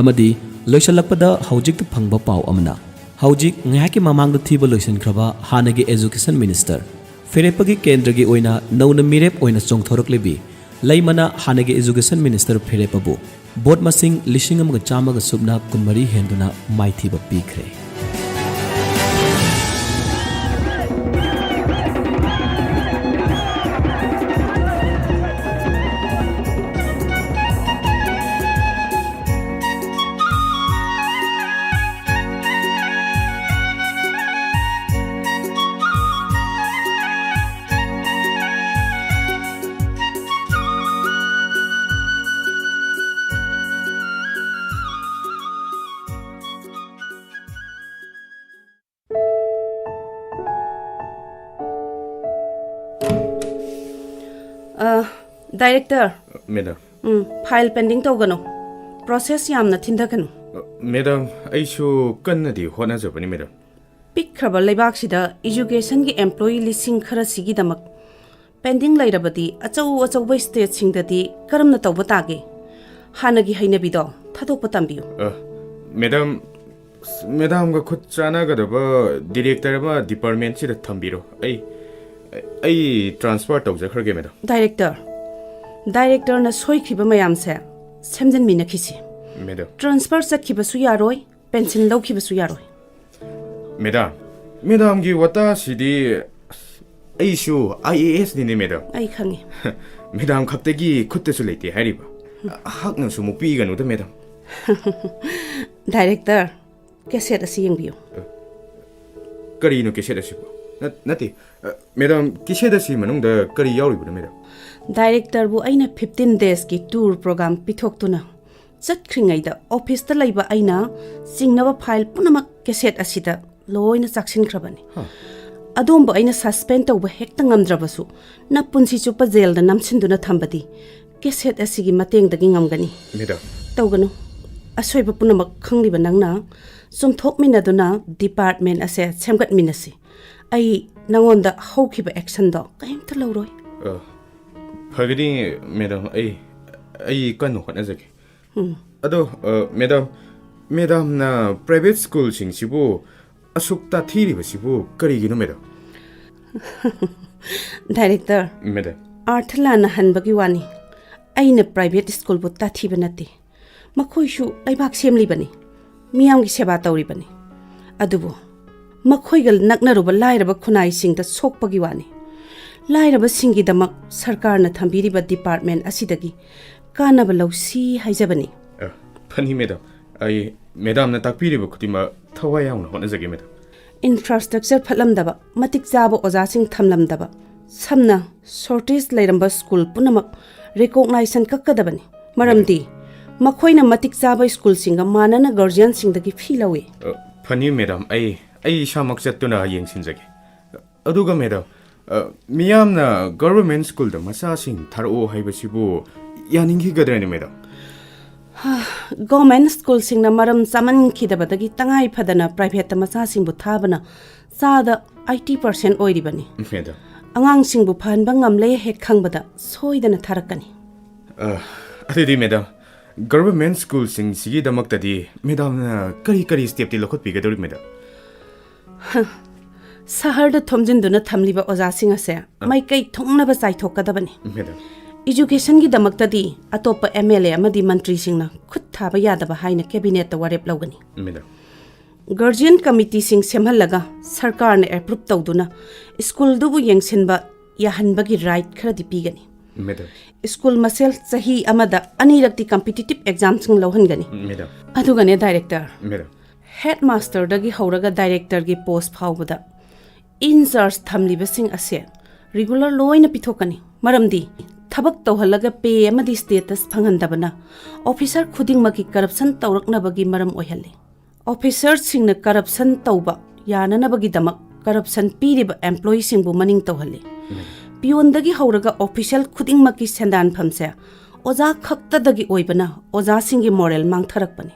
ꯑꯃꯗꯤ ꯂꯣꯏꯁꯤꯜꯂꯛꯄꯗ ꯍꯧꯖꯤꯛꯇ ꯐꯪꯕ ꯄꯥꯎ ꯑꯃꯅ ꯍꯧꯖꯤꯛ ꯉꯥꯏꯍꯥꯛꯀꯤ ꯃꯃꯥꯡꯗ ꯊꯤꯕ ꯂꯣꯏꯁꯤꯟꯈ꯭ꯔꯕ ꯍꯥꯟꯅꯒꯤ ꯑꯦꯖꯨꯀꯦꯁꯟ ꯃꯤꯅꯤꯁꯇꯔ ꯐꯦꯔꯦꯞꯄꯒꯤ ꯀꯦꯟꯗ꯭ꯔꯒꯤ ꯑꯣꯏꯅ ꯅꯧꯅ ꯃꯤꯔꯦꯞ ꯑꯣꯏꯅ ꯆꯣꯡꯊꯣꯔꯛꯂꯤꯕꯤ ꯂꯩꯃꯅ ꯍꯥꯟꯅꯒꯤ ꯑꯦꯖꯨꯀꯦꯁꯟ ꯃꯤꯅꯤꯁꯇꯔ ꯐꯦꯔꯦꯞꯄꯕꯨ ꯚꯣꯠ ꯃꯁꯤꯡ 1,100 ꯍꯦꯟꯗꯨꯅ ꯃꯥꯏꯊꯤꯕ ꯄꯤꯈ꯭ꯔꯦ ꯗꯥꯏꯔꯦꯛꯇꯔ Madam. ꯐꯥꯏꯜ ꯄꯦꯟꯗꯤꯡ ꯇꯧꯒꯅꯨ ꯄ꯭ꯔꯣꯁꯦꯁ ꯌꯥꯝꯅ ꯊꯤꯟꯊꯒꯅꯨ Madam, ꯑꯩꯁꯨ ꯀꯟꯅꯗꯤ ꯍꯣꯠꯅꯖꯕꯅꯤ madam. ꯄꯤꯛꯈ꯭ꯔꯕ ꯂꯩꯕꯥꯛꯁꯤꯗ ꯏꯖꯨꯀꯦꯁꯟꯒꯤ ꯑꯦꯝꯄ꯭ꯂꯣꯌꯤ ꯂꯤꯁꯤꯡ ꯈꯔꯁꯤꯒꯤꯗꯃꯛ ꯄꯦꯟꯗꯤꯡ ꯂꯩꯔꯕꯗꯤ ꯑꯆꯧꯕ ꯁ꯭ꯇꯦꯠꯁꯤꯡꯗꯗꯤ ꯀꯔꯝꯅ ꯇꯧꯕ ꯇꯥꯒꯦ ꯍꯥꯟꯅꯒꯤ ꯍꯩꯅꯕꯤꯗꯣ ꯊꯥꯗꯣꯛꯄ ꯇꯝꯕꯤꯌꯨ Madam, Madamꯒ ꯈꯨꯠ ꯆꯥꯟꯅꯒꯗꯕ ꯗꯤꯔꯦꯛꯇꯔ ꯑꯃ ꯗꯤꯄꯥꯔꯠꯃꯦꯟꯠꯁꯤꯗ ꯊꯝꯕꯤꯔꯣ. ꯑꯩ ꯇ꯭ꯔꯥꯟꯁꯐꯔ ꯇꯧꯖꯈ꯭ꯔꯒꯦ madam. ꯗꯥꯏꯔꯦꯛꯇꯔꯅ ꯁꯣꯏꯈ꯭ꯔꯤꯕ ꯃꯌꯥꯝꯁꯦ ꯁꯦꯝꯖꯤꯟꯃꯤꯟꯅꯈꯤꯁꯤ Madam. ꯇ꯭ꯔꯥꯟꯁꯐꯔ ꯆꯠꯈꯤꯕꯁꯨ ꯌꯥꯔꯣꯏ ꯄꯦꯟꯁꯤꯟ ꯂꯧꯈꯤꯕꯁꯨ ꯌꯥꯔꯣꯏ Madamꯒꯤ ꯋꯥꯇꯥꯁꯤꯗꯤ ꯑꯩꯁꯨ IAS ꯅꯤꯅꯦ ꯃꯦꯗꯥꯝ ꯑꯩ ꯈꯪꯉꯤ ꯃꯦꯗꯥꯝ ꯈꯛꯇꯒꯤ ꯈꯨꯠꯇꯁꯨ ꯂꯩꯇꯦ ꯍꯥꯏꯔꯤꯕ ꯍꯛꯅꯁꯨ ꯑꯃꯨꯛ ꯄꯤꯒꯅꯨꯗ ꯃꯦꯗꯥꯝ ꯗꯥꯏꯔꯦꯛꯇꯔ ꯀꯦꯁꯦꯠ ꯑꯁꯤ ꯌꯦꯡꯕꯤꯌꯨ ꯀꯔꯤꯅꯣ ꯀꯦꯁꯦꯠ ꯑꯁꯤꯕꯨ ꯅꯠꯇꯦ ꯃꯦꯗꯥꯝ ꯀꯦꯁꯦꯠ ꯑꯁꯤ ꯃꯅꯨꯡꯗ ꯀꯔꯤ ꯌꯥꯎꯔꯤꯕꯅꯣ ꯃꯦꯗꯥꯝ ꯗꯥꯏꯔꯦꯛꯇꯔꯕꯨ ꯑꯩꯅ 15 ꯗꯦꯖꯀꯤ ꯇꯨꯔ ꯄ꯭ꯔꯣꯒ꯭राꯝ ꯄꯤꯊꯣꯛꯇꯨꯅ ꯆꯠꯈ꯭ꯔꯤꯉꯩꯗ ꯑꯣꯐꯤꯁꯇ ꯂꯩꯕ ꯑꯩꯅ ꯆꯤꯡꯅꯕ ꯐꯥꯏꯜ ꯄꯨꯝꯅꯃꯛ ꯀꯦꯁꯦꯠ ꯑꯁꯤꯗ ꯂꯣꯏꯅ ꯆꯥꯛꯁꯤꯟꯈ꯭ꯔꯕꯅꯤ ꯑꯗꯣꯝꯕꯨ ꯑꯩꯅ ꯁꯁꯄꯦꯟ ꯇꯧꯕ ꯍꯦꯛꯇ ꯉꯝꯗ꯭ꯔꯕꯁꯨ ꯅꯄꯨꯟꯁꯤ ꯆꯨꯞꯄ ꯖꯦꯜꯗ ꯅꯝꯁꯤꯟꯗꯨꯅ ꯊꯝꯕꯗꯤ ꯀꯦꯁꯦꯠ ꯑꯁꯤꯒꯤ ꯃꯇꯦꯡꯗꯒꯤ ꯉꯝꯒꯅꯤ ꯃꯦꯗꯥꯝ ꯇꯧꯒꯅꯨ ꯑꯁꯣꯏꯕ ꯄꯨꯝꯅꯃꯛ ꯈꯪꯂꯤꯕ ꯅꯪꯅ ꯆꯨꯝꯊꯣꯛꯃꯤꯟꯅꯗꯨꯅ ꯗꯤꯄꯥꯔꯠꯃꯦꯟ ꯑꯁꯦ ꯁꯦꯝꯒꯠꯃꯤꯟꯅꯁꯤ ꯑꯩ ꯅꯉꯣꯟꯗ ꯍꯧꯈꯤꯕ ꯑꯦꯛꯁꯟꯗꯣ ꯀꯔꯤꯝꯇ ꯂꯧꯔꯣꯏ ꯐꯒꯅꯤ ꯃꯦꯗꯥꯝ ꯑꯩ ꯀꯟꯅ ꯍꯣꯠꯅꯖꯒꯦ ꯑꯗꯣ ꯃꯦꯗꯥꯝꯅ ꯄ꯭ꯔꯥꯏꯚꯦꯠ ꯁ꯭ꯀꯨꯜꯁꯤꯡꯁꯤꯕꯨ ꯑꯁꯨꯛ ꯇꯥꯊꯤꯔꯤꯕꯁꯤꯕꯨ ꯀꯔꯤꯒꯤꯅꯣ ꯃꯦꯗꯥꯝ ꯗꯥꯏꯔꯦꯛꯇꯔ ꯃꯦꯗꯥꯝ ꯑꯥꯔꯊ ꯂꯥꯟꯅ ꯍꯟꯕꯒꯤ ꯋꯥꯅꯤ ꯑꯩꯅ ꯄ꯭ꯔꯥꯏꯚꯦꯠ ꯁ꯭ꯀꯨꯜꯕꯨ ꯇꯥꯊꯤꯕ ꯅꯠꯇꯦ ꯃꯈꯣꯏꯁꯨ ꯂꯩꯕꯥꯛ ꯁꯦꯝꯂꯤꯕꯅꯤ ꯃꯤꯌꯥꯝꯒꯤ ꯁꯦꯕꯥ ꯇꯧꯔꯤꯕꯅꯤ ꯑꯗꯨꯕꯨ ꯃꯈꯣꯏꯒ ꯅꯛꯅꯔꯨꯕ ꯂꯥꯏꯔꯕ ꯈꯨꯟꯅꯥꯏꯁꯤꯡꯗ ꯁꯣꯛꯄꯒꯤ ꯋꯥꯅꯤ ꯂꯥꯏꯔꯕꯁꯤꯡꯒꯤꯗꯃꯛ ꯁꯔꯀꯥꯔꯅ ꯊꯝꯕꯤꯔꯤꯕ ꯗꯤꯄꯥꯔꯠꯃꯦꯟ ꯑꯁꯤꯗꯒꯤ ꯀꯥꯟꯅꯕ ꯂꯧꯁꯤ ꯍꯥꯏꯖꯕꯅꯤ ꯐꯅꯤ ꯃꯦꯗꯥꯝ ꯑꯩ ꯃꯦꯗꯥꯝꯅ ꯇꯥꯛꯄꯤꯔꯤꯕ ꯈꯨꯗꯤꯡꯃꯛ ꯊꯋꯥꯏ ꯌꯥꯎꯅ ꯍꯣꯠꯅꯖꯒꯦ ꯃꯦꯗꯥꯝ ꯏꯟꯐ꯭ꯔꯥꯁ꯭ꯇ꯭ꯔꯛꯆꯔ ꯐꯠꯂꯝꯗꯕ ꯃꯇꯤꯛ ꯆꯥꯕ ꯑꯣꯖꯥꯁꯤꯡ ꯊꯝꯂꯝꯗꯕ ꯁꯝꯅ ꯁꯣꯔꯇꯦꯖ ꯂꯩꯔꯝꯕ ꯁ꯭ꯀꯨꯜ ꯄꯨꯝꯅꯃꯛ ꯔꯤꯀꯣꯛꯅꯥꯏꯖꯦꯁꯟ ꯀꯛꯀꯗꯕꯅꯤ ꯃꯔꯝꯗꯤ ꯃꯈꯣꯏꯅ ꯃꯇꯤꯛ ꯆꯥꯕ ꯁ꯭ꯀꯨꯜꯁꯤꯡꯒ ꯃꯥꯟꯅꯅ ꯒꯥꯔꯖꯤꯌꯟꯁꯤꯡꯗꯒꯤ ꯐꯤ ꯂꯧꯏ ꯐꯅꯤ ꯃꯦꯗꯥꯝ ꯑꯩ ꯏꯁꯥꯃꯛ ꯆꯠꯇꯨꯅ ꯌꯦꯡꯁꯤꯟꯖꯒꯦ ꯑꯗꯨꯒ ꯃꯦꯗꯥꯝ ꯃꯤꯌꯥꯝꯅ ꯒꯚꯔꯟꯃꯦꯟꯠ ꯁ꯭ꯀꯨꯜꯗ ꯃꯆꯥꯁꯤꯡ ꯊꯥꯔꯛꯑꯣ ꯍꯥꯏꯕꯁꯤꯕꯨ ꯌꯥꯅꯤꯡꯈꯤꯒꯗ꯭ꯔꯅꯦ ꯃꯦꯗꯥꯝ ꯒꯣꯔꯃꯦꯟꯠ ꯁ꯭ꯀꯨꯜꯁꯤꯡꯅ ꯃꯔꯝ ꯆꯥꯃꯟꯈꯤꯗꯕꯗꯒꯤ ꯇꯉꯥꯏ ꯐꯗꯅ ꯄ꯭ꯔꯥꯏꯚꯦꯠꯇ ꯃꯆꯥꯁꯤꯡꯕꯨ ꯊꯥꯕꯅ ꯆꯥꯗ 80% ꯑꯣꯏꯔꯤꯕꯅꯤ ꯃꯦꯗꯥꯝ ꯑꯉꯥꯡꯁꯤꯡꯕꯨ ꯐꯍꯟꯕ ꯉꯝꯂꯦ ꯍꯦꯛ ꯈꯪꯕꯗ ꯁꯣꯏꯗꯅ ꯊꯥꯔꯛꯀꯅꯤ ꯑꯗꯨꯗꯤ ꯃꯦꯗꯥꯝ ꯒꯚꯔꯟꯃꯦꯟꯠ ꯁ꯭ꯀꯨꯜꯁꯤꯡꯁꯤꯒꯤꯗꯃꯛꯇꯗꯤ ꯃꯦꯗꯥꯝꯅ ꯀꯔꯤ ꯁ꯭ꯇꯦꯞꯇꯤ ꯂꯧꯈꯠꯄꯤꯒꯗꯧꯔꯤ ꯃꯦꯗꯥꯝ ꯁꯍꯔꯗ ꯊꯣꯝꯖꯤꯟꯗꯨꯅ ꯊꯝꯂꯤꯕ ꯑꯣꯖꯥꯁꯤꯡ ꯑꯁꯦ ꯃꯥꯏꯀꯩ ꯊꯨꯡꯅꯕ ꯆꯥꯏꯊꯣꯛꯀꯗꯕꯅꯤ ꯃꯦꯗꯥꯝ ꯏꯖꯨꯀꯦꯁꯟꯒꯤꯗꯃꯛꯇꯗꯤ ꯑꯇꯣꯞꯄ MLA ꯑꯃꯗꯤ ꯃꯟꯇ꯭ꯔꯤꯁꯤꯡꯅ ꯈꯨꯠ ꯊꯥꯕ ꯌꯥꯗꯕ ꯍꯥꯏꯅ ꯀꯦꯕꯤꯅꯦꯠꯇ ꯋꯥꯔꯦꯞ ꯂꯧꯒꯅꯤ ꯃꯦꯗꯥꯝ ꯒꯥꯔꯖꯤꯌꯟ ꯀꯃꯤꯇꯤꯁꯤꯡ ꯁꯦꯝꯍꯜꯂꯒ ꯁꯔꯀꯥꯔꯅ ꯑꯦꯄ꯭ꯔꯨꯞ ꯇꯧꯗꯨꯅ ꯁ꯭ꯀꯨꯜꯗꯨꯕꯨ ꯌꯦꯡꯁꯤꯟꯕ ꯌꯥꯍꯟꯕꯒꯤ ꯔꯥꯏꯠ ꯈꯔꯗꯤ ꯄꯤꯒꯅꯤ ꯃꯦꯗꯥꯝ ꯁ꯭ꯀꯨꯜ ꯃꯁꯦꯜ ꯆꯍꯤ ꯑꯃꯗ ꯑꯅꯤꯔꯛꯇꯤ ꯀꯝꯄꯤꯇꯤꯇꯤꯞ ꯑꯦꯛꯖꯥꯝꯁꯤꯡ ꯂꯧꯍꯟꯒꯅꯤ ꯃꯦꯗꯥꯝ ꯑꯗꯨꯒꯅꯦ ꯗꯥꯏꯔꯦꯛꯇꯔ ꯃꯦꯗꯥꯝ ꯍꯦꯗ ꯃꯥꯁꯇꯔꯗꯒꯤ ꯍꯧꯔꯒ ꯗꯥꯏꯔꯦꯛꯇꯔꯒꯤ ꯄꯣꯁ ꯐꯥꯎꯕꯗ ꯏꯟꯆꯥꯔꯖ ꯊꯝꯂꯤꯕꯁꯤꯡ ꯑꯁꯦ ꯔꯤꯒꯨꯂꯔ ꯂꯣꯏꯅ ꯄꯤꯊꯣꯛꯀꯅꯤ ꯃꯔꯝꯗꯤ ꯊꯕꯛ ꯇꯧꯍꯜꯂꯒ ꯄꯦ ꯑꯃꯗꯤ ꯁ꯭ꯇꯦꯇꯁ ꯐꯪꯍꯟꯗꯕꯅ ꯑꯣꯐꯤꯁꯔ ꯈꯨꯗꯤꯡꯃꯛꯀꯤ ꯀꯔꯞꯁꯟ ꯇꯧꯔꯛꯅꯕꯒꯤ ꯃꯔꯝ ꯑꯣꯏꯍꯜꯂꯤ ꯑꯣꯐꯤꯁꯔꯁꯤꯡꯅ ꯀꯔꯞꯁꯟ ꯇꯧꯕ ꯌꯥꯅꯅꯕꯒꯤꯗꯃꯛ ꯀꯔꯞꯁꯟ ꯄꯤꯔꯤꯕ ꯑꯦꯝꯄ꯭ꯂꯣꯌꯤꯁꯤꯡꯕꯨ ꯃꯅꯤꯡ ꯇꯧꯍꯜꯂꯤ ꯄꯤꯌꯣꯟꯗꯒꯤ ꯍꯧꯔꯒ ꯑꯣꯐꯤꯁꯤꯌꯦꯜ ꯈꯨꯗꯤꯡꯃꯛꯀꯤ ꯁꯦꯟꯗꯥꯟꯐꯝꯁꯦ ꯑꯣꯖꯥ ꯈꯛꯇꯗꯒꯤ ꯑꯣꯏꯕꯅ ꯑꯣꯖꯥꯁꯤꯡꯒꯤ ꯃꯣꯔꯦꯜ ꯃꯥꯡꯊꯔꯛꯄꯅꯤ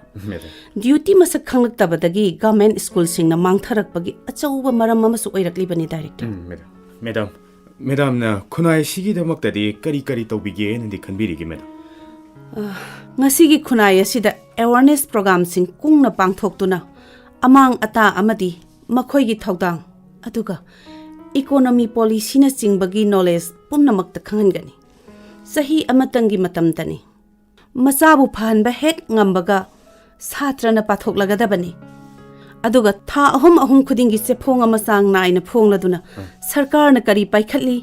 ꯗ꯭ꯌꯨꯇꯤ ꯃꯁꯛ ꯈꯪꯂꯛꯇꯕꯗꯒꯤ ꯒꯚꯔꯟꯃꯦꯟꯠ ꯁ꯭ꯀꯨꯜꯁꯤꯡꯅ ꯃꯥꯡꯊꯔꯛꯄꯒꯤ ꯑꯆꯧꯕ ꯃꯔꯝ ꯑꯃꯁꯨ ꯑꯣꯏꯔꯛꯂꯤꯕꯅꯤ ꯗꯥꯏꯔꯦꯛꯇꯔ ꯃꯦꯗꯥꯝꯅ ꯈꯨꯟꯅꯥꯏꯁꯤꯒꯤꯗꯃꯛꯇꯗꯤ ꯀꯔꯤ ꯇꯧꯕꯤꯒꯦꯅꯗꯤ ꯈꯟꯕꯤꯔꯤꯒꯦ ꯃꯦꯗꯥꯝ ꯉꯁꯤꯒꯤ ꯈꯨꯟꯅꯥꯏ ꯑꯁꯤꯗ ꯑꯦꯋꯥꯔꯅꯦꯁ ꯄ꯭ꯔꯣꯒ꯭ꯔꯥꯝꯁꯤꯡ ꯀꯨꯡꯅ ꯄꯥꯡꯊꯣꯛꯇꯨꯅ ꯑꯃꯥꯡ ꯑꯇꯥ ꯑꯃꯗꯤ ꯃꯈꯣꯏꯒꯤ ꯊꯧꯗꯥꯡ ꯑꯗꯨꯒ ꯏꯀꯣꯅꯣꯃꯤ ꯄꯣꯂꯤꯁꯤꯅꯆꯤꯡꯕꯒꯤ ꯅꯣꯂꯦꯖ ꯄꯨꯝꯅꯃꯛꯇ ꯈꯪꯍꯟꯒꯅꯤ ꯆꯍꯤ ꯑꯃꯇꯪꯒꯤ ꯃꯇꯝꯗꯅꯤ ꯃꯆꯥꯕꯨ ꯐꯍꯟꯕ ꯍꯦꯛ ꯉꯝꯕꯒ ꯁꯥꯇ꯭ꯔꯅ ꯄꯥꯊꯣꯛꯂꯒꯗꯕꯅꯤ ꯑꯗꯨꯒ ꯊꯥ ꯑꯍꯨꯝ ꯈꯨꯗꯤꯡꯒꯤ ꯆꯦꯐꯣꯡ ꯑꯃ ꯆꯥꯡ ꯅꯥꯏꯅ ꯐꯣꯡꯂꯗꯨꯅ ꯁꯔꯀꯥꯔꯅ ꯀꯔꯤ ꯄꯥꯏꯈꯠꯂꯤ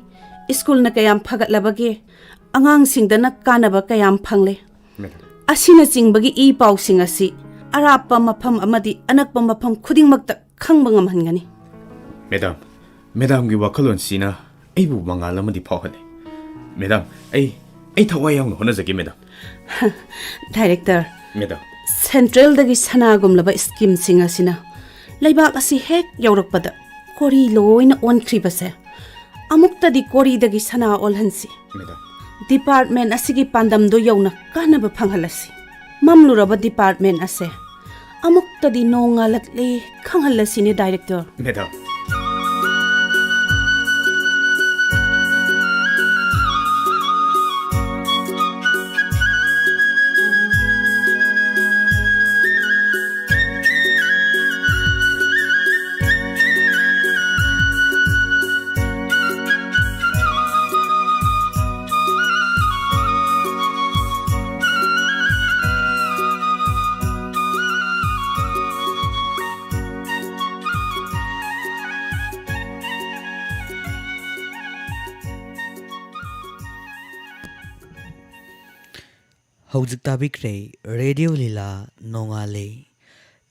ꯁ꯭ꯀꯨꯜꯅ ꯀꯌꯥꯝ ꯐꯒꯠꯂꯕꯒꯦ ꯑꯉꯥꯡꯁꯤꯡꯗꯅ ꯀꯥꯟꯅꯕ ꯀꯌꯥꯝ ꯐꯪꯂꯦ ꯑꯁꯤꯅꯆꯤꯡꯕꯒꯤ ꯏ ꯄꯥꯎꯁꯤꯡ ꯑꯁꯤ ꯑꯔꯥꯞꯄ ꯃꯐꯝ ꯑꯃꯗꯤ ꯑꯅꯛꯄ ꯃꯐꯝ ꯈꯨꯗꯤꯡꯃꯛꯇ ꯈꯪꯕ ꯉꯝꯍꯟꯒꯅꯤ ꯃꯦꯗꯥꯝꯒꯤ ꯋꯥꯈꯜꯂꯣꯟꯁꯤꯅ ꯑꯩꯕꯨ ꯃꯉꯥꯜ ꯑꯃꯗꯤ ꯐꯥꯎꯍꯜꯂꯦ ꯃꯦꯗꯥꯝ ꯑꯩ ꯊꯋꯥꯏ ꯌꯥꯎꯅ ꯍꯣꯠꯅꯖꯒꯦ ꯃꯦꯗꯥꯝ ꯗꯥꯏꯔꯦꯛꯇꯔ ꯃꯦꯗꯥꯝ ꯁꯦꯟꯇ꯭ꯔꯦꯜꯗꯒꯤ ꯁꯅꯥꯒꯨꯝꯂꯕ ꯁ꯭ꯀꯤꯝꯁꯤꯡ ꯑꯁꯤꯅ ꯂꯩꯕꯥꯛ ꯑꯁꯤ ꯍꯦꯛ ꯌꯧꯔꯛꯄꯗ ꯀꯣꯔꯤ ꯂꯣꯏꯅ ꯑꯣꯟꯈ꯭ꯔꯤꯕꯁꯦ ꯑꯃꯨꯛꯇꯗꯤ ꯀꯣꯔꯤꯗꯒꯤ ꯁꯅꯥ ꯑꯣꯜꯍꯟꯁꯤ ꯃꯦꯗꯥꯝ ꯗꯤꯄꯥꯔꯠꯃꯦꯟ ꯑꯁꯤꯒꯤ ꯄꯥꯟꯗꯝꯗꯣ ꯌꯧꯅ ꯀꯥꯟꯅꯕ ꯐꯪꯍꯜꯂꯁꯤ ꯃꯝꯂꯨꯔꯕ ꯗꯤꯄꯥꯔꯠꯃꯦꯟ ꯑꯁꯦ ꯑꯃꯨꯛꯇꯗꯤ ꯅꯣꯡꯉꯥꯜꯂꯛꯂꯦ ꯈꯪꯍꯜꯂꯁꯤꯅꯦ ꯗꯥꯏꯔꯦꯛꯇꯔ ꯃꯦꯗꯥꯝ ꯍꯧꯖꯤꯛ ꯇꯥꯕꯤꯈ꯭ꯔꯦ ꯔꯦꯗꯤꯑꯣ ꯂꯤꯂꯥ ꯅꯣꯡꯉꯥꯜꯂꯦ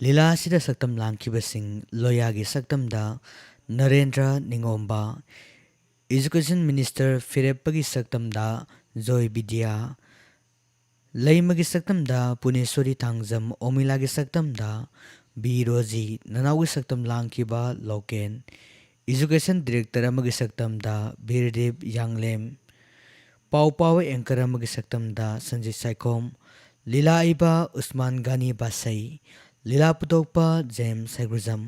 ꯂꯤꯂꯥ ꯑꯁꯤꯗ ꯁꯛꯇꯝ ꯂꯥꯡꯈꯤꯕꯁꯤꯡ ꯂꯣꯌꯥꯒꯤ ꯁꯛꯇꯝꯗ ꯅꯔꯦꯟꯗ꯭ꯔ ꯅꯤꯡꯉꯣꯝꯕ, ꯏꯖꯨꯀꯦꯁꯟ ꯃꯤꯅꯤꯁꯇꯔ ꯐꯤꯔꯦꯞꯄꯒꯤ ꯁꯛꯇꯝꯗ ꯖꯣꯏ ꯕꯤꯗ꯭ꯌꯥ, ꯂꯩꯃꯒꯤ ꯁꯛꯇꯝꯗ ꯄꯨꯅꯦꯁꯣꯔꯤ ꯊꯥꯡꯖꯝ, ꯑꯣꯃꯤꯂꯥꯒꯤ ꯁꯛꯇꯝꯗ ꯕꯤ ꯔꯣꯖꯤ, ꯅꯅꯥꯎꯒꯤ ꯁꯛꯇꯝ ꯂꯥꯡꯈꯤꯕ ꯂꯣꯀꯦꯟ, ꯏꯖꯨꯀꯦꯁꯟ ꯗꯤꯔꯦꯛꯇꯔ ꯑꯃꯒꯤ ꯁꯛꯇꯝꯗ ꯕꯤꯔꯗꯦꯕ ꯌꯥꯡꯂꯦꯝ, ꯄꯥꯎ ꯄꯥꯕ ꯑꯦꯡꯀꯔ ꯑꯃꯒꯤ ꯁꯛꯇꯝꯗ ꯁꯟꯖꯤꯠ ꯁꯥꯏꯈꯣꯝ, ꯂꯤꯂꯥ ꯏꯕ ꯎꯁꯃꯥꯟ ꯒꯥꯅꯤ ꯕꯥꯁꯩ, ꯂꯤꯂꯥ ꯄꯨꯊꯣꯛꯄ ꯖꯦꯝꯁ ꯁꯩꯒ꯭ꯔꯨꯖꯝ,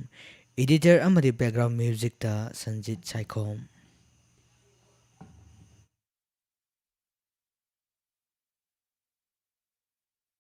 ꯏꯗꯤꯇꯔ ꯑꯃꯗꯤ ꯕꯦꯛꯒ꯭ꯔꯥꯎꯟ ꯃ꯭ꯌꯨꯖꯤꯛꯇ ꯁꯟꯖꯤꯠ ꯁꯥꯏꯈꯣꯝ.